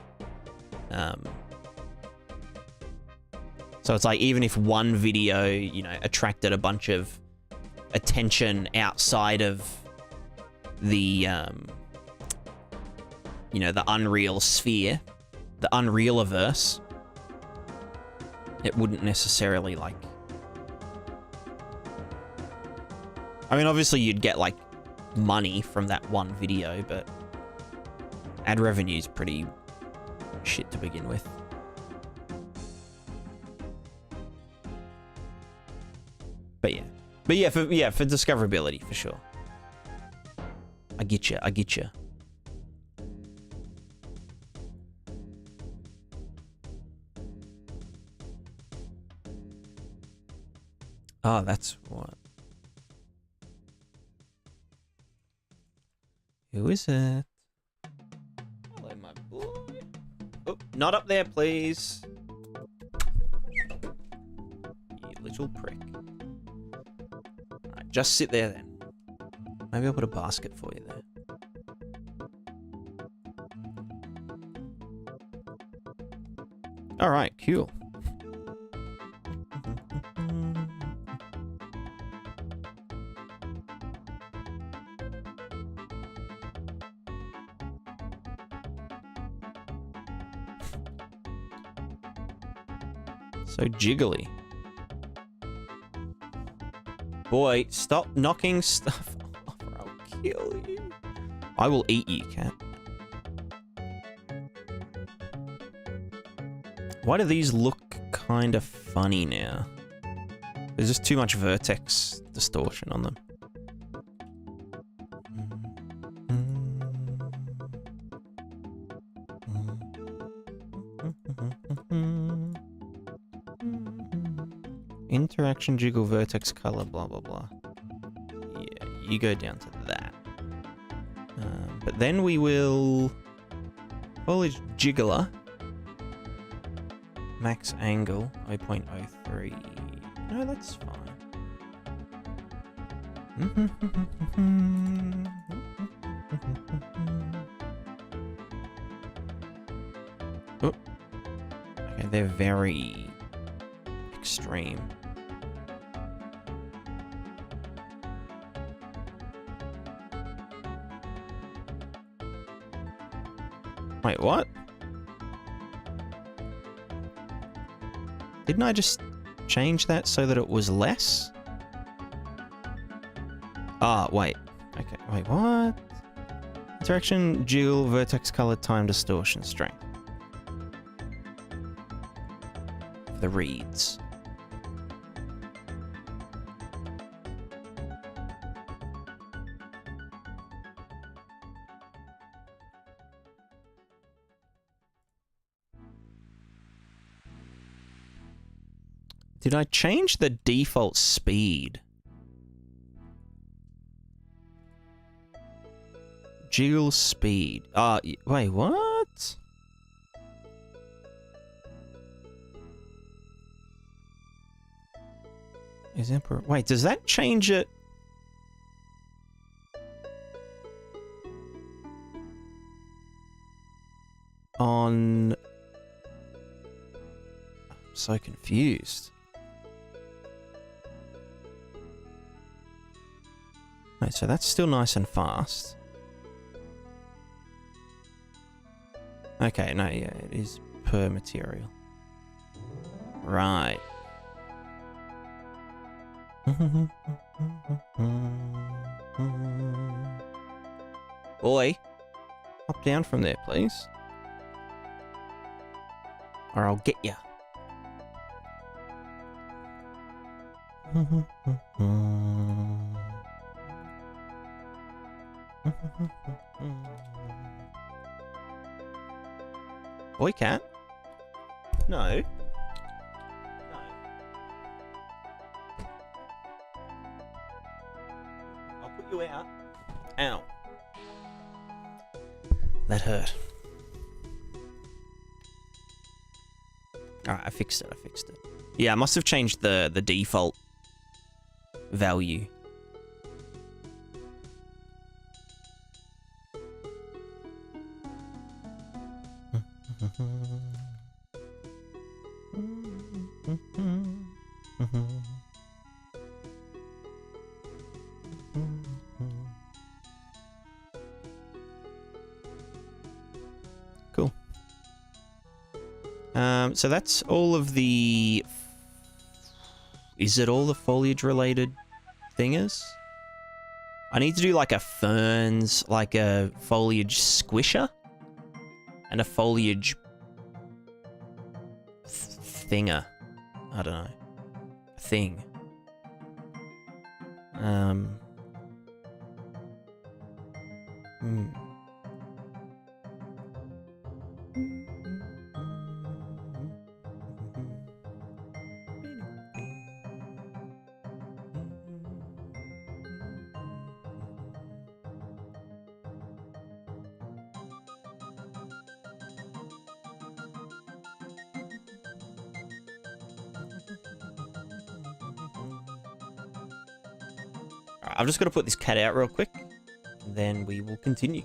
So it's like, even if one video, you know, attracted a bunch of attention outside of the, you know, the Unreal sphere, the Unreal-averse, it wouldn't necessarily, like... I mean, obviously you'd get, like, money from that one video, but ad revenue's pretty shit to begin with. But yeah, for discoverability, for sure. I get you. Oh, that's what. Who is it? Hello, my boy. Oh, not up there, please. You little prick. Alright, just sit there then. Maybe I'll put a basket for you there. Alright, cool. So jiggly. Boy, stop knocking stuff off or I'll kill you. I will eat you, cat. Why do these look kind of funny now? There's just too much vertex distortion on them. Interaction, jiggle, vertex, color, blah, blah, blah. Yeah, you go down to that. But then we will... Foliage jiggler. Max angle, 0.03. No, that's fine. Oh. Okay, they're very extreme. Wait, what? Didn't I just change that so that it was less? Ah, wait. Okay, wait, what? Interaction, jiggle, vertex, color, time, distortion, strength. The reads. Did I change the default speed? Jiggle speed. Wait, what? Is Emperor... Wait, does that change it? On... I'm so confused. Wait, so that's still nice and fast. Okay, no, yeah, it is per material. Right. Boy, hop down from there, please. Or I'll get ya. Boy, cat. No. No. I'll put you out. Ow. That hurt. Alright, I fixed it. Yeah, I must have changed the default value. Cool. So that's all of the... Is it all the foliage-related thingers? I need to do like a ferns, like a foliage squisher, and a foliage thinger. I don't know. Thing. I've just got to put this cat out real quick, and then we will continue.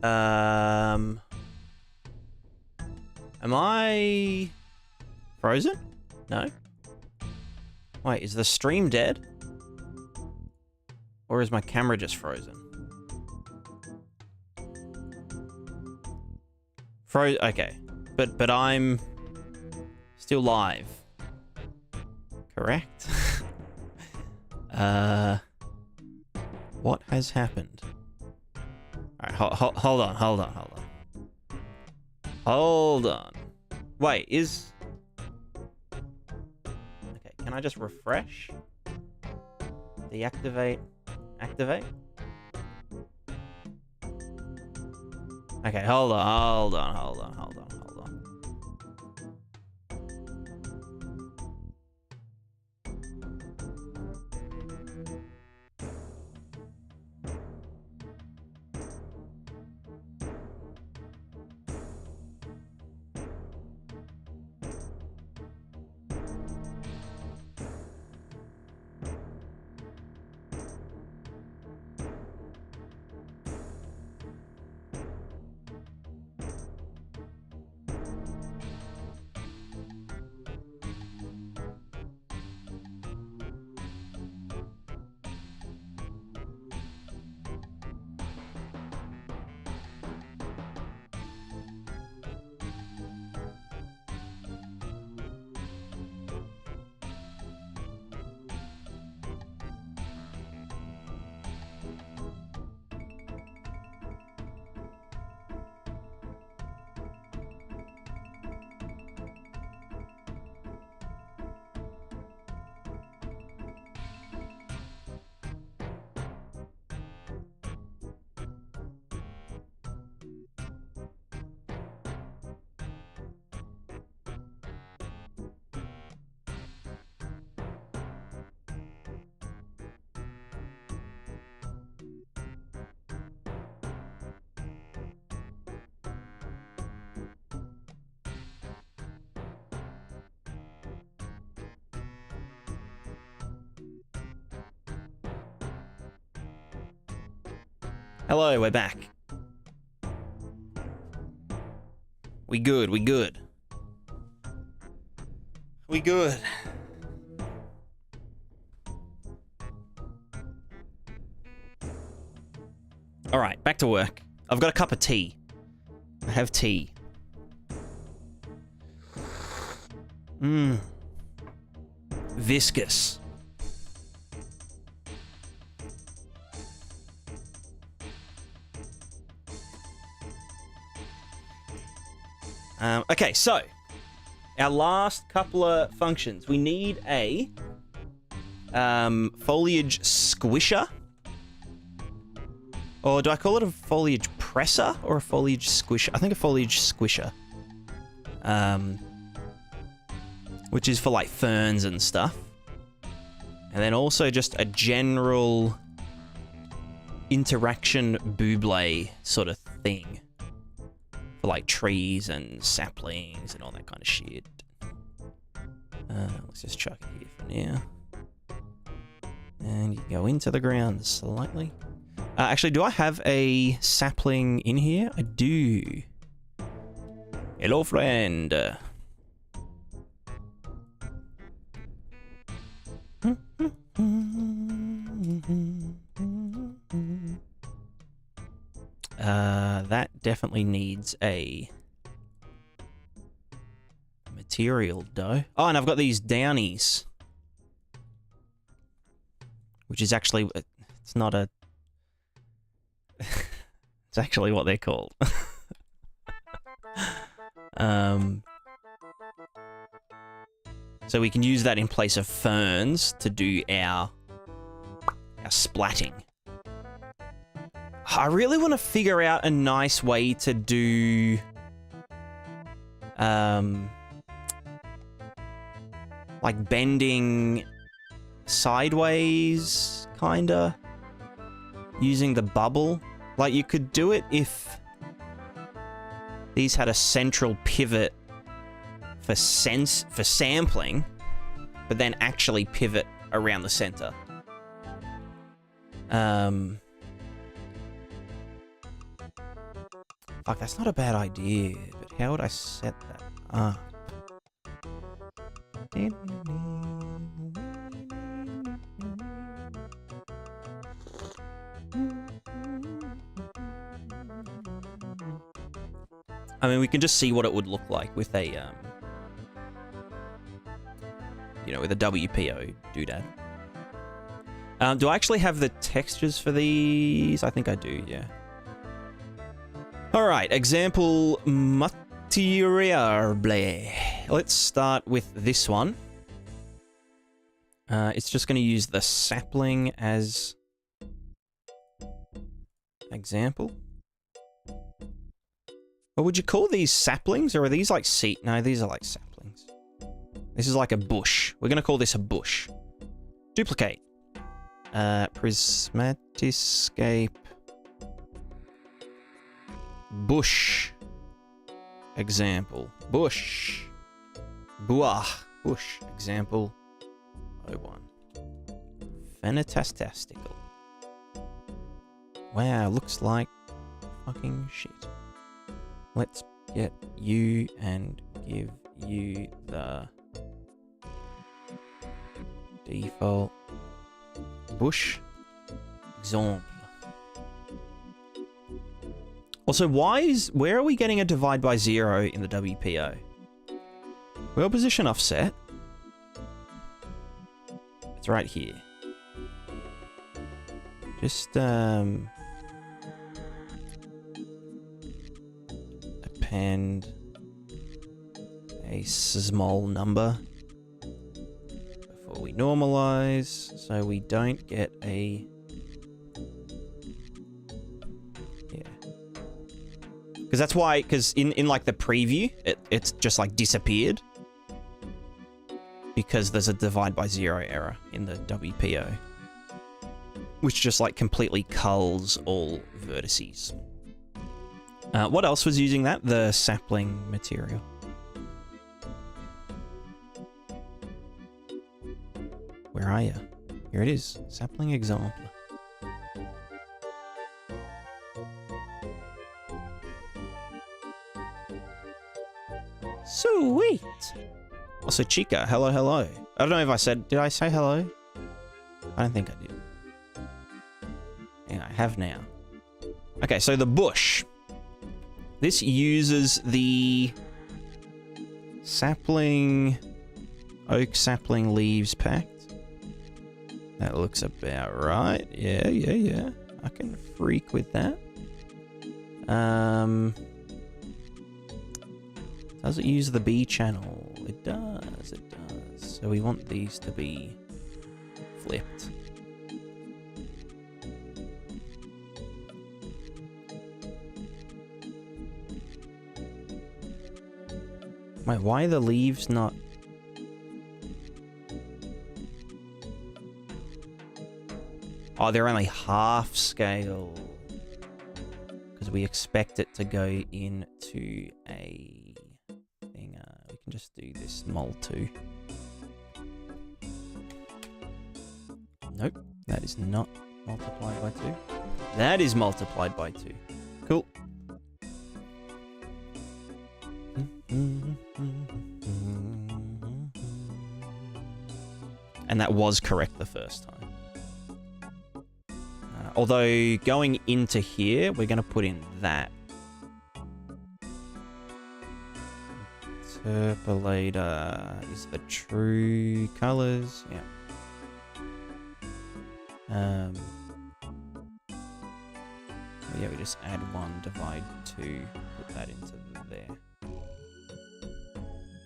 Am I frozen? No. Wait, is the stream dead? Or is my camera just frozen? Okay. But I'm still live. Correct? What has happened? Alright, hold on. Hold on. Wait, okay, can I just refresh? Deactivate. Activate? Okay, hold on. Hello, we're back. We good. Alright, back to work. I've got a cup of tea. I have tea. Viscous. Okay, so our last couple of functions. We need a foliage squisher. Or do I call it a foliage presser or a foliage squisher? I think a foliage squisher. Which is for like ferns and stuff. And then also just a general interaction buble sort of thing. For like trees and saplings and all that kind of shit. Let's just chuck it here for now. And you go into the ground slightly. Actually, do I have a sapling in here? I do. Hello, friend. That definitely needs a material dough. Oh, and I've got these downies. Which is actually, it's not a, it's actually what they're called. So we can use that in place of ferns to do our splatting. I really want to figure out a nice way to do like bending sideways, kinda, using the bubble. Like you could do it if these had a central pivot for sampling, but then actually pivot around the center. Fuck, that's not a bad idea, but how would I set that up? I mean, we can just see what it would look like with a, you know, with a WPO doodad. Do I actually have the textures for these? I think I do, yeah. All right, example materiable. Let's start with this one. It's just going to use the sapling as example. What would you call these, saplings? Or are these like No, these are like saplings. This is like a bush. We're going to call this a bush. Duplicate. Prismatiscape. Bush. Example. Bush. Buah. Bush. Example. 01. Fantastical. Wow, looks like fucking shit. Let's get you and give you the default bush example. Also, where are we getting a divide by 0 in the WPO? Well position offset. It's right here. Just append a small number before we normalize, so we don't get a because that's why, because in like the preview, it's just like disappeared because there's a divide by 0 error in the WPO, which just like completely culls all vertices. What else was using that? The sapling material. Where are you? Here it is. Sapling example. Sweet. Also, Chica, hello, hello. I don't know if I said, did I say hello? I don't think I did. Yeah, I have now. Okay, so the bush. This uses the sapling, oak sapling leaves pact. That looks about right. Yeah. I can freak with that. Does it use the B channel? It does, So we want these to be flipped. Wait, why are the leaves not... Oh, they're only half scale. Because we expect it to go into a thing. We can just do this mul2. Nope, that is not multiplied by 2. That is multiplied by 2. Cool. And that was correct the first time. Although going into here, we're going to put in that. Interpolator is the true colors. Yeah. Yeah, we just add 1, divide 2, put that into there.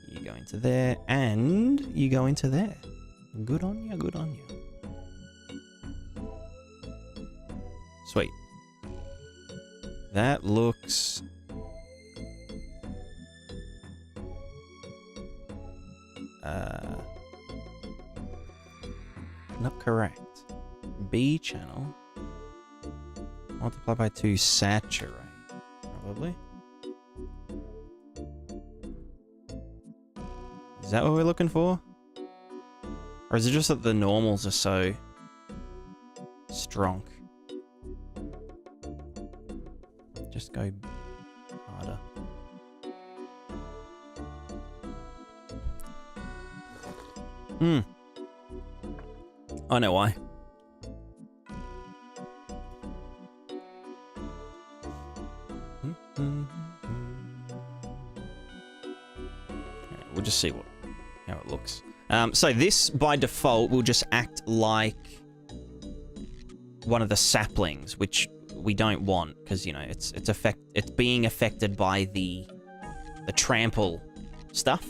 You go into there, and you go into there. Good on you, good on you. Sweet. That looks... not correct. B channel. Multiply by 2, saturate. Probably. Is that what we're looking for? Or is it just that the normals are so strong? Just go harder. I know why. We'll just see how it looks. So this, by default, will just act like one of the saplings, which we don't want, because, you know, it's being affected by the trample stuff.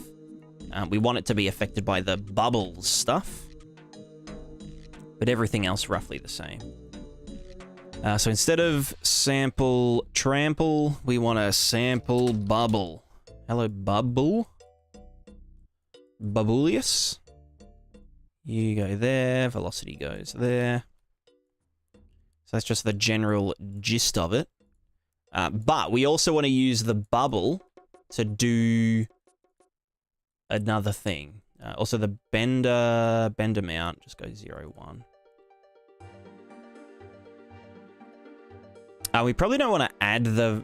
We want it to be affected by the bubbles stuff. But everything else roughly the same. So instead of sample trample, we want a sample bubble. Hello, bubble. Bubbleius. You go there, velocity goes there. So that's just the general gist of it. But we also want to use the bubble to do another thing. Also the bender amount, just go 0, 1. We probably don't want to add the...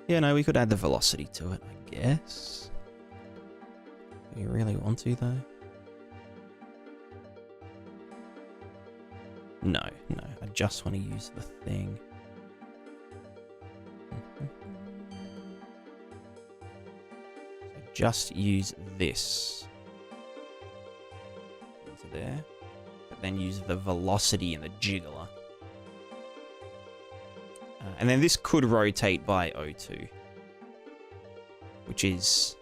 yeah, no, we could add the velocity to it, I guess. Do you really want to, though? No, I just want to use the thing. So just use this. Into there. But then use the velocity in the jiggler. And then this could rotate by O2. Which is...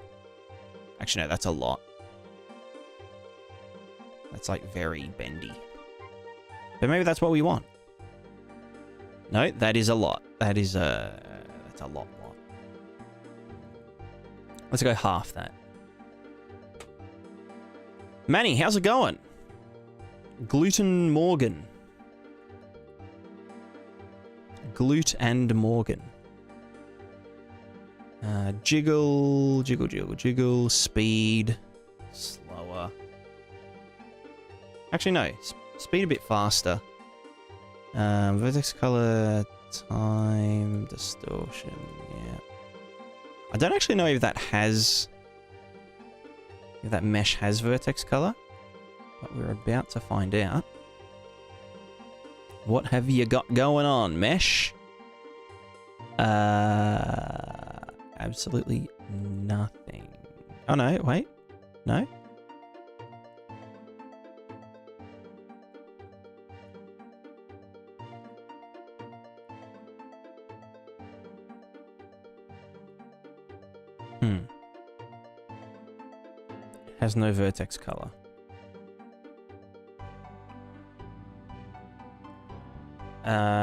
Actually, no, that's a lot. That's like very bendy. But maybe that's what we want. No, that is a lot. That's a lot. Let's go half that. Manny, how's it going? Gluten Morgan. Glute and Morgan. Jiggle, speed, slower. Actually, no, speed a bit faster. Vertex color, time, distortion, yeah. I don't actually know if that mesh has vertex color, but we're about to find out. What have you got going on, mesh? Absolutely nothing. Oh no, wait. No? Has no vertex color.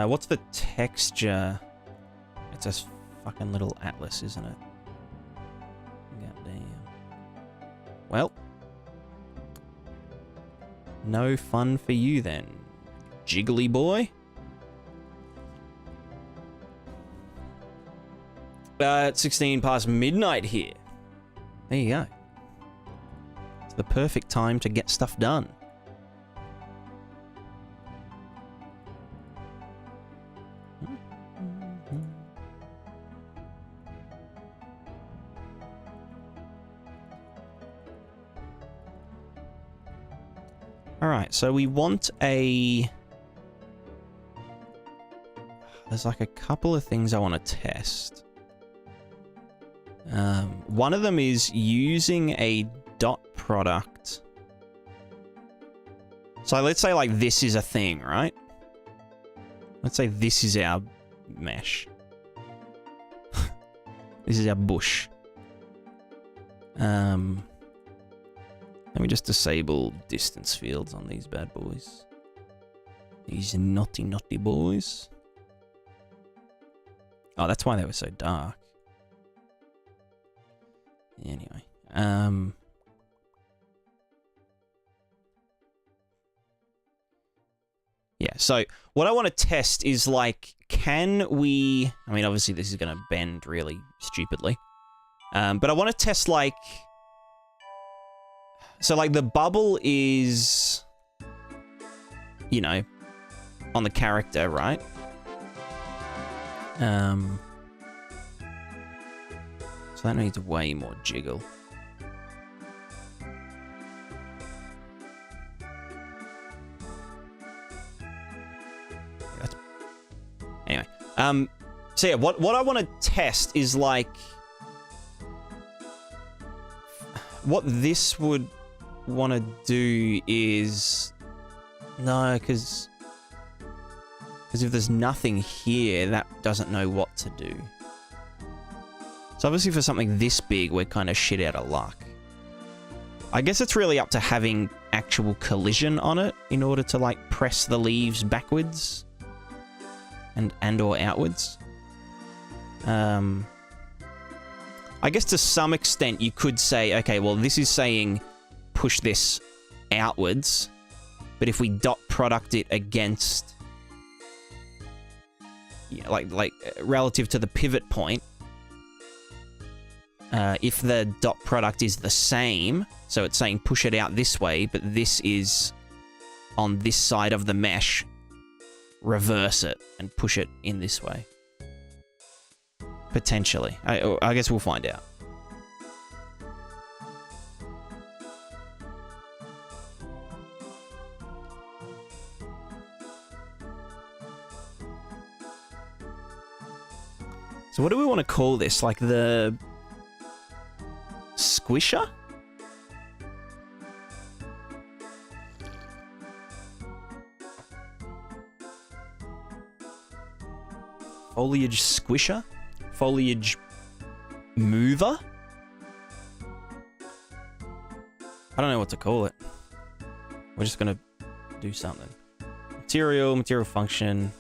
What's the texture? It's a fucking little atlas, isn't it? Goddamn. Well. No fun for you then, jiggly boy. It's 16 past midnight here. There you go. It's the perfect time to get stuff done. Alright, so we want a... There's like a couple of things I want to test. One of them is using a dot product. So let's say like this is a thing, right? Let's say this is our mesh. This is our bush. Let me just disable distance fields on these bad boys. These naughty boys. Oh, that's why they were so dark. Anyway, yeah, so what I want to test is like, can we... I mean, obviously this is going to bend really stupidly. But I want to test like... So like the bubble is, you know, on the character, right? So that needs way more jiggle. Anyway, so yeah, what I want to test is like what this would want to do is no, because if there's nothing here, that doesn't know what to do. So obviously for something this big, we're kind of shit out of luck. I guess it's really up to having actual collision on it in order to like press the leaves backwards and or outwards. I guess to some extent you could say, okay, well this is saying push this outwards, but if we dot product it against, yeah, like relative to the pivot point, if the dot product is the same, so it's saying push it out this way, but this is on this side of the mesh, reverse it and push it in this way. Potentially. I guess we'll find out. So what do we want to call this? Like the squisher? Foliage squisher? Foliage mover? I don't know what to call it. We're just gonna do something. Material function.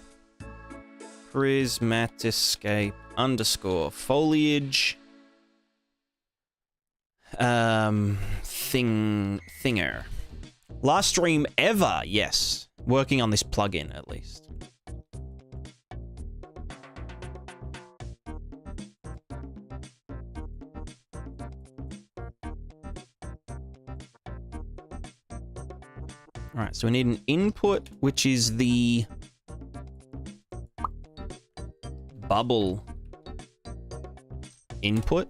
Prismatica underscore foliage thinger. Last stream ever, yes. Working on this plugin at least. Alright, so we need an input, which is the bubble input,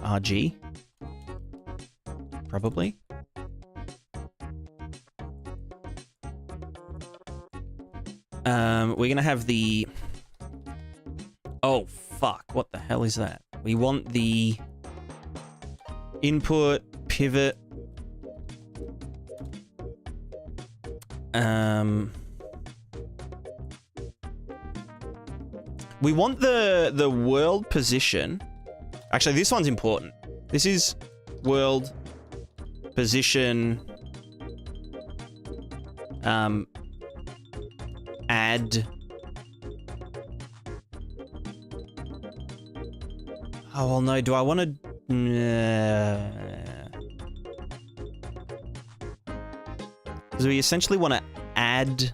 RG, probably. We're gonna have the... Oh, fuck, what the hell is that? We want the input, pivot, we want the world position. Actually, this one's important. This is world position add. Oh, well, no. Do I want to... Because we essentially want to add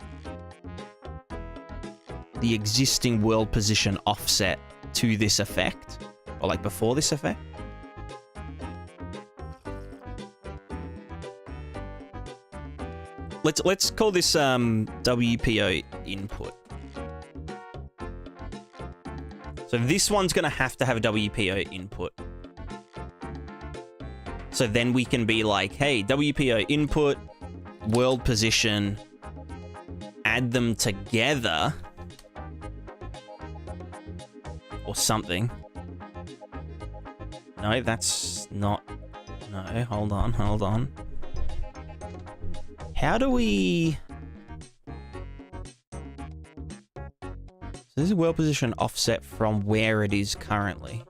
the existing world position offset to this effect, or like before this effect. Let's call this WPO input. So this one's going to have a WPO input. So then we can be like, hey, WPO input, world position, add them together, or something. No, that's not... No, hold on. How do we... So this is world position offset from where it is currently.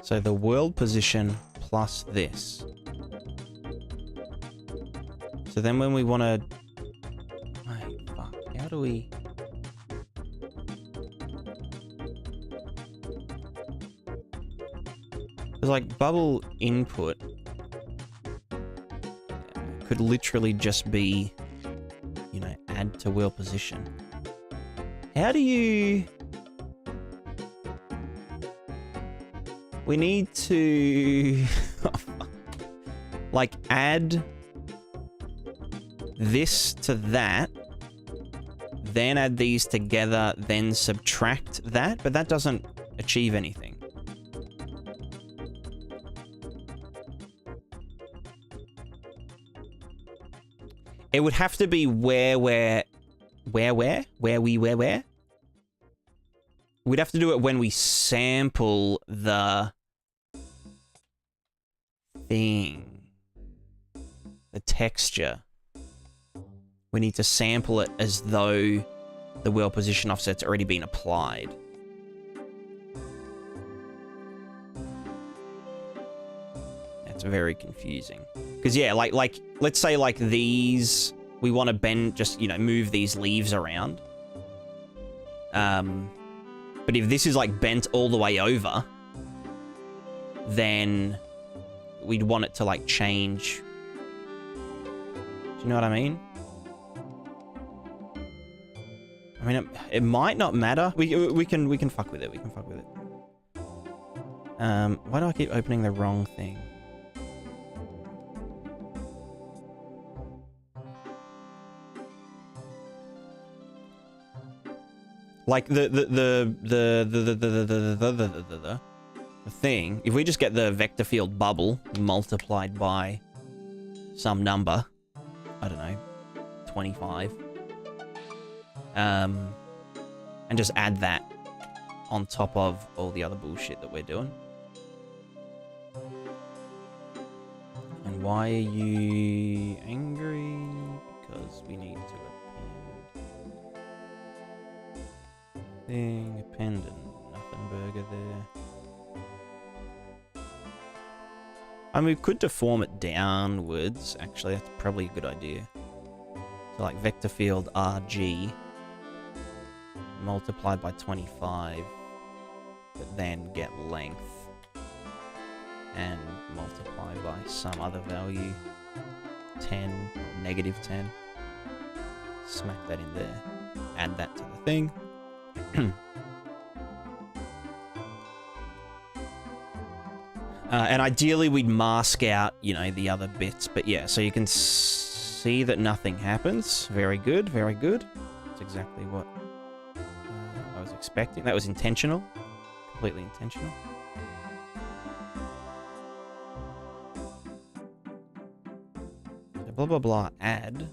So the world position plus this. So then when we want to... Wait, fuck. How do we... Because like bubble input could literally just be, you know, add to world position. How do you... We need to like add this to that, then add these together, then subtract that, but that doesn't achieve anything. It would have to be where? We'd have to do it when we sample the thing. The texture. We need to sample it as though the wheel position offset's already been applied. That's very confusing. Because, yeah, like, let's say, like, these... We want to bend, just, you know, move these leaves around. But if this is, like, bent all the way over, then we'd want it to, like, change. Do you know what I mean? I mean, it might not matter. We can fuck with it. We can fuck with it. Why do I keep opening the wrong thing? Like the thing, if we just get the vector field bubble multiplied by some number, I don't know, 25, and just add that on top of all the other bullshit that we're doing. And why are you angry? Because we need to thing, appendant, nothing burger there. I mean, we could deform it downwards, actually, that's probably a good idea. So like vector field RG multiplied by 25, but then get length and multiply by some other value, 10, negative 10. Smack that in there, add that to the thing. And ideally we'd mask out, you know, the other bits, but yeah, so you can see that nothing happens. Very good, very good. That's exactly what I was expecting. That was intentional, completely intentional. So blah blah blah, add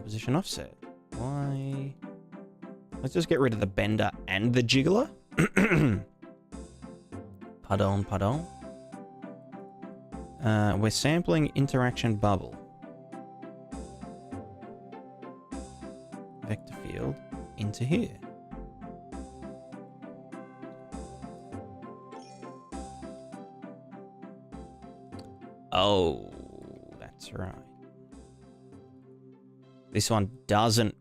position offset. Why? Let's just get rid of the bender and the jiggler. Pardon, pardon. We're sampling interaction bubble. Vector field into here. Oh, that's right. This one doesn't...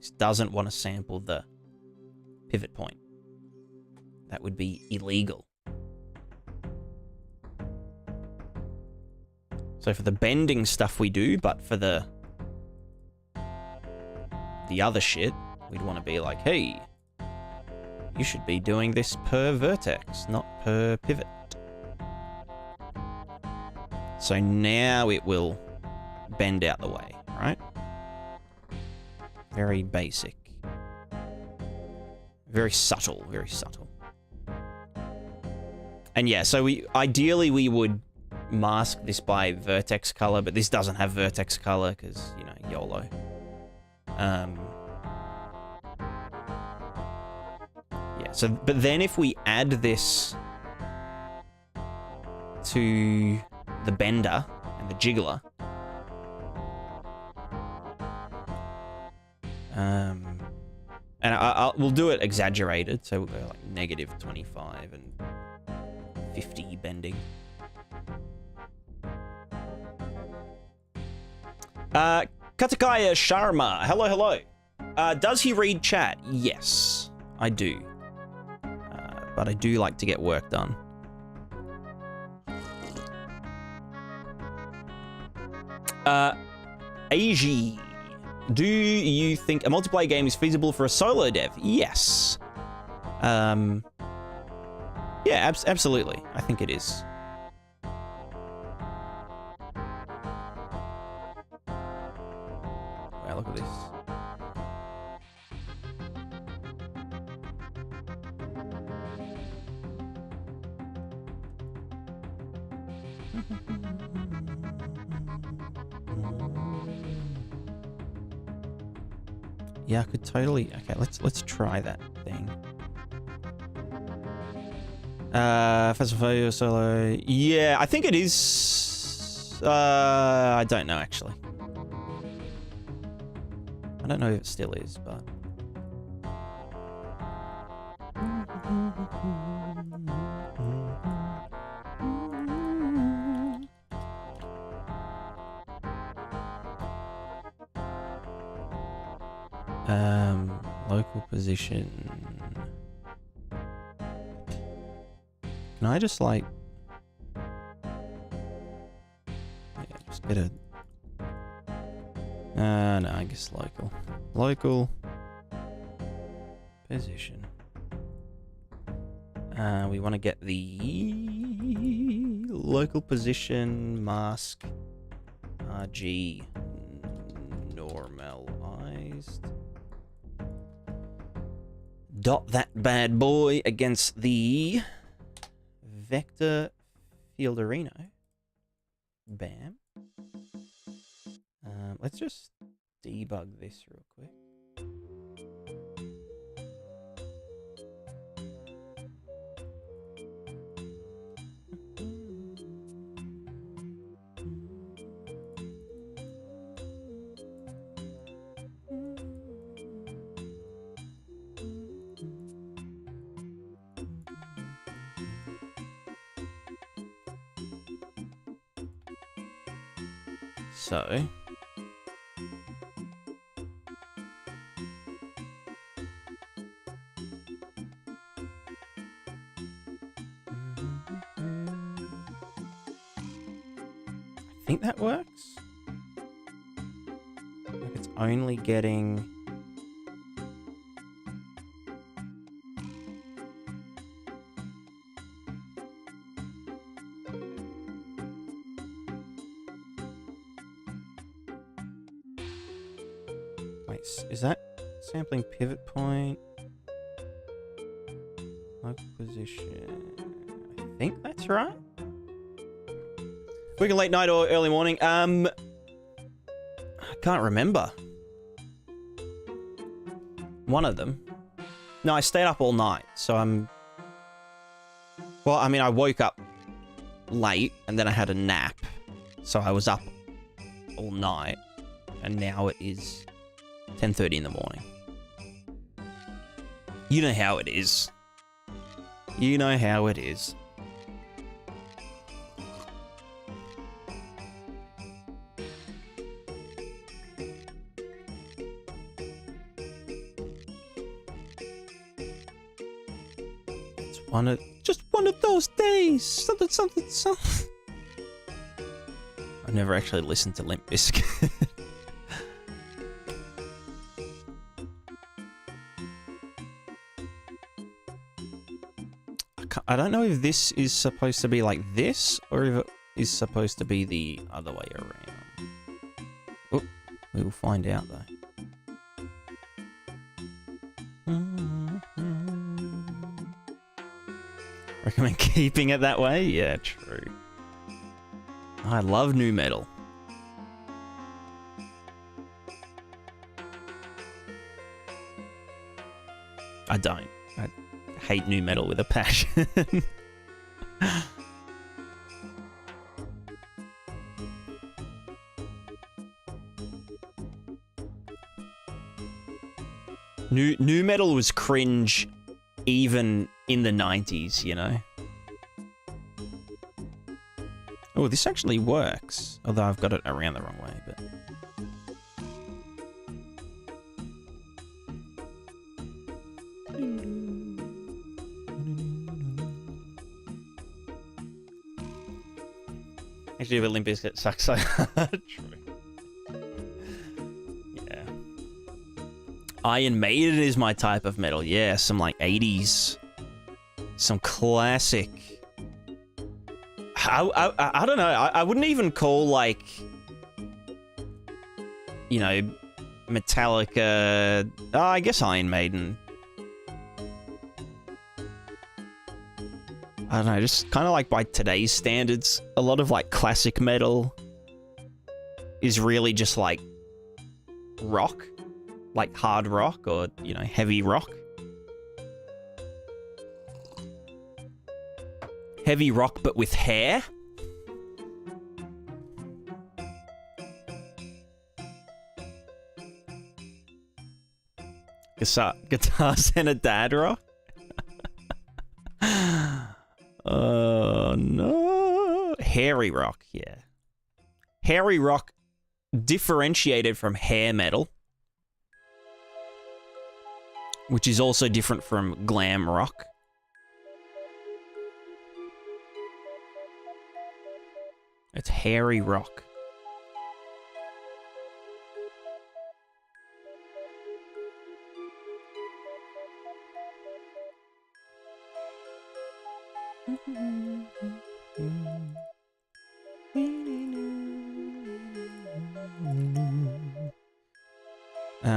This doesn't want to sample the pivot point. That would be illegal. So for the bending stuff we do, but for the other shit, we'd want to be like, hey, you should be doing this per vertex, not per pivot. So now it will bend out the way, right? Very basic. Very subtle, very subtle. And yeah, so ideally we would mask this by vertex color, but this doesn't have vertex color because, you know, YOLO. Yeah, so, but then if we add this to the bender and the jiggler, and we'll do it exaggerated, so we'll go like negative 25 and 50 bending. Katakaya Sharma, hello, hello. Does he read chat? Yes, I do. But I do like to get work done. Aji, do you think a multiplayer game is feasible for a solo dev? Yes. Yeah, absolutely. I think it is. look at this. Yeah, I could totally... Okay, let's try that thing. Festival solo... Yeah, I think it is... I don't know, actually. I don't know if it still is, but... Local position. Can I just like... Yeah, just get a... no, I guess local. Local position. We want to get the local position mask RG normalized. Dot that bad boy against the vector fielderino. Bam. Let's just debug this real quick. So, I think that works. Like it's only getting... Is that sampling pivot point? Local position. I think that's right. Working late night or early morning? I can't remember. One of them. No, I stayed up all night, so I'm... Well, I mean, I woke up late, and then I had a nap. So I was up all night, and now it is 10:30 in the morning. You know how it is. You know how it is. It's just one of those days. Something. I've never actually listened to Limp Bizkit. I don't know if this is supposed to be like this, or if it is supposed to be the other way around. Oh, we will find out though. Recommend keeping it that way? Yeah, true. I love nu metal. I don't. I hate nu metal with a passion. Nu metal was cringe even in the 90s, you know? Oh, this actually works. Although I've got it around the wrong way, but... Actually, but Limp Bizkit sucks so hard. True. Yeah. Iron Maiden is my type of metal. Yeah, some like 80s. Some classic. I don't know. I wouldn't even call like, you know, Metallica. Oh, I guess Iron Maiden. I don't know, just kind of like by today's standards, a lot of like classic metal is really just like rock, like hard rock or, you know, heavy rock. Heavy rock, but with hair. Guitars and a dad rock. Oh no. Hairy rock, yeah. Hairy rock differentiated from hair metal, which is also different from glam rock. It's hairy rock.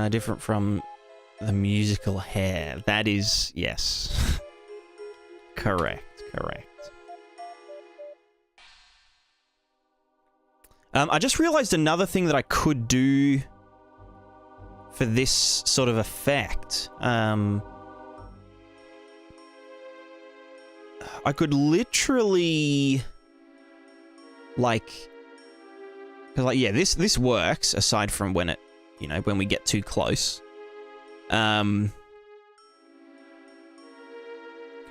Different from the musical hair. That is, yes. Correct. I just realized another thing that I could do for this sort of effect. I could literally, like, cause like, yeah, this works aside from when it, you know, when we get too close. Okay,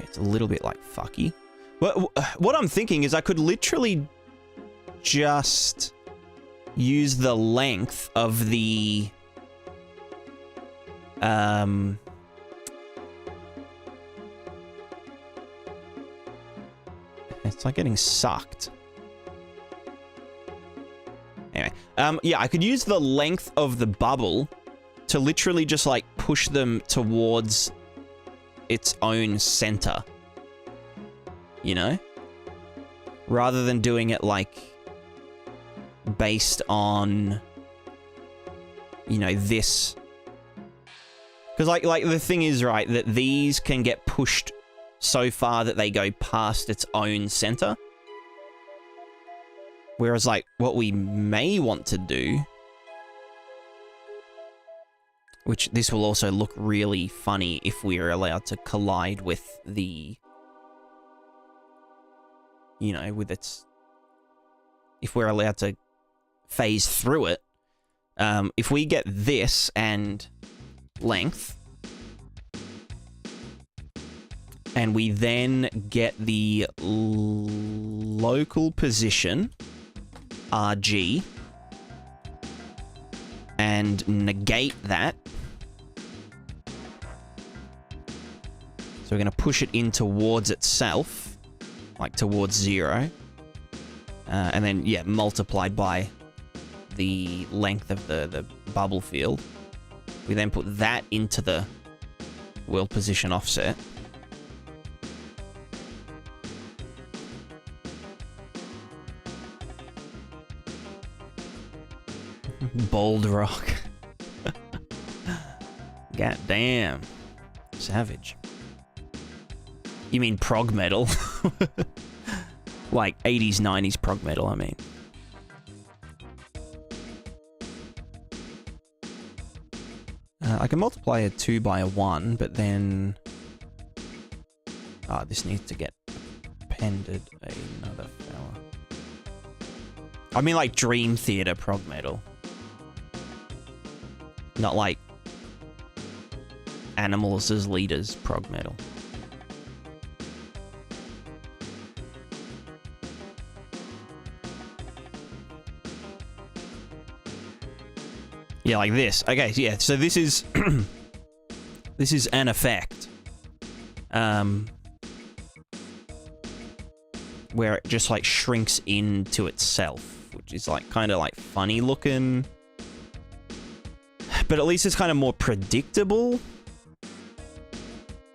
it's a little bit like fucky. What I'm thinking is I could literally just use the length of the it's like getting sucked. Anyway, yeah, I could use the length of the bubble to literally just like push them towards its own center, you know, rather than doing it like based on, you know, this, because like the thing is, right, that these can get pushed so far that they go past its own center. Whereas, like, what we may want to do, which this will also look really funny if we are allowed to collide with the, you know, with its, if we're allowed to phase through it, if we get this and length, and we then get the local position, RG, and negate that. So we're going to push it in towards itself, like towards 0. And then, yeah, multiplied by the length of the bubble field. We then put that into the world position offset. Bold rock. God damn. Savage. You mean prog metal? Like 80s, 90s prog metal, I mean. I can multiply a 2 by a 1, but then... Ah, this needs to get appended another fella. I mean like Dream Theater prog metal. Not like Animals as Leaders prog metal. Yeah, like this. Okay, yeah, so this is this is an effect. Where it just like shrinks into itself, which is like kind of like funny looking. But at least it's kind of more predictable.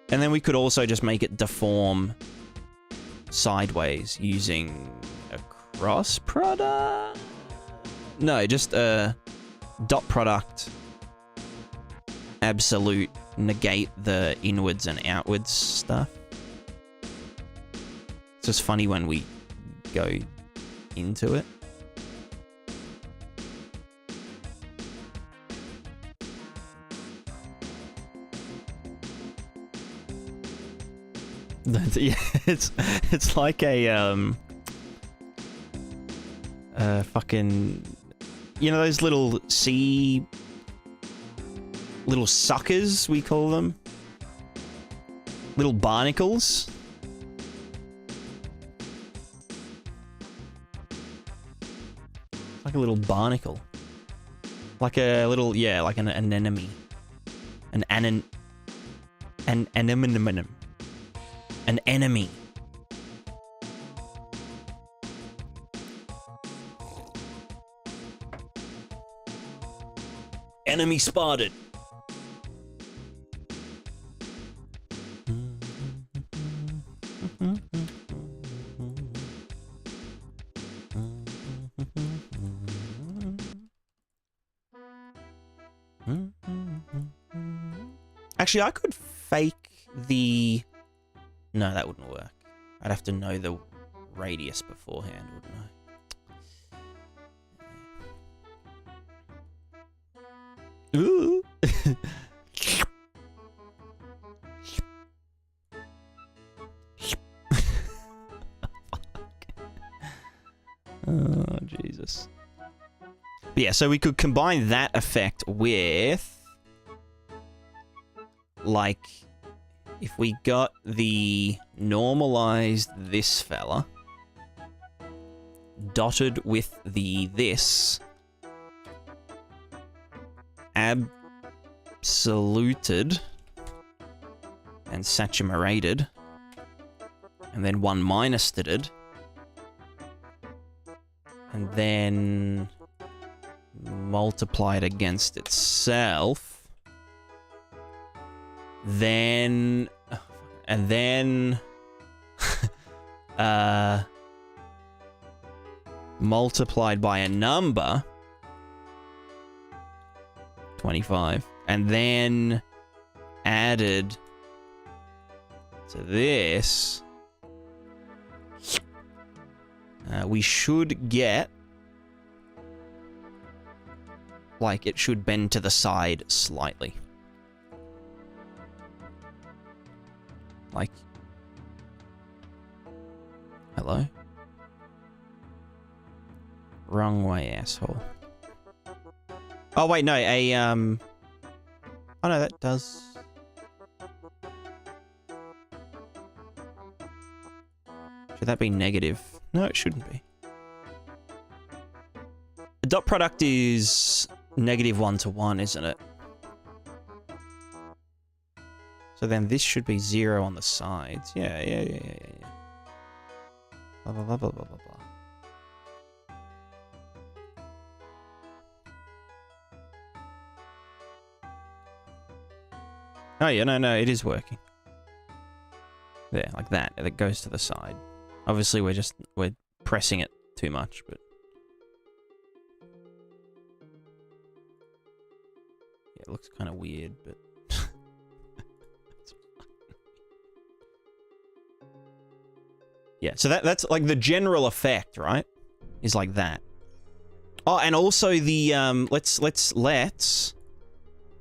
And then we could also just make it deform sideways using a cross product? No, just a dot product absolute negate the inwards and outwards stuff. It's just funny when we go into it. Yeah, it's like a fucking, you know, those little little suckers, we call them, little barnacles. Like a little barnacle, like a little, yeah, like an anemone, an enemy. Enemy spotted. Actually, I could fake the... No, that wouldn't work. I'd have to know the radius beforehand, wouldn't I? Ooh! Oh, Jesus. But yeah, so we could combine that effect with... Like... If we got the normalized this fella, dotted with the this, absoluted, and saturated, and then one minused, and then multiplied against itself, then, and then, multiplied by a number, 25, and then added to this, we should get, like, it should bend to the side slightly. Like, hello? Wrong way, asshole. Oh, wait, no, oh no, that does... Should that be negative? No, it shouldn't be. The dot product is -1 to 1, isn't it? So then this should be 0 on the sides. Yeah. Blah, blah, blah, blah, blah, blah, blah. Oh yeah, no, it is working. There, like that. It goes to the side. Obviously, we're pressing it too much, but... Yeah, it looks kind of weird, but... Yeah, so that's like the general effect, right? Is like that. Oh, and also the let's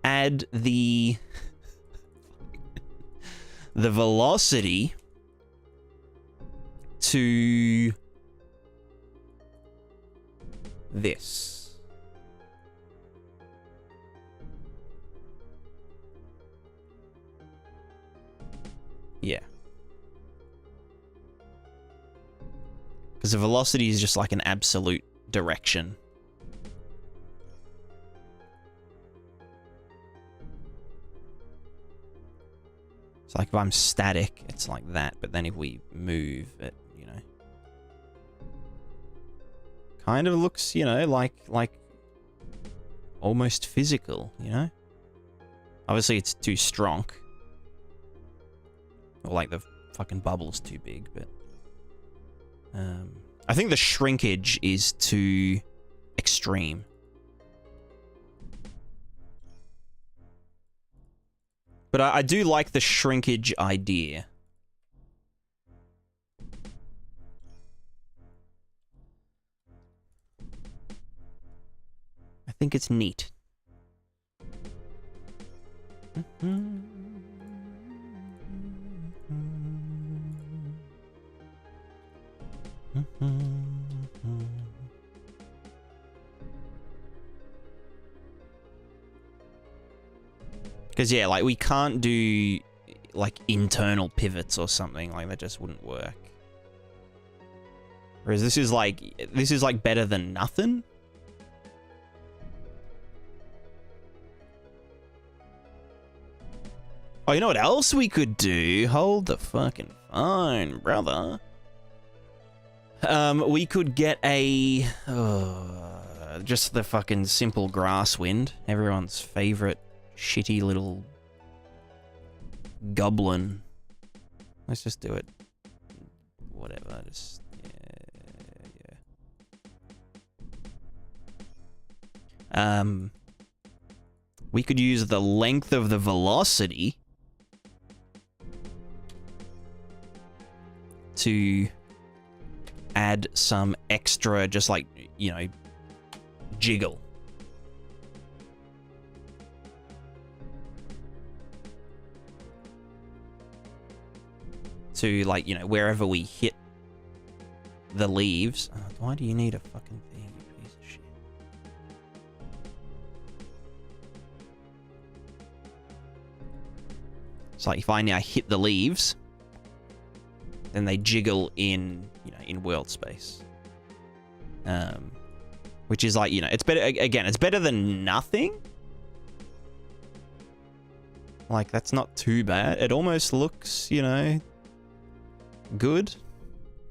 add the the velocity to this. Yeah. Because the velocity is just like an absolute direction. So like if I'm static, it's like that. But then if we move it, you know. Kind of looks, you know, like almost physical, you know? Obviously it's too strong. Or like the fucking bubble's too big, but... I think the shrinkage is too extreme. But I do like the shrinkage idea. I think it's neat. Because, yeah, like, we can't do, like, internal pivots or something. Like, that just wouldn't work. Whereas this is, like, better than nothing. Oh, you know what else we could do? Hold the fucking phone, brother. We could get a... just the fucking simple grass wind. Everyone's favorite shitty little goblin. Let's just do it. Whatever, just... yeah. We could use the length of the velocity to add some extra, just like, you know, jiggle. To, like, you know, wherever we hit the leaves. Why do you need a fucking thing, you piece of shit? It's like if I now hit the leaves, then they jiggle in, you know, in world space. Which is like, you know, it's better, again, it's better than nothing. Like, that's not too bad. It almost looks, you know, good.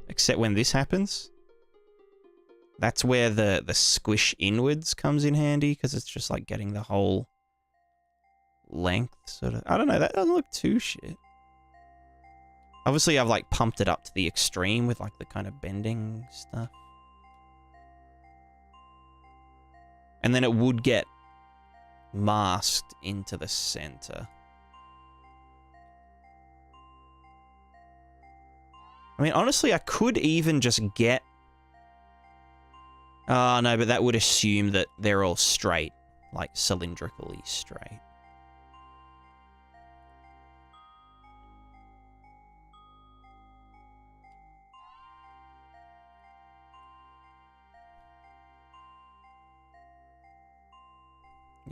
Except when this happens. That's where the squish inwards comes in handy, because it's just like getting the whole length, sort of. I don't know, that doesn't look too shit. Obviously, I've, like, pumped it up to the extreme with, like, the kind of bending stuff. And then it would get masked into the center. I mean, honestly, I could even just get... Oh, no, but that would assume that they're all straight. Like, cylindrically straight.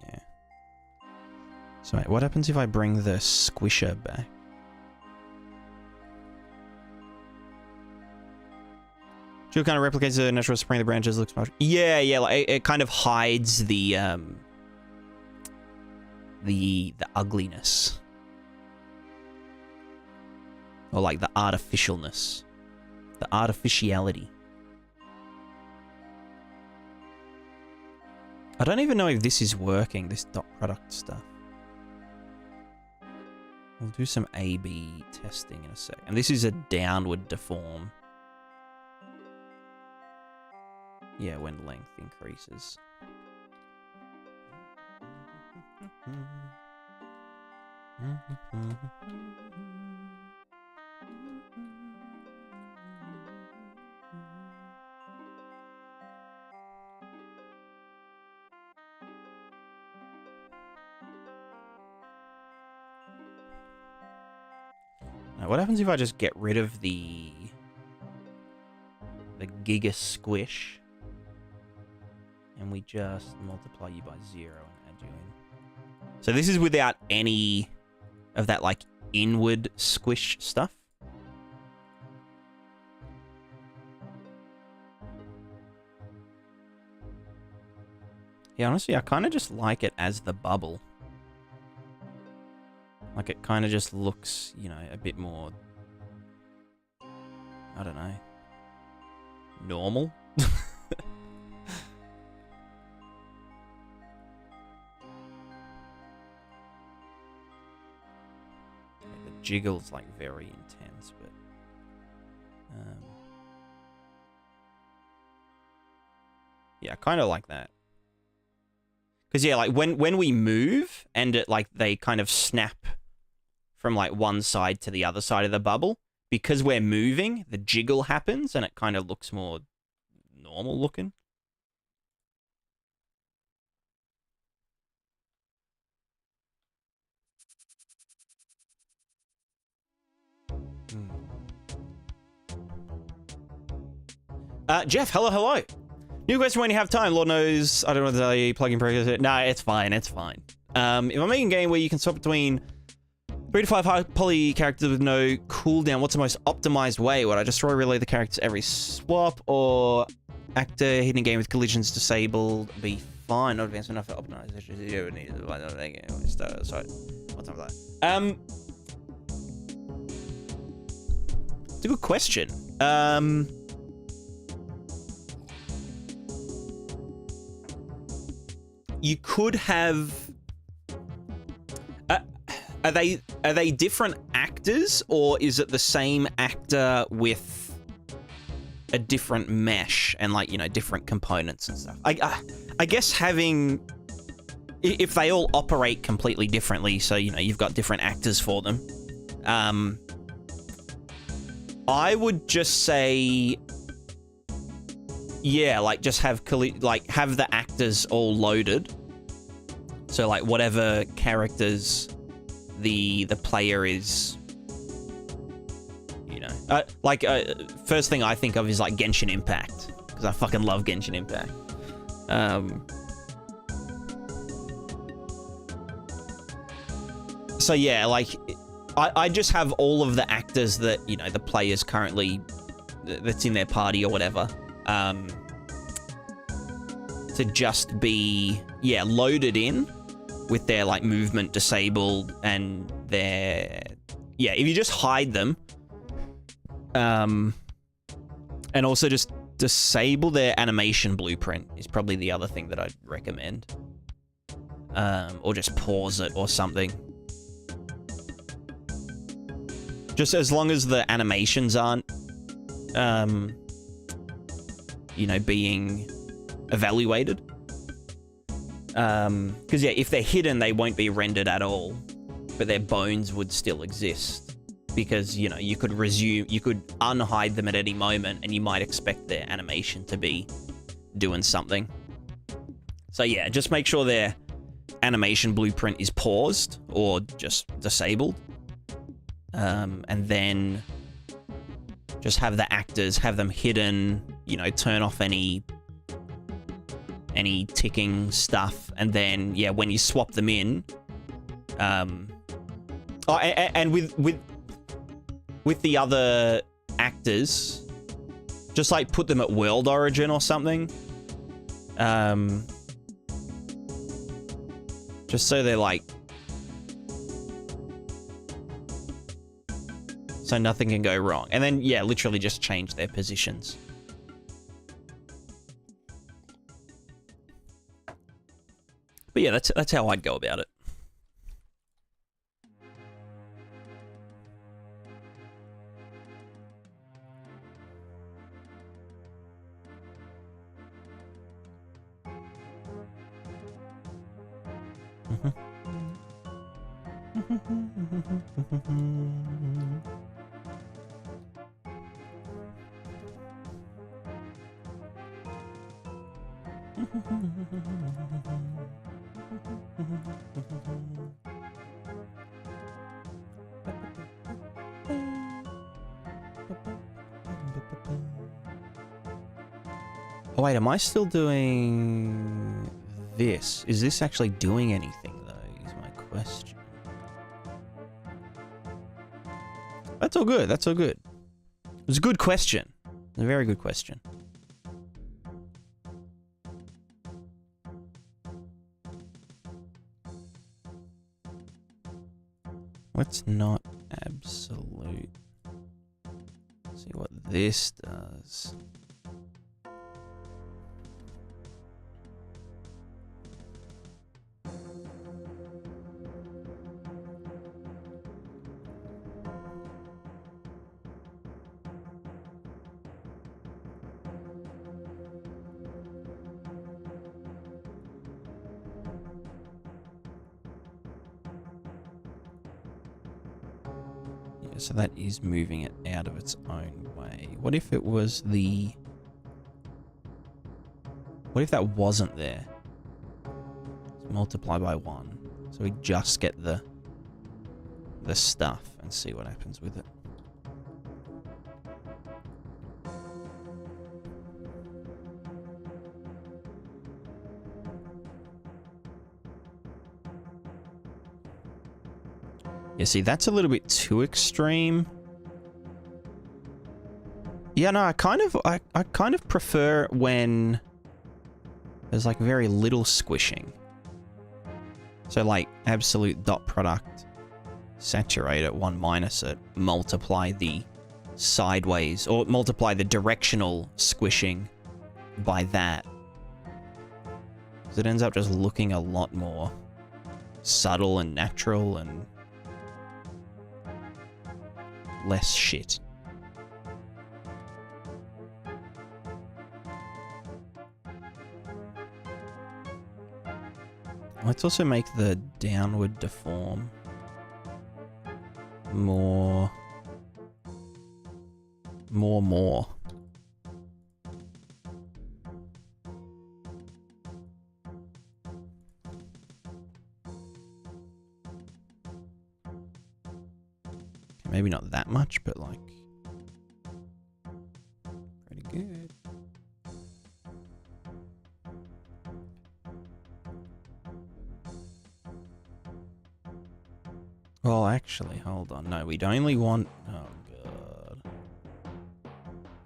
Yeah. So, wait, what happens if I bring the squisher back? Jill kind of replicates the natural spring of the branches. Looks much. Yeah, yeah. Like it kind of hides the ugliness, or like the artificialness, the artificiality. I don't even know if this is working. This dot product stuff. We'll do some A/B testing in a sec. And this is a downward deform. Yeah, when length increases. Now, what happens if I just get rid of the giga squish? And we just multiply you by 0 and add you in. So this is without any of that, like, inward squish stuff. Yeah, honestly, I kind of just like it as the bubble. Like, it kind of just looks, you know, a bit more... I don't know. Normal? Jiggle's like very intense, but yeah, I kind of like that. Because yeah, like when we move and it, like, they kind of snap from like one side to the other side of the bubble. Because we're moving, the jiggle happens and it kind of looks more normal looking. Jeff, hello. New question when you have time. Lord knows, I don't know whether you plug in progress. No, it's fine. If I'm making a game where you can swap between 3 to 5 high poly characters with no cooldown, what's the most optimized way? Would I destroy relay the characters every swap, or actor hitting game with collisions disabled be fine? Not advanced enough for optimization. Sorry. What's up with that? It's a good question. You could have. Are they different actors, or is it the same actor with a different mesh and, like, you know, different components and stuff? I guess having, if they all operate completely differently, so, you know, you've got different actors for them. I would just say, yeah, like, just have the actors all loaded. So, like, whatever characters the player is, you know, first thing I think of is like Genshin Impact, because I fucking love Genshin Impact. So yeah, like I just have all of the actors that, you know, the players currently that's in their party or whatever, to just be, yeah, loaded in with their, like, movement disabled and their, yeah, if you just hide them, and also just disable their animation blueprint is probably the other thing that I'd recommend, or just pause it or something. Just as long as the animations aren't, you know, being evaluated. Because, yeah, if they're hidden, they won't be rendered at all, but their bones would still exist, because, you know, you could unhide them at any moment, and you might expect their animation to be doing something. So, yeah, just make sure their animation blueprint is paused or just disabled, and then just have the actors, have them hidden, you know, turn off any ticking stuff, and then, yeah, when you swap them in, and with the other actors, just, like, put them at world origin or something, just so they're, like, so nothing can go wrong, and then, yeah, literally just change their positions. But yeah, that's how I'd go about it. Oh, wait, am I still doing this? Is this actually doing anything, though, is my question. That's all good. That's all good. It was a good question. It was a very good question. Let's not absolute. Let's see what this does. So that is moving it out of its own way. What if it was the... What if that wasn't there? Let's multiply by 1. So we just get the stuff and see what happens with it. Yeah, see, that's a little bit too extreme. Yeah, no, I kind of prefer when there's like very little squishing. So like absolute dot product, saturate it, 1 minus it, multiply the sideways, or multiply the directional squishing by that. Because it ends up just looking a lot more subtle and natural and less shit. Let's also make the downward deform more. Maybe not that much, but like pretty good. Well, actually, hold on. No, we'd only want... Oh, God.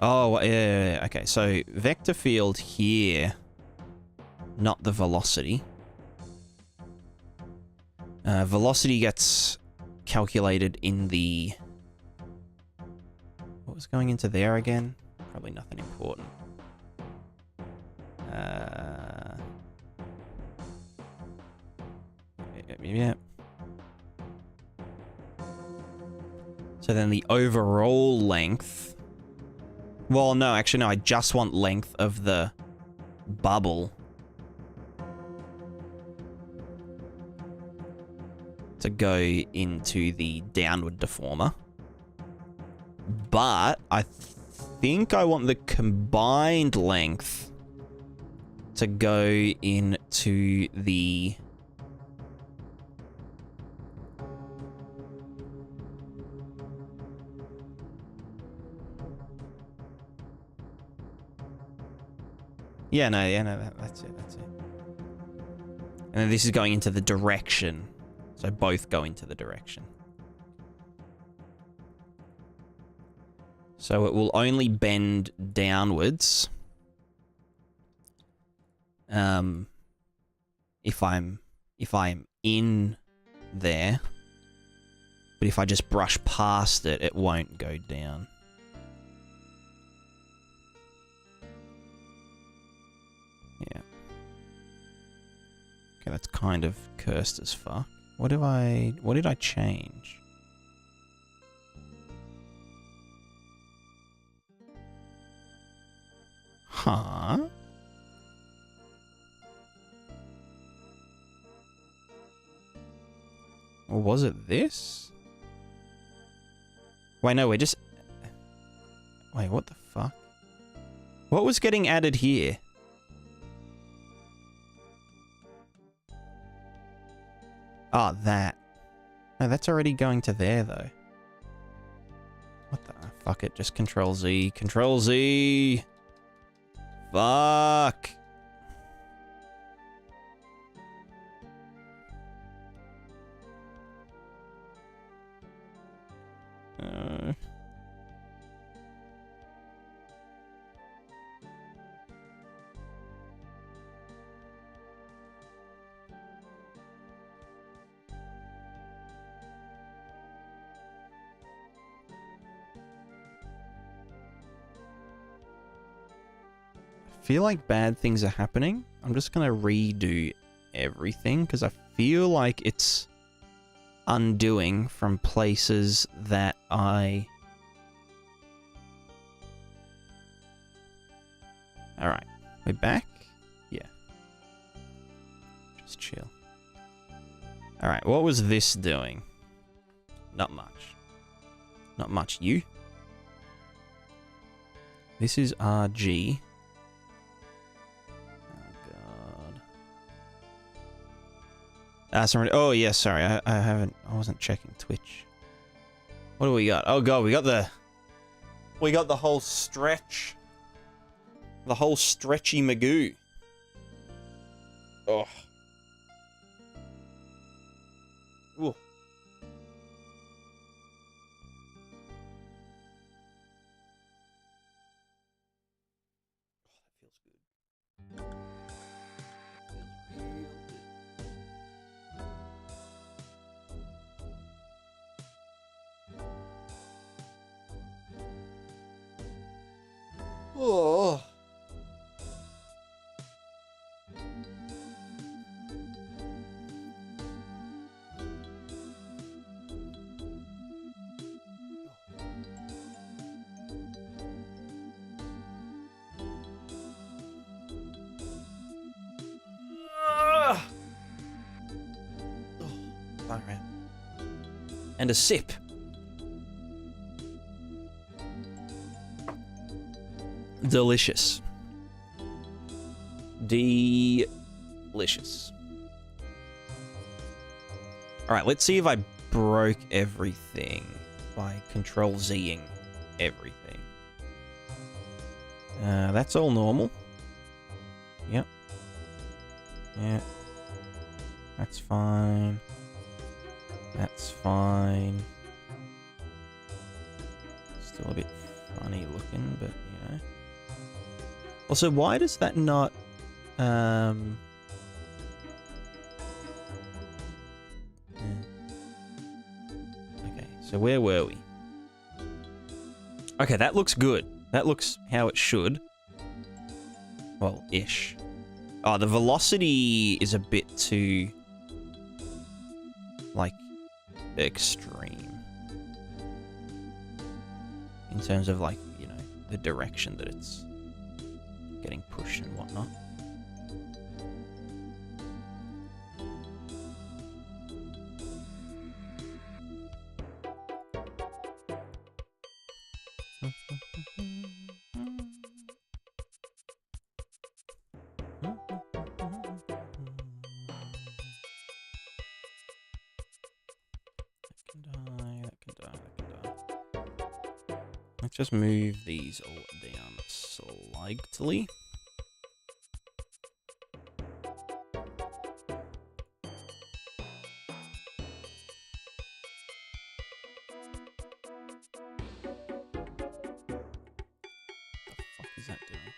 Oh, yeah. Okay, so vector field here, not the velocity. Velocity gets calculated in the... What was going into there again? Probably nothing important. Yeah. So then the overall length... Well, no, actually, no, I just want length of the bubble to go into the downward deformer. But I think I want the combined length to go into the... Yeah, no, that's it. And then this is going into the direction. So both go into the direction. So it will only bend downwards if I'm in there. But if I just brush past it, it won't go down. Yeah. Okay, that's kind of cursed as fuck. What did I change? Huh? Or was it this? Wait, no, we're just... Wait, what the fuck? What was getting added here? Oh, that. No, that's already going to there, though. What the... Fuck it, just Control Z. Control Z! Fuck! Feel like bad things are happening. I'm just gonna redo everything because I feel like it's undoing from places that I... Alright, we're back? Yeah. Just chill. Alright, what was this doing? Not much. Not much U. This is RG. Oh, God. Oh, yeah, sorry. I wasn't checking Twitch. What do we got? Oh, God, we got the whole stretch. The whole stretchy Magoo. Oh. Ooh. Oh. And a sip. Delicious. Delicious. Alright, let's see if I broke everything by Control-Z-ing everything. That's all normal. Yep. Yeah. That's fine. That's fine. Still a bit funny looking, but you know. Also, why does that not yeah. Okay, so where were we? Okay, that looks good. That looks how it should. Well, ish. Oh, the velocity is a bit too like extreme in terms of like, you know, the direction that it's getting pushed and whatnot. Let's just move these all down slightly. What the fuck is that doing?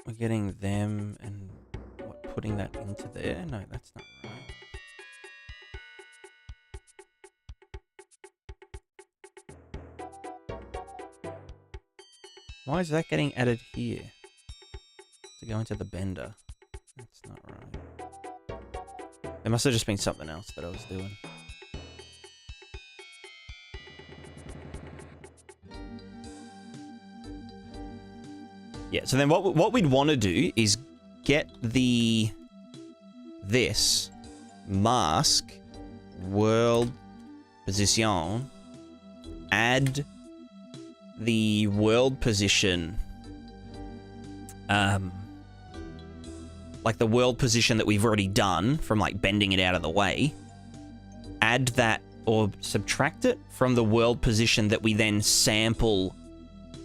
We're getting them and what, putting that into there? No, that's not right. Why is that getting added here? To go into the bender. That's not right. There must have just been something else that I was doing. Yeah, so then what we'd want to do is get this mask world position, add the world position, like the world position that we've already done from like bending it out of the way, add that or subtract it from the world position that we then sample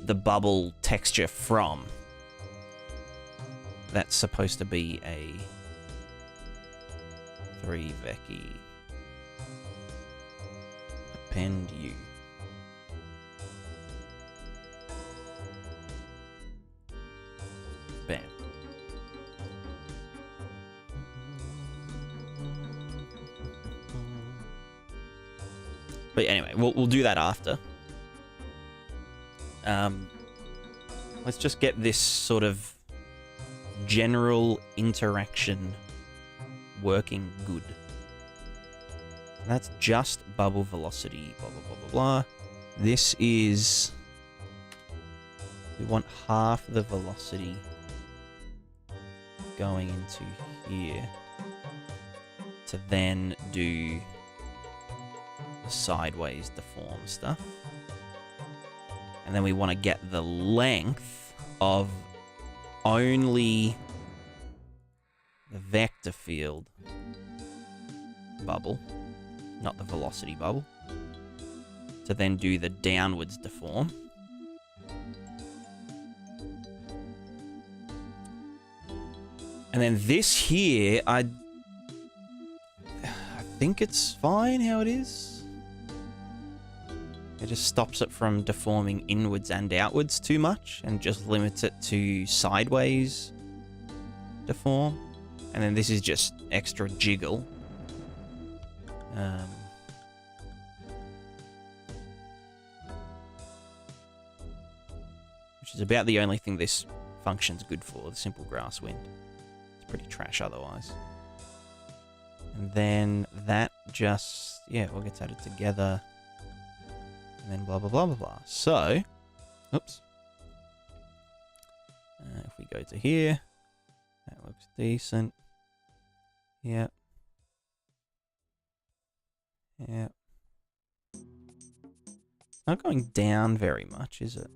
the bubble texture from. That's supposed to be a 3 Vecchi. Append U. Bam. But anyway, we'll do that after. Let's just get this sort of general interaction working good. That's just bubble velocity, blah, blah, blah, blah, blah. This is... We want half the velocity going into here to then do the sideways deform stuff. And then we want to get the length of only the vector field bubble, not the velocity bubble, to then do the downwards deform. And then this here, I think it's fine how it is. It just stops it from deforming inwards and outwards too much and just limits it to sideways deform. And then this is just extra jiggle. Which is about the only thing this function's good for, the simple grass wind. It's pretty trash otherwise. And then that just, yeah, all gets added together. And then blah, blah, blah, blah, blah. So, oops. If we go to here, that looks decent. Yep. Yep. Not going down very much, is it?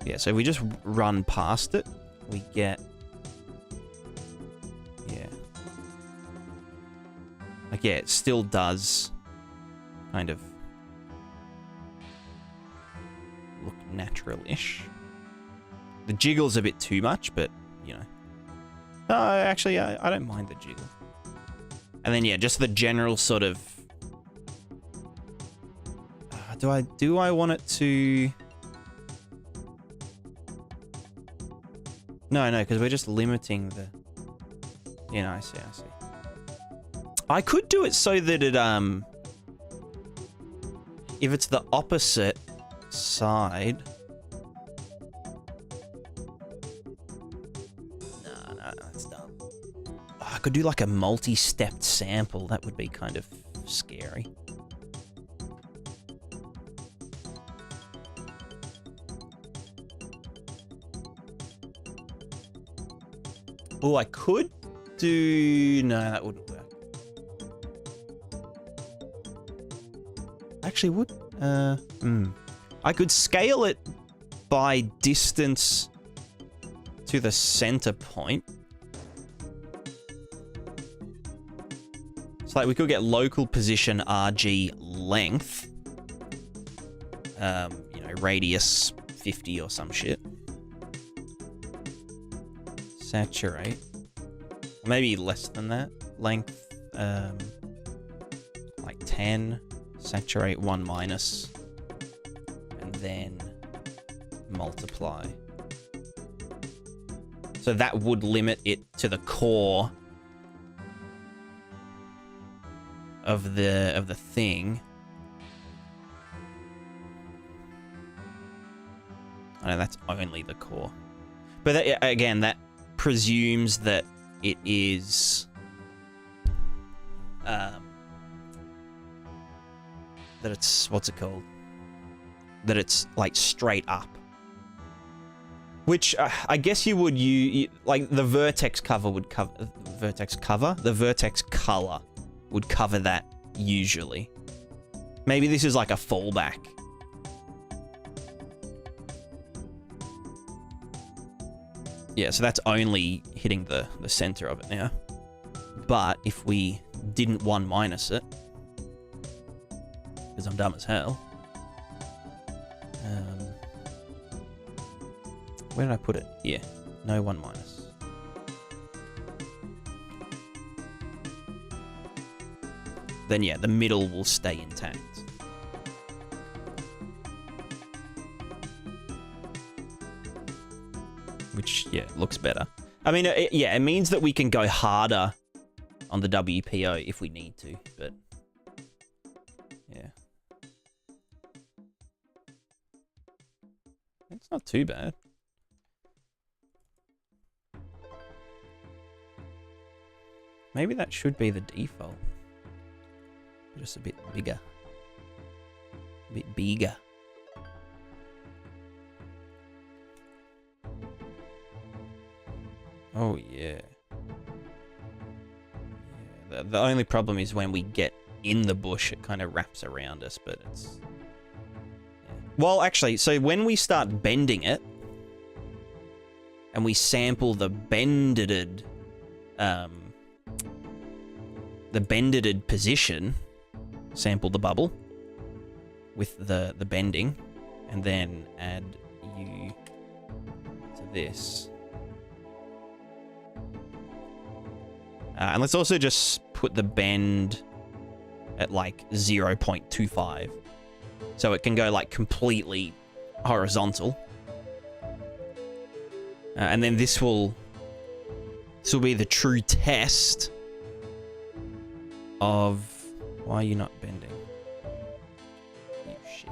Yeah, so if we just run past it, we get, yeah. Like, yeah, it still does kind of look natural-ish. The jiggle's a bit too much, but, you know. No, actually, I don't mind the jiggle. And then, yeah, just the general sort of... do I want it to... No, because we're just limiting the... You know, I see. I could do it so that it, if it's the opposite side... No, that's dumb. I could do like a multi-stepped sample. That would be kind of scary. Oh, I could do... No, that wouldn't work. Actually, would... I could scale it by distance to the center point. So, like, we could get local position RG length. You know, radius 50 or some shit. Saturate. Maybe less than that. Length, like 10. Saturate 1 minus. And then multiply. So that would limit it to the core of the thing. I know that's only the core. But that, again, that presumes that it is that it's, what's it called? That it's like straight up. Which I guess you would use, like the vertex cover would cover, the vertex color would cover that usually. Maybe this is like a fallback. Yeah, so that's only hitting the center of it now. But if we didn't 1 minus it, because I'm dumb as hell. Where did I put it? Yeah, no 1 minus. Then yeah, the middle will stay intact. Which, yeah, looks better. I mean, yeah, it means that we can go harder on the WPO if we need to, but yeah. It's not too bad. Maybe that should be the default. Just a bit bigger. A bit bigger. Oh, yeah. Yeah. The only problem is when we get in the bush, it kind of wraps around us, but it's... Yeah. Well, actually, so when we start bending it, and we sample the bended position, sample the bubble with the bending, and then add U to this. And let's also just put the bend at like 0.25. So it can go like completely horizontal. And then this will be the true test of... Why are you not bending? You shit.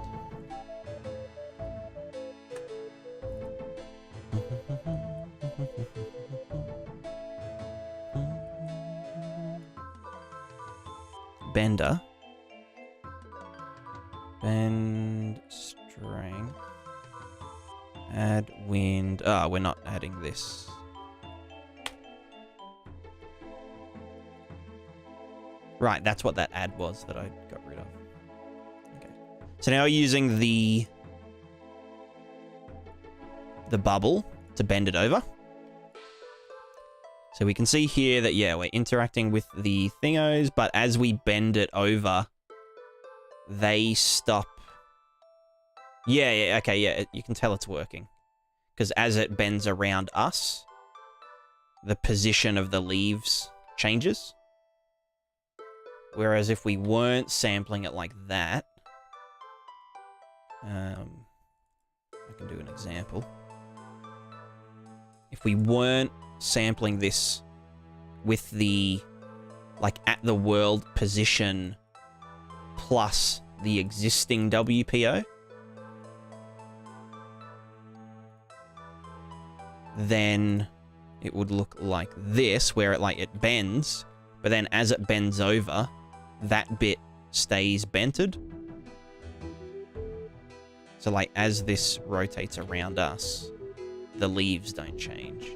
Bender. Bend strength. Add wind. Ah, we're not adding this. Right, that's what that add was that I got rid of. Okay. So now we're using the bubble to bend it over. So we can see here that, yeah, we're interacting with the thingos, but as we bend it over, they stop. Yeah, okay, yeah, you can tell it's working. Because as it bends around us, the position of the leaves changes. Whereas if we weren't sampling it like that, I can do an example. If we weren't sampling this with the, like, at the world position plus the existing WPO, then it would look like this, where it bends, but then as it bends over, that bit stays bented. So, like, as this rotates around us, the leaves don't change.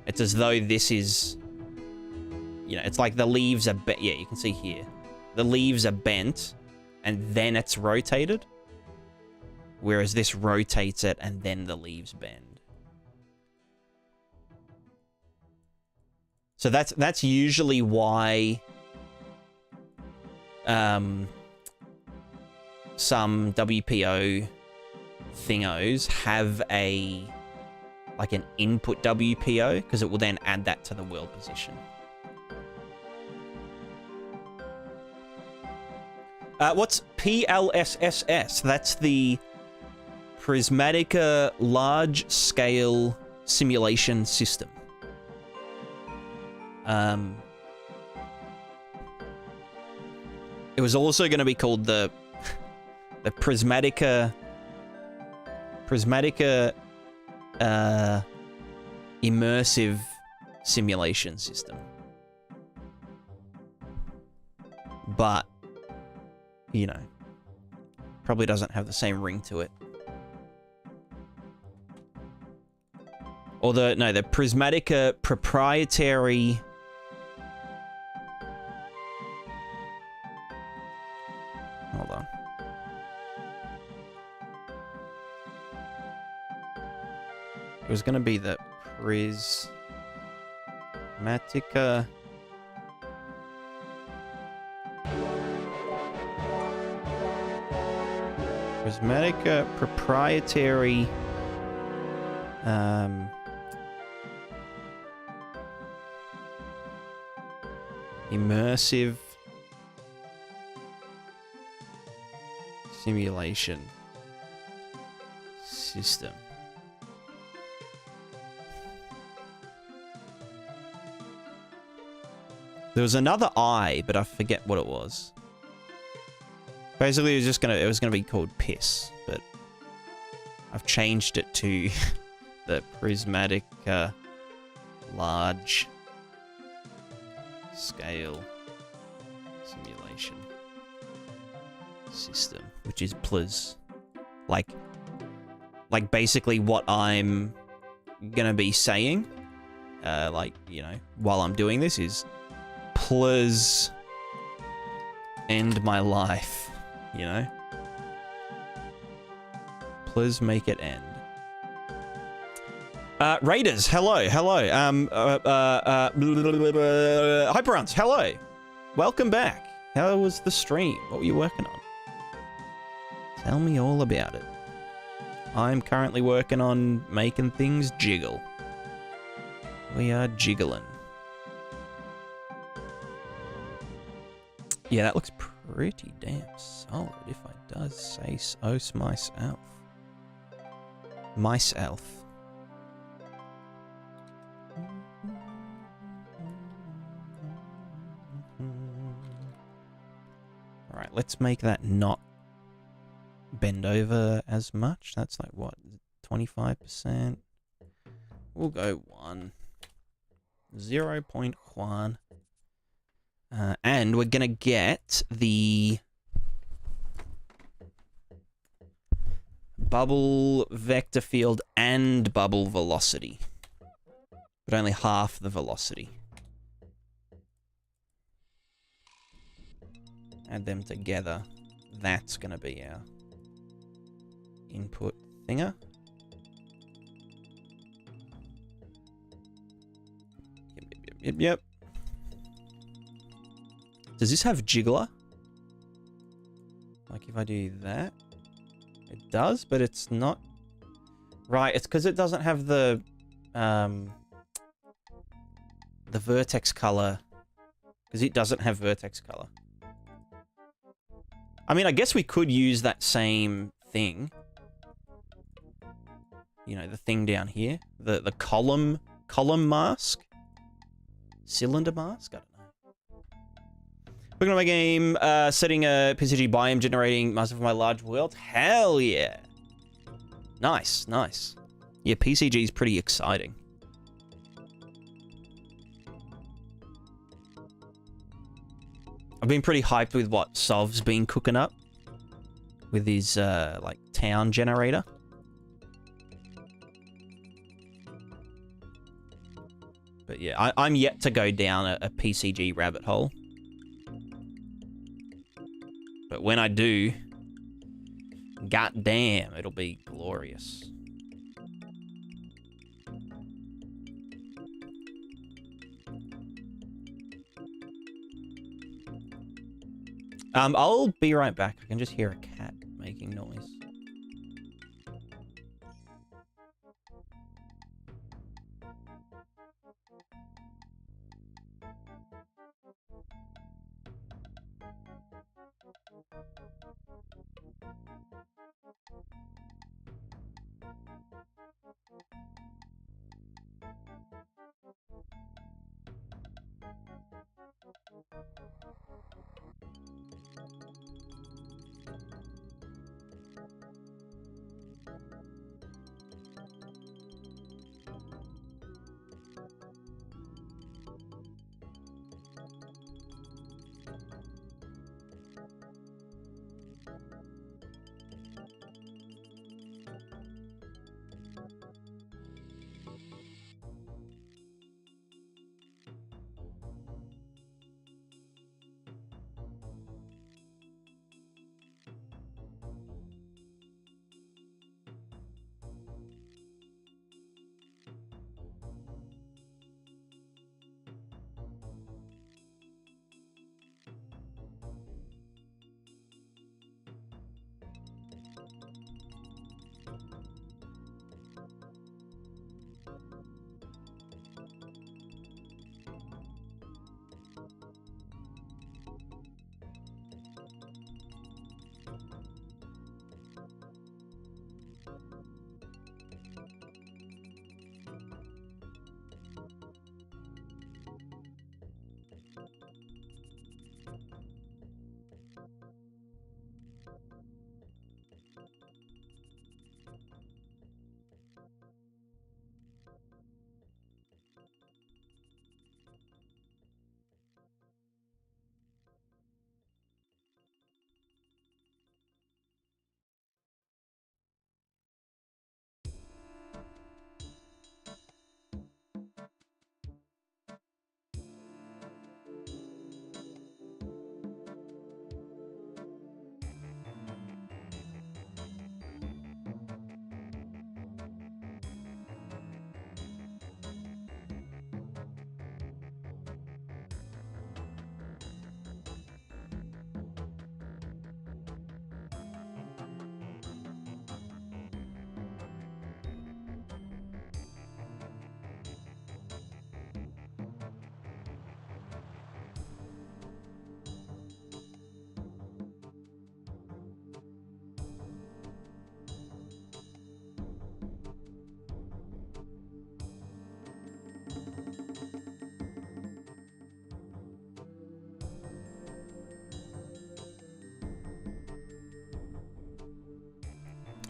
It's as though this is, you know, it's like the leaves are bent. Yeah, you can see here. The leaves are bent, and then it's rotated. Whereas this rotates it, and then the leaves bend. So that's usually why some WPO thingos have like an input WPO, because it will then add that to the world position. What's PLSSS? That's the Prismatica Large Scale Simulation System. It was also going to be called the Prismatica Immersive Simulation System. But, you know, probably doesn't have the same ring to it. Or the Prismatica proprietary... Hold on. It was going to be the Prismatica... Prismatica proprietary... immersive simulation system. There was another I, but I forget what it was. Basically, it was gonna be called Piss, but I've changed it to the Prismatica large scale simulation system, which is PLS. Like basically what I'm gonna be saying, like, you know, while I'm doing this is PLS end my life, you know? PLS make it end. Raiders, hello. Hyperruns, hello. Welcome back. How was the stream? What were you working on? Tell me all about it. I'm currently working on making things jiggle. We are jiggling. Yeah, that looks pretty damn solid, if I does say so myself. Alright, let's make that not bend over as much. That's like, what, 25%? We'll go 1. 0.1. And we're gonna get the bubble vector field and bubble velocity, but only half the velocity. Add them together. That's gonna be our input thinger. Yep. Does this have jiggler? Like if I do that? It does, but it's not... Right, it's because it doesn't have the vertex color. Because it doesn't have vertex color. I mean, I guess we could use that same thing. You know, the thing down here. The column mask? Cylinder mask? I don't know. Looking at my game, setting a PCG biome generating master for my large world. Hell yeah. Nice. Yeah, PCG is pretty exciting. I've been pretty hyped with what Sov's been cooking up with his, like, town generator. But yeah, I'm yet to go down a PCG rabbit hole. But when I do, goddamn, it'll be glorious. I'll be right back. I can just hear a cat making noise.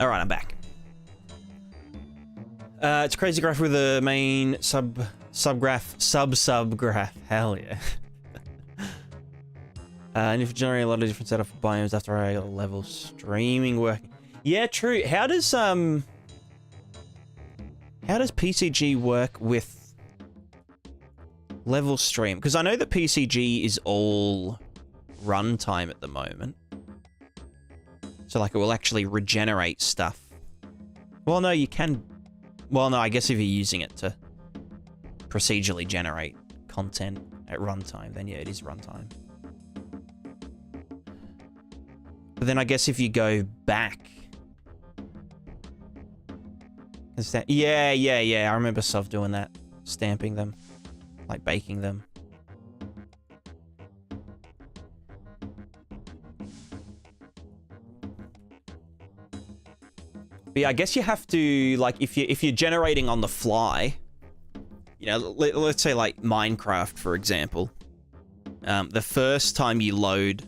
All right, I'm back. It's a crazy graph with a main subgraph. Hell yeah. And if you generate a lot of different setup for biomes after a level streaming working. Yeah, true. How does PCG work with level stream? Because I know that PCG is all runtime at the moment. So like it will actually regenerate stuff. Well, no, you can. Well, no, I guess if you're using it to procedurally generate content at runtime, then yeah, it is runtime. But then I guess if you go back... Yeah, I remember Sov doing that. Stamping them. Like baking them. But yeah, I guess you have to, like, if you're generating on the fly, you know, let's say like Minecraft, for example, the first time you load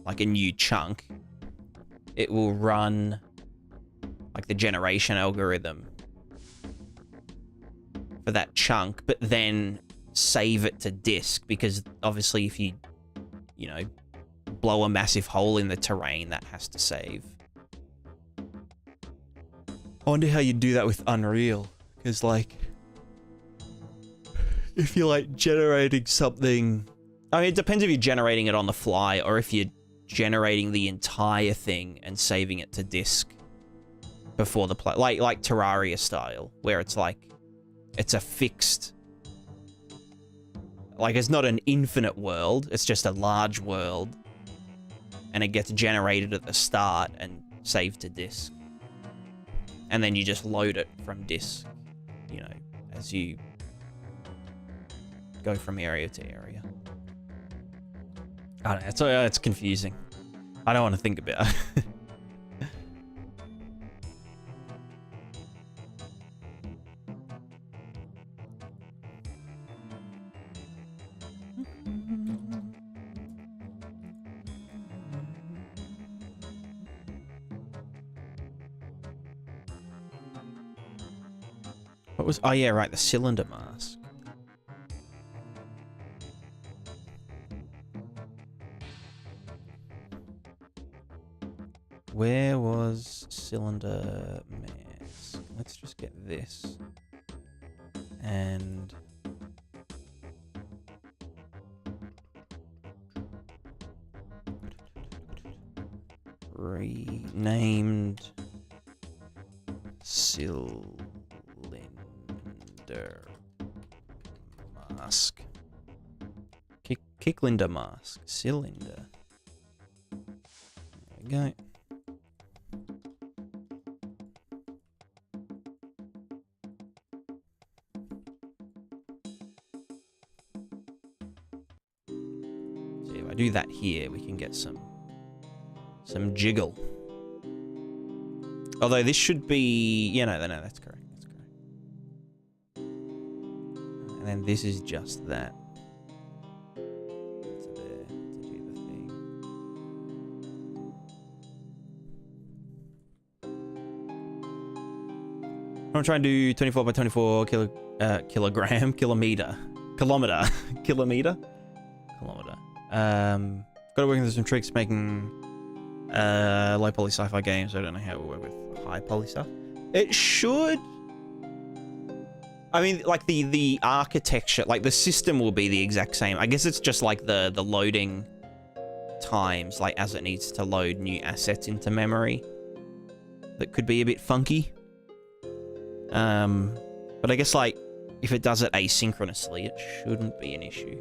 like a new chunk, it will run like the generation algorithm for that chunk, but then save it to disk, because obviously if you know, blow a massive hole in the terrain, that has to save. I wonder how you do that with Unreal, because like, if you're like generating something, I mean, it depends if you're generating it on the fly or if you're generating the entire thing and saving it to disk before the play, like Terraria style, where it's like, it's a fixed, like it's not an infinite world, it's just a large world, and it gets generated at the start and saved to disk. And then you just load it from disk, you know, as you go from area to area. I don't know, it's confusing. I don't want to think about it. What was... Oh, yeah, right, the cylinder mask. Where was cylinder mask? Let's just get this. And... renamed... cylinder mask. Kicklinder mask. Cylinder. There we go. So if I do that here, we can get some jiggle. Although this should be... Yeah, no, that's correct. That's correct. And then this is just that. To there, to do the thing. I'm trying to do 24 by 24 kilometer. Gotta work with some tricks making low poly sci-fi games. I don't know how it will work with high poly stuff. It should. I mean, like the architecture, like the system will be the exact same. I guess it's just like the loading times, like as it needs to load new assets into memory, that could be a bit funky. But I guess like if it does it asynchronously, it shouldn't be an issue.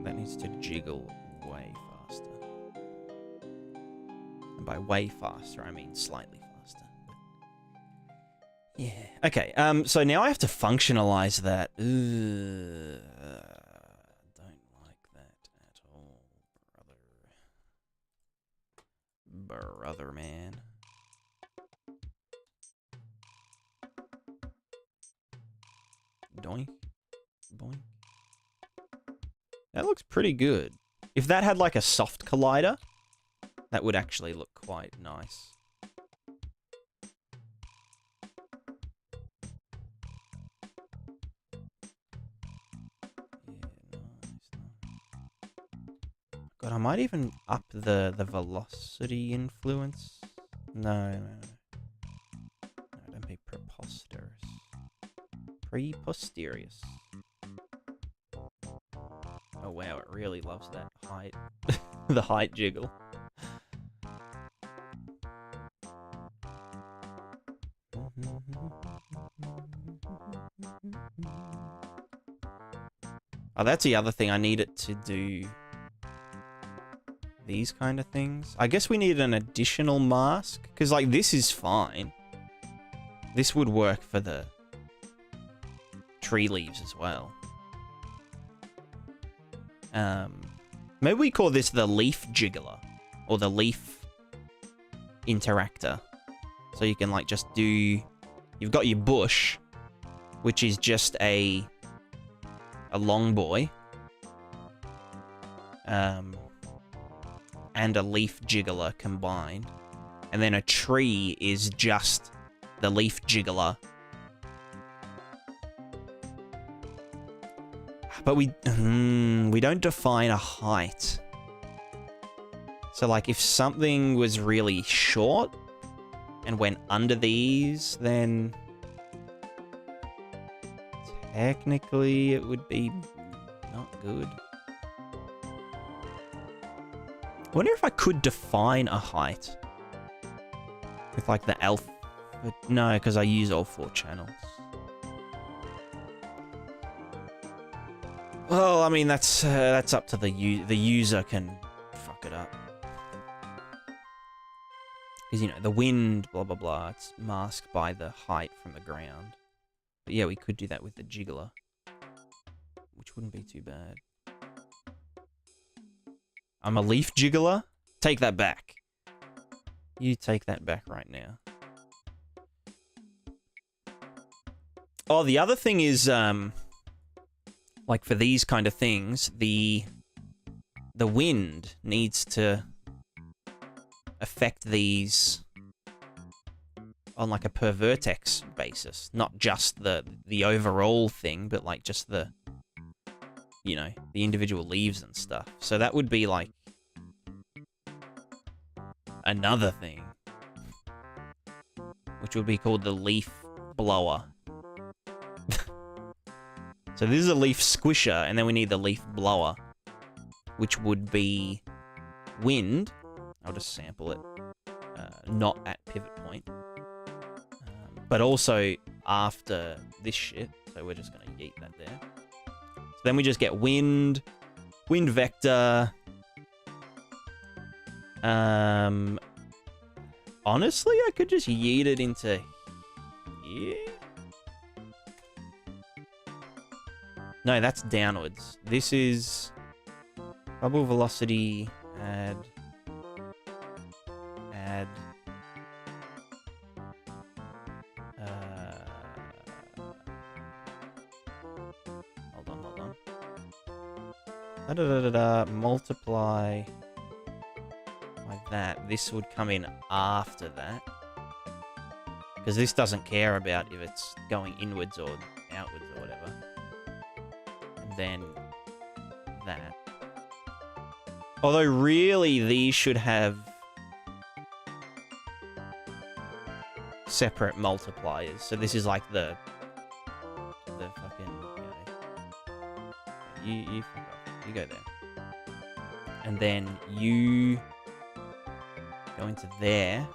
That needs to jiggle way faster. And by way faster, I mean slightly faster. Yeah. Okay. So now I have to functionalize that. Don't like that at all, brother man. Doink, boink. That looks pretty good. If that had like a soft collider, that would actually look quite nice. God, I might even up the velocity influence. No, don't be preposterous. Preposterous. Oh wow, it really loves that height. The height jiggle. Oh, that's the other thing. I need it to do these kind of things. I guess we need an additional mask, because like this is fine. This would work for the tree leaves as well. Maybe we call this the leaf jiggler or the leaf interactor. So you can like just do, you've got your bush, which is just a long boy, and a leaf jiggler combined, and then a tree is just the leaf jiggler. But we don't define a height. So like if something was really short and went under these, then technically it would be not good. I wonder if I could define a height with like the alpha. No, because I use all 4 channels. Well, I mean, that's up to the user can fuck it up. Because, you know, the wind, blah, blah, blah, it's masked by the height from the ground. But yeah, we could do that with the jiggler, which wouldn't be too bad. I'm a leaf jiggler? Take that back. You take that back right now. Oh, the other thing is, like for these kind of things, the wind needs to affect these on like a per vertex basis, not just the overall thing, but like just the, you know, the individual leaves and stuff. So that would be like another thing, which would be called the leaf blower. So this is a leaf squisher, and then we need the leaf blower, which would be wind. I'll just sample it, not at pivot point, but also after this shit. So we're just gonna yeet that there. So then we just get wind vector. Honestly, I could just yeet it into here. No, that's downwards. This is bubble velocity, add. Hold on. Multiply like that. This would come in after that, because this doesn't care about if it's going inwards or outwards or whatever. Then that. Although really these should have separate multipliers. So this is like the fucking, you know, you go there. And then you go into there.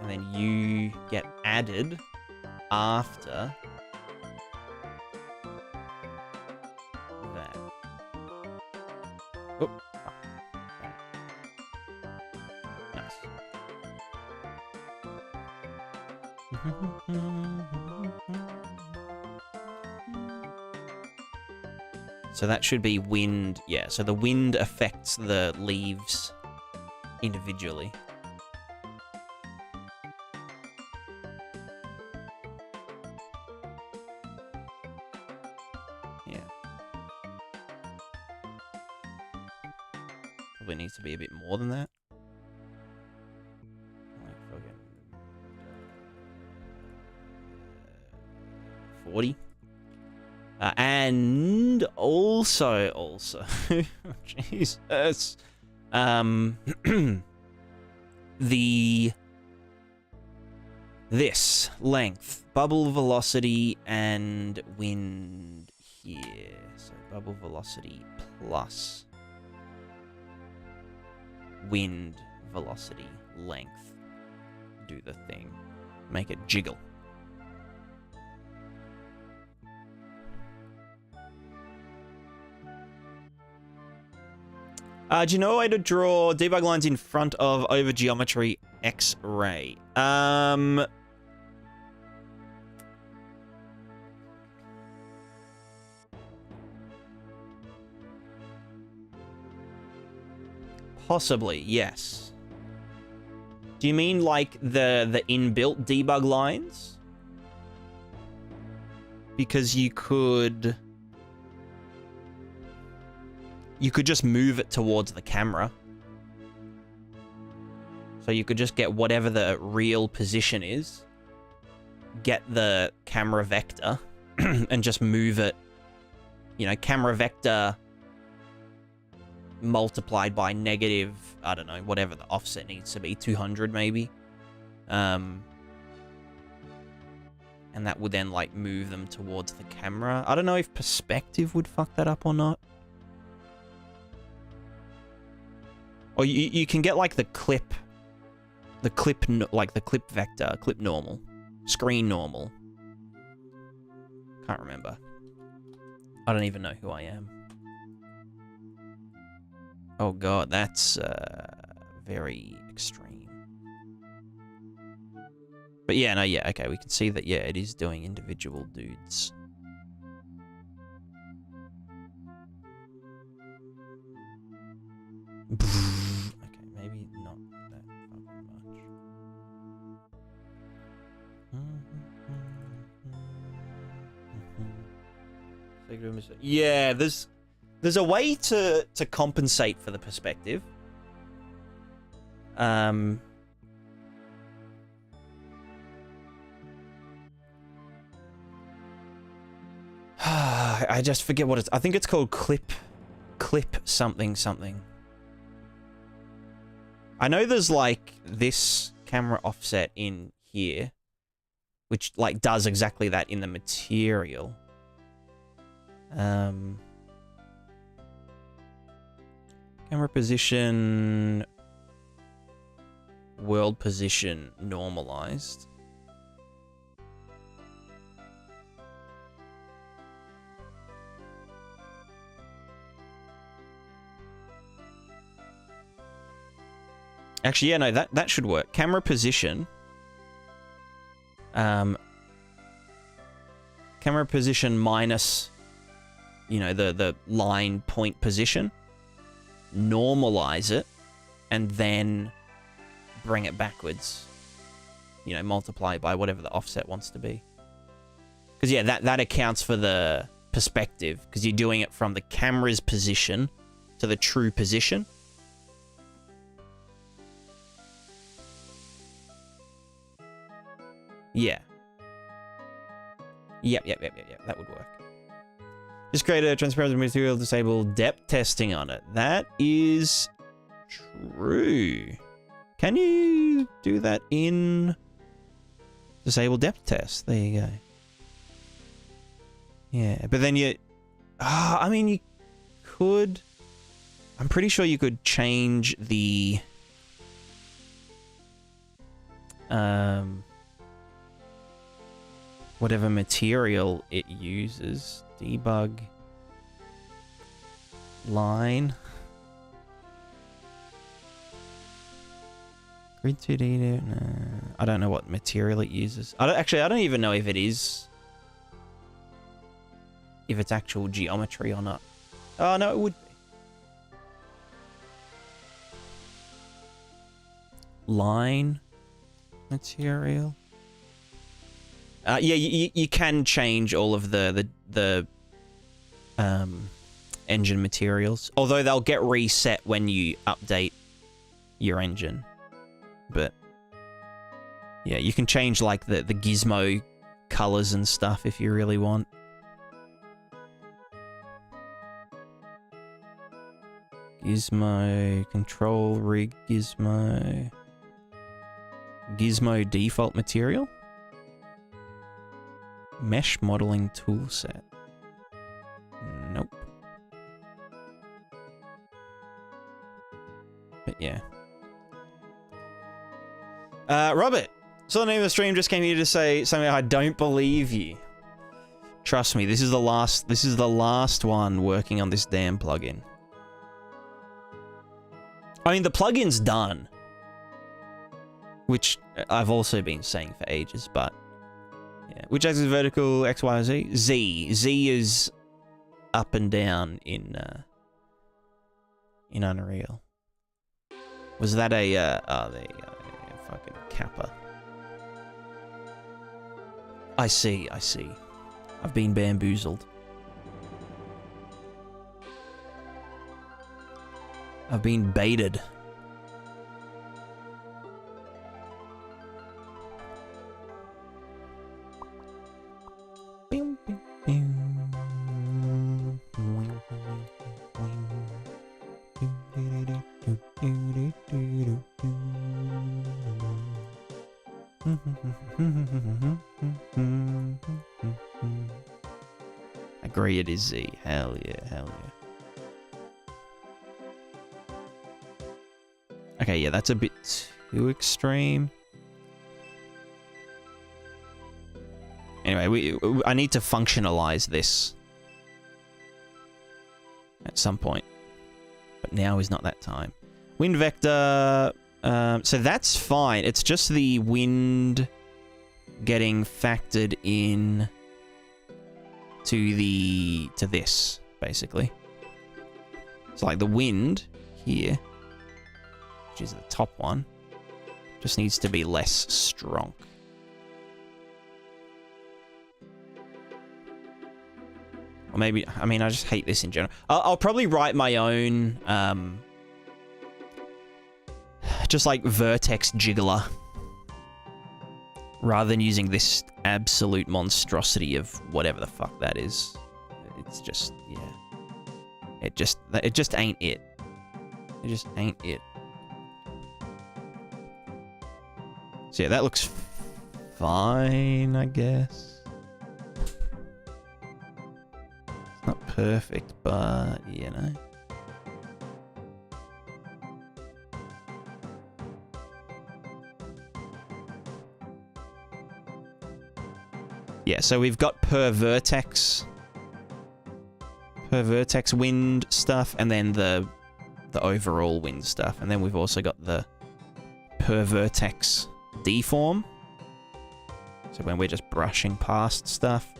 And then you get added after that. Oh. Nice. So that should be wind. Yeah, so the wind affects the leaves individually. Yeah. Probably needs to be a bit more than that. Like fucking 40. And also, Jesus, this length, bubble velocity and wind here. So bubble velocity plus wind velocity length. Do the thing. Make it jiggle. Do you know a way to draw debug lines in front of over geometry X-ray? Possibly, yes. Do you mean like the inbuilt debug lines? Because you could just move it towards the camera. So you could just get whatever the real position is, get the camera vector, and just move it, you know, camera vector multiplied by negative, I don't know, whatever the offset needs to be, 200 maybe. And that would then, like, move them towards the camera. I don't know if perspective would fuck that up or not. Or you can get, like, the clip vector, clip normal, screen normal. Can't remember. I don't even know who I am. Oh god, that's very extreme. But yeah, no, yeah, okay, we can see that, yeah, it is doing individual dudes. Okay, maybe not that fucking much. Yeah, there's a way to compensate for the perspective. I just forget what it's. I think it's called clip something. I know there's like this camera offset in here, which like does exactly that in the material. Camera position, world position normalized. Actually, yeah, no, that should work. Camera position. Camera position minus, you know, the line point position. Normalize it, and then bring it backwards. You know, multiply it by whatever the offset wants to be. Because, yeah, that accounts for the perspective, because you're doing it from the camera's position to the true position. Yeah. Yep, that would work. Just create a transparent material, disable depth testing on it. That is true. Can you do that in disable depth test? There you go. Yeah, but then you... I mean, you could... I'm pretty sure you could change the... whatever material it uses. Debug line. Grid 2D, I don't know what material it uses. I don't even know if it is. If it's actual geometry or not. Oh, no, it would be. Line material. Yeah, you can change all of the engine materials. Although they'll get reset when you update your engine. But yeah, you can change like the gizmo colors and stuff if you really want. Gizmo, control rig gizmo. Gizmo default material. Mesh modeling toolset. Nope. But yeah. Robert, so the name of the stream just came here to say something. I don't believe you. Trust me, this is the last one working on this damn plugin. I mean, the plugin's done. Which I've also been saying for ages, but yeah. Which axis is vertical, X, Y, or Z? Z. Z is up and down in Unreal. Was that a oh, there you go. Fucking Kappa. I see. I've been bamboozled. I've been baited. Agree, it is Z. Hell yeah, hell yeah. Okay, yeah, that's a bit too extreme. Anyway, I need to functionalize this at some point, but now is not that time. Wind vector, so that's fine. It's just the wind getting factored in to this, basically. So like the wind here, which is the top one, just needs to be less strong. Or maybe, I mean, I just hate this in general. I'll probably write my own, just like vertex jiggler, rather than using this absolute monstrosity of whatever the fuck that is. It's just, yeah. It just ain't it. It just ain't it. So yeah, that looks fine, I guess. It's not perfect, but, you know. Yeah, so we've got per vertex wind stuff, and then the overall wind stuff, and then we've also got the per vertex deform. So when we're just brushing past stuff,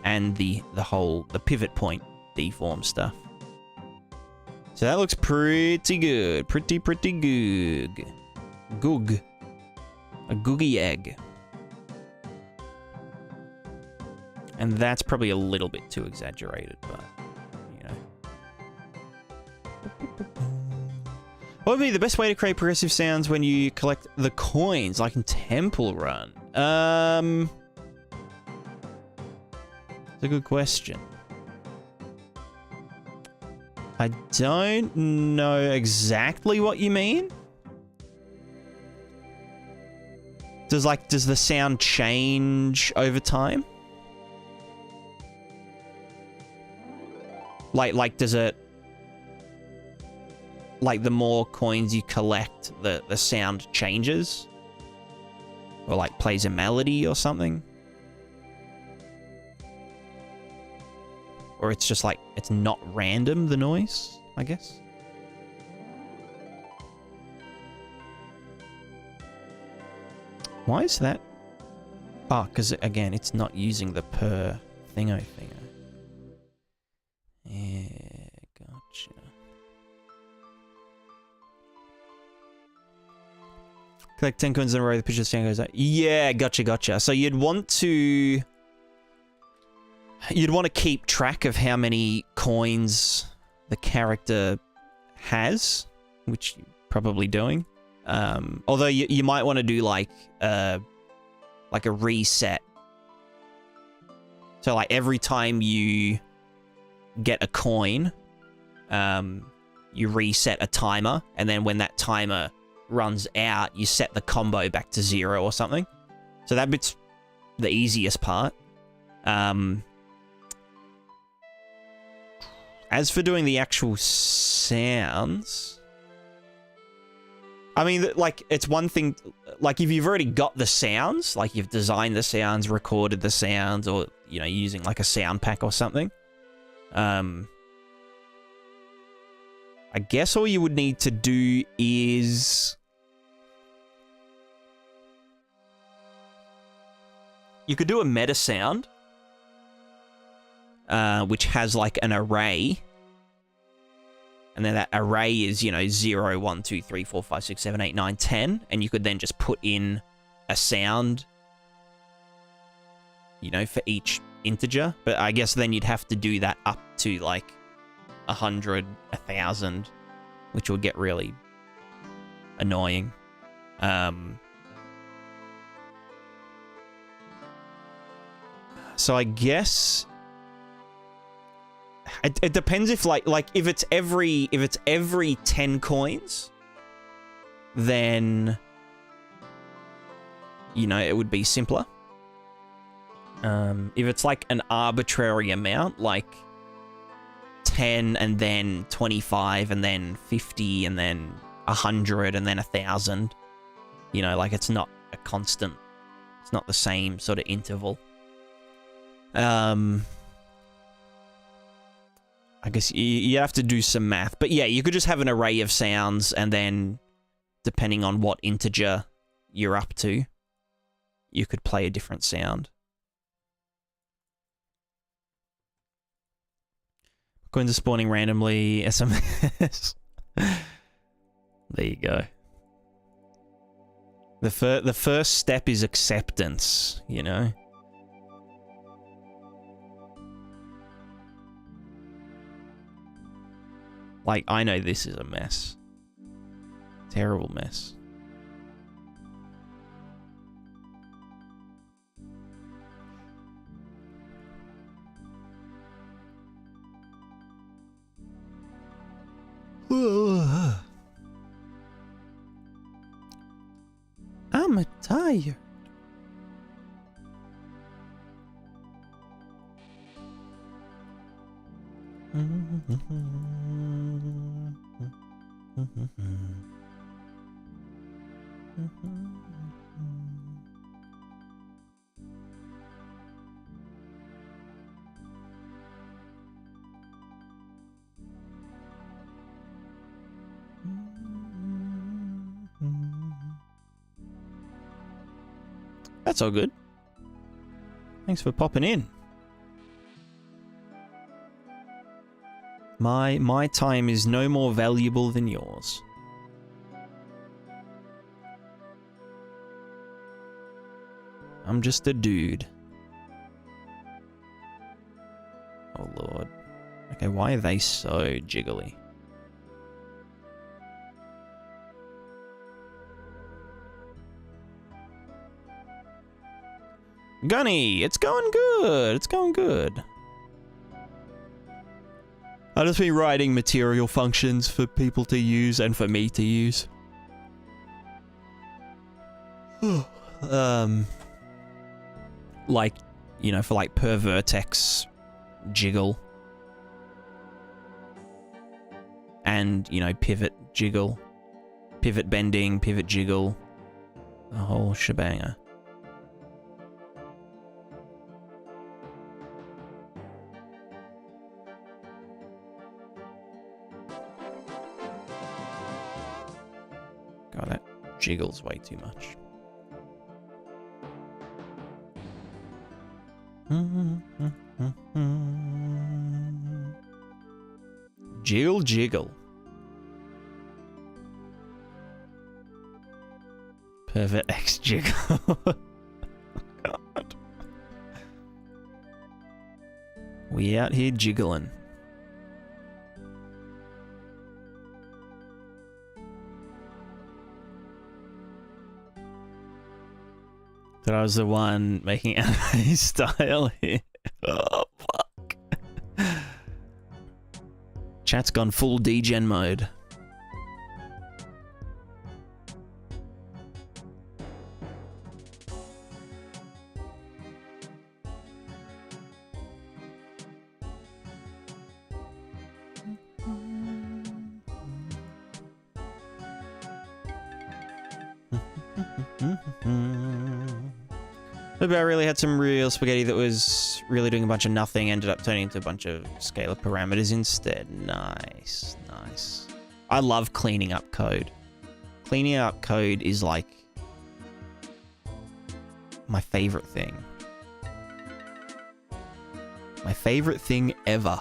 and the pivot point deform stuff. So that looks pretty good, pretty good. Goog, a googie egg. And that's probably a little bit too exaggerated, but, you know. What would be the best way to create progressive sounds when you collect the coins, like in Temple Run? It's a good question. I don't know exactly what you mean. Does the sound change over time? Like, does it... Like, the more coins you collect, the sound changes? Or, like, plays a melody or something? Or it's just, like, it's not random, the noise, I guess? Why is that? Oh, because again, it's not using the per thingo. Yeah, gotcha. Collect 10 coins in a row, the picture stand goes out. Yeah, gotcha. So you'd want to keep track of how many coins the character has, which you're probably doing. Although you might want to do like a reset. So like every time you get a coin, you reset a timer, and then when that timer runs out, you set the combo back to 0 or something. So that bit's the easiest part. As for doing the actual sounds, I mean, like, it's one thing, like, if you've already got the sounds, like, you've designed the sounds, recorded the sounds, or, you know, using, like, a sound pack or something, I guess all you would need to do is... you could do a meta sound, which has, like, an array. And then that array is, you know, 0, 1, 2, 3, 4, 5, 6, 7, 8, 9, 10. And you could then just put in a sound, you know, for each integer. But I guess then you'd have to do that up to, like, 100, 1,000, which would get really annoying. So I guess it depends if like if it's every 10 coins, then you know it would be simpler. If it's like an arbitrary amount, like 10 and then 25 and then 50 and then 100 and then 1,000, you know, like it's not a constant, it's not the same sort of interval. I guess you have to do some math. But yeah, you could just have an array of sounds, and then, depending on what integer you're up to, you could play a different sound. Coins are spawning randomly, SMS. There you go. The first step is acceptance, you know? Like, I know this is a mess. Terrible mess. I'm tired. That's all good. Thanks for popping in. My time is no more valuable than yours. I'm just a dude. Oh lord. Okay, why are they so jiggly? Gunny, it's going good. It's going good. I've just been writing material functions for people to use and for me to use. Like, you know, for like per vertex jiggle. And, you know, pivot jiggle. Pivot bending, pivot jiggle. The whole shebanger. God, that jiggles way too much. Jiggle, jiggle. Pervert X jiggle. God. We out here jiggling. That I was the one making anime style here. Oh, fuck. Chat's gone full degen mode. Maybe I really had some real spaghetti that was really doing a bunch of nothing, ended up turning into a bunch of scalar parameters instead. Nice, nice. I love cleaning up code. Cleaning up code is like my favorite thing. My favorite thing ever.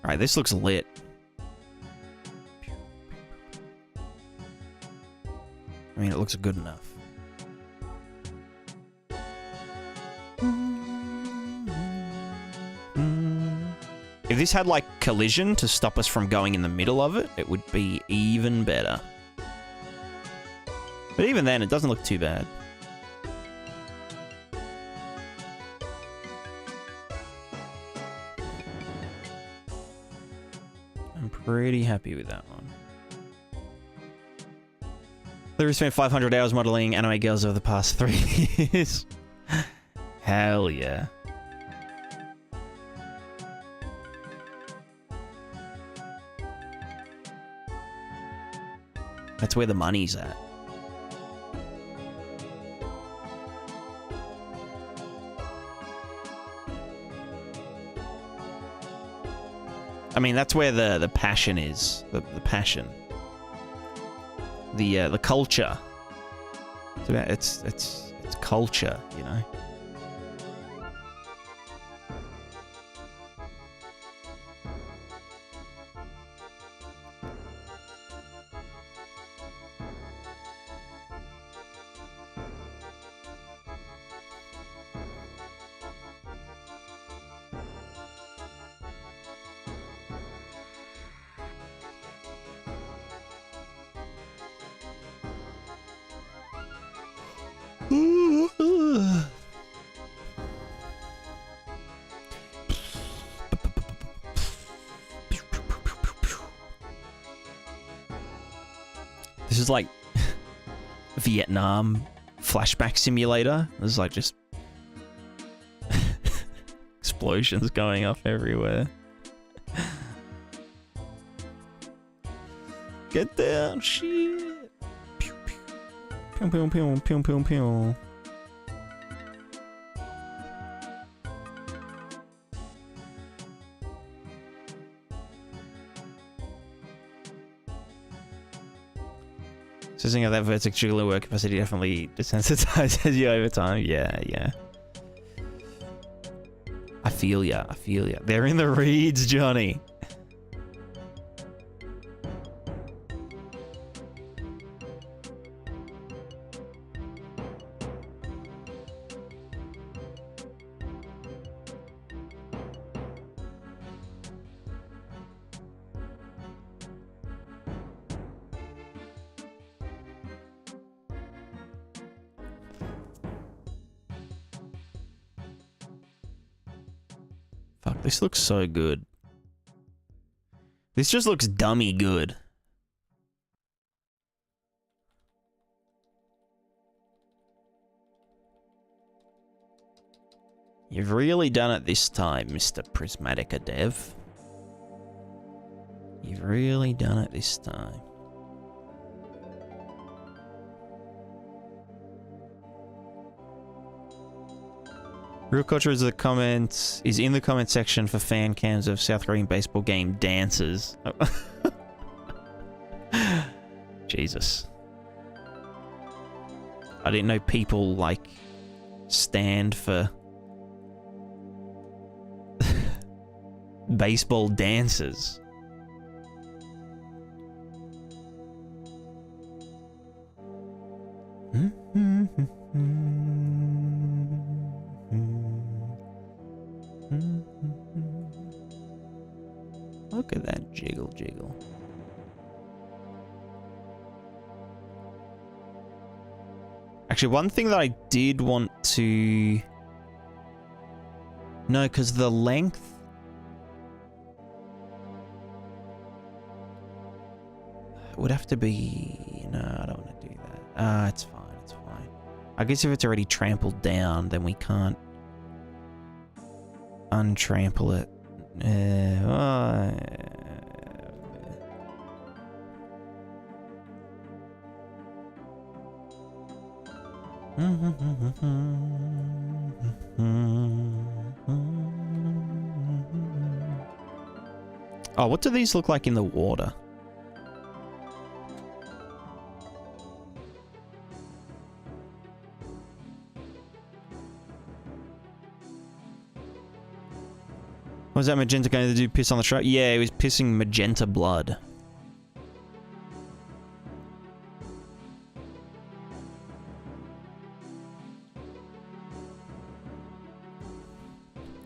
Alright, this looks lit. I mean, it looks good enough. If this had, like, collision to stop us from going in the middle of it, it would be even better. But even then, it doesn't look too bad. I'm pretty happy with that one. Literally spent 500 hours modeling anime girls over the past 3 years. Hell yeah. That's where the money's at. I mean, that's where the passion is. The passion. The culture. It's about it's culture, you know. This is like Vietnam flashback simulator. There's like just explosions going off everywhere. Get down, shit. Pew, pew. Pew, pew, pew, pew, pew, pew. Sizing of that vertex jiggler work capacity definitely desensitizes you over time. Yeah, yeah. I feel ya, I feel ya. They're in the reeds, Johnny. Fuck, this looks so good. This just looks dummy good. You've really done it this time, Mr. Prismatica Dev. You've really done it this time. Real culture is in the comments section for fan cams of South Korean baseball game dances. Jesus. I didn't know people, like, stand for baseball dancers. Look at that jiggle jiggle. Actually, one thing that I did want to... No, because the length... would have to be... No, I don't want to do that. It's fine, it's fine. I guess if it's already trampled down, then we can't untrample it. Oh, what do these look like in the water? Was that magenta going to do piss on the truck? Yeah, it was pissing magenta blood.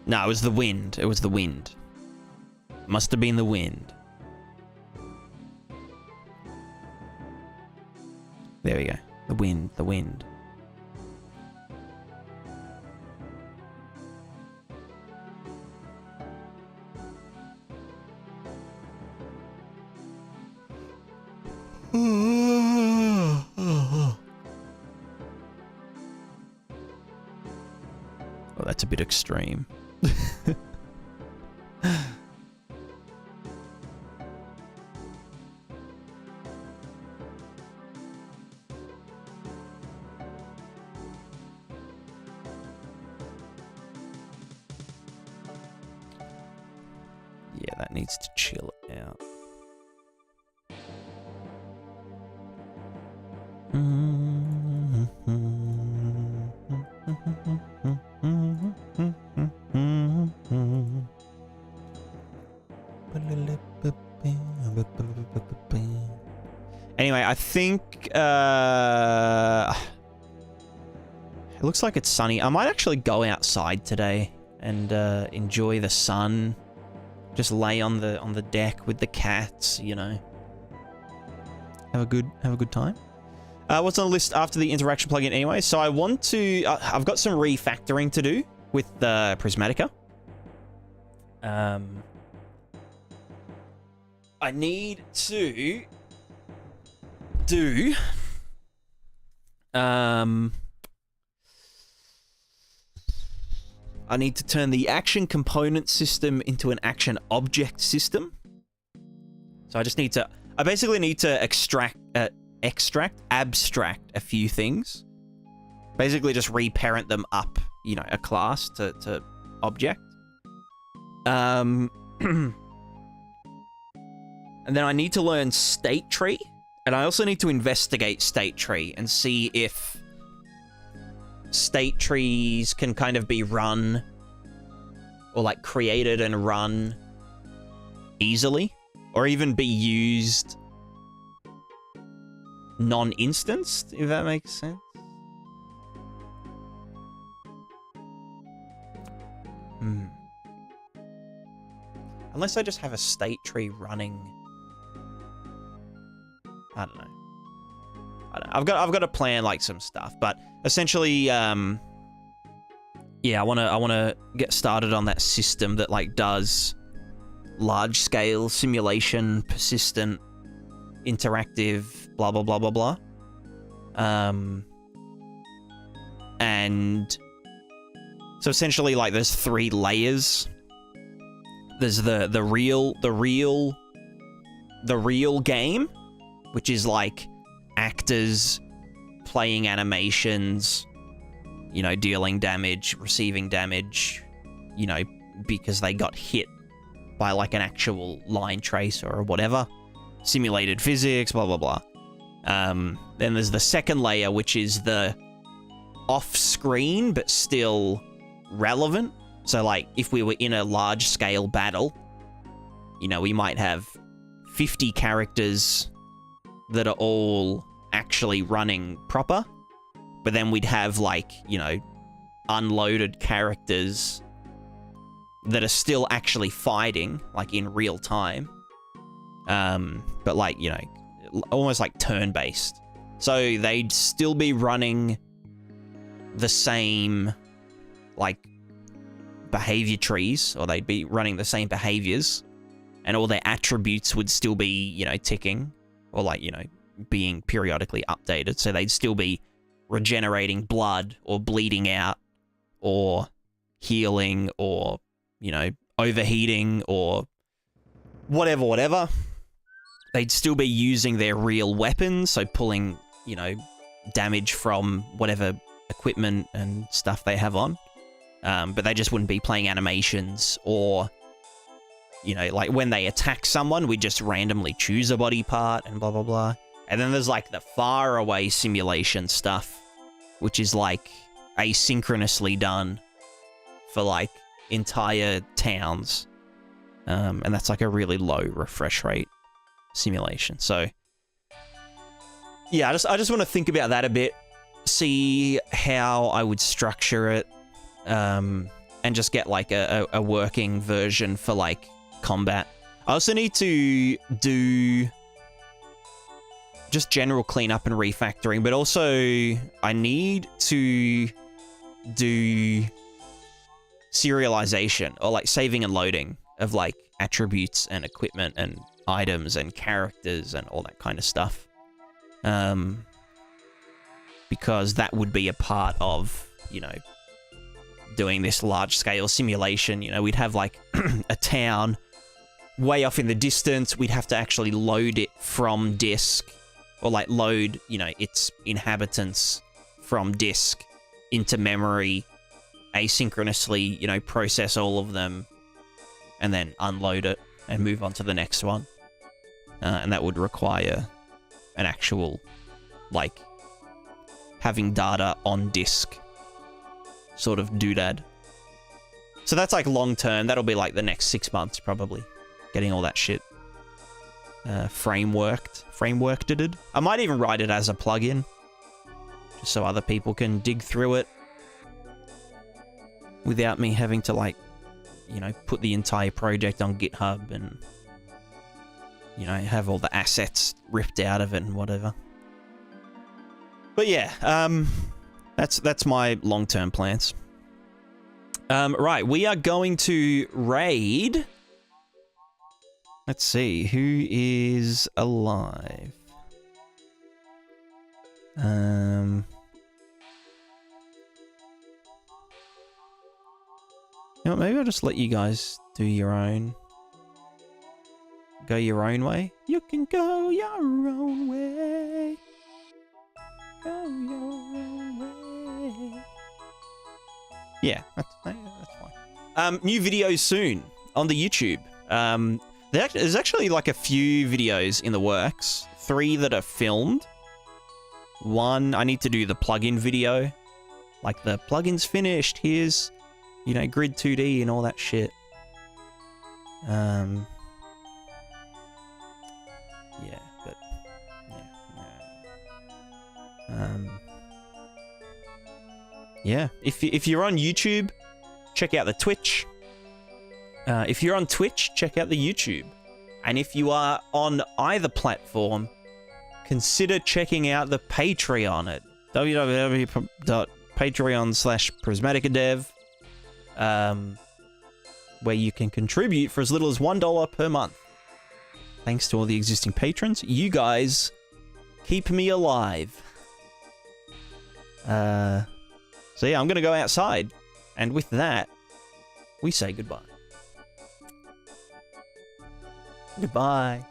No, it was the wind. It was the wind. Must have been the wind. There we go. The wind, the wind. Oh, that's a bit extreme. Yeah, that needs to chill out. Anyway, I think it looks like it's sunny. I might actually go outside today and enjoy the sun. Just lay on the deck with the cats, you know. Have a good time. What's on the list after the interaction plugin anyway? So I want to... I've got some refactoring to do with Prismatica. I need to do... I need to turn the action component system into an action object system. So I just need to... I basically need to abstract a few things. Basically just reparent them up, you know, a class to object. And then I need to learn state tree. And I also need to investigate state tree and see if state trees can kind of be run or like created and run easily, or even be used non-instanced, if that makes sense. Unless I just have a state tree running. I don't know. I've got to plan like some stuff, but essentially, yeah, I wanna get started on that system that like does large scale simulation, persistent, interactive, blah blah blah blah blah. And so essentially, like, there's 3 layers. There's the real game, which is like actors playing animations, you know, dealing damage, receiving damage, you know, because they got hit by like an actual line tracer or whatever. Simulated physics, blah blah blah. Then there's the second layer, which is the off screen, but still relevant. So like if we were in a large scale battle, you know, we might have 50 characters that are all actually running proper, but then we'd have like, you know, unloaded characters that are still actually fighting, like in real time. But like, you know, almost like turn-based. So they'd still be running the same, like, behavior trees, or they'd be running the same behaviors, and all their attributes would still be, you know, ticking, or like, you know, being periodically updated. So they'd still be regenerating blood, or bleeding out, or healing, or, you know, overheating, or whatever. They'd still be using their real weapons, so pulling, you know, damage from whatever equipment and stuff they have on. But they just wouldn't be playing animations, or, you know, like when they attack someone, we just randomly choose a body part and blah, blah, blah. And then there's like the far away simulation stuff, which is like asynchronously done for like entire towns. And that's like a really low refresh rate simulation. So yeah, I just want to think about that a bit, see how I would structure it, and just get like a working version for like combat. I also need to do just general cleanup and refactoring, but also I need to do serialization, or like saving and loading of like attributes and equipment and items and characters and all that kind of stuff. Because that would be a part of, you know, doing this large-scale simulation. You know, we'd have like a town way off in the distance. We'd have to actually load it from disk, or like load, you know, its inhabitants from disk into memory, asynchronously, you know, process all of them, and then unload it and move on to the next one. And that would require an actual, like, having data on disk sort of doodad. So that's like long term. That'll be like the next 6 months probably, getting all that shit frameworked. I might even write it as a plugin, just so other people can dig through it without me having to, like, you know, put the entire project on GitHub and, you know, have all the assets ripped out of it and whatever. But yeah, that's my long-term plans. Right, we are going to raid. Let's see, who is alive? You know what, maybe I'll just let you guys do your own. Go your own way. You can go your own way. Go your own way. Yeah, that's fine. New videos soon on the YouTube. There's actually like a few videos in the works. 3 that are filmed. 1, I need to do the plugin video. Like, the plugin's finished. Here's, you know, Grid 2D and all that shit. Yeah, but yeah. If you're on YouTube, check out the Twitch. If you're on Twitch, check out the YouTube. And if you are on either platform, consider checking out the Patreon at www.patreon.com/PrismaticaDev, where you can contribute for as little as $1 per month. Thanks to all the existing patrons. You guys keep me alive. So yeah, I'm going to go outside. And with that, we say goodbye. Goodbye.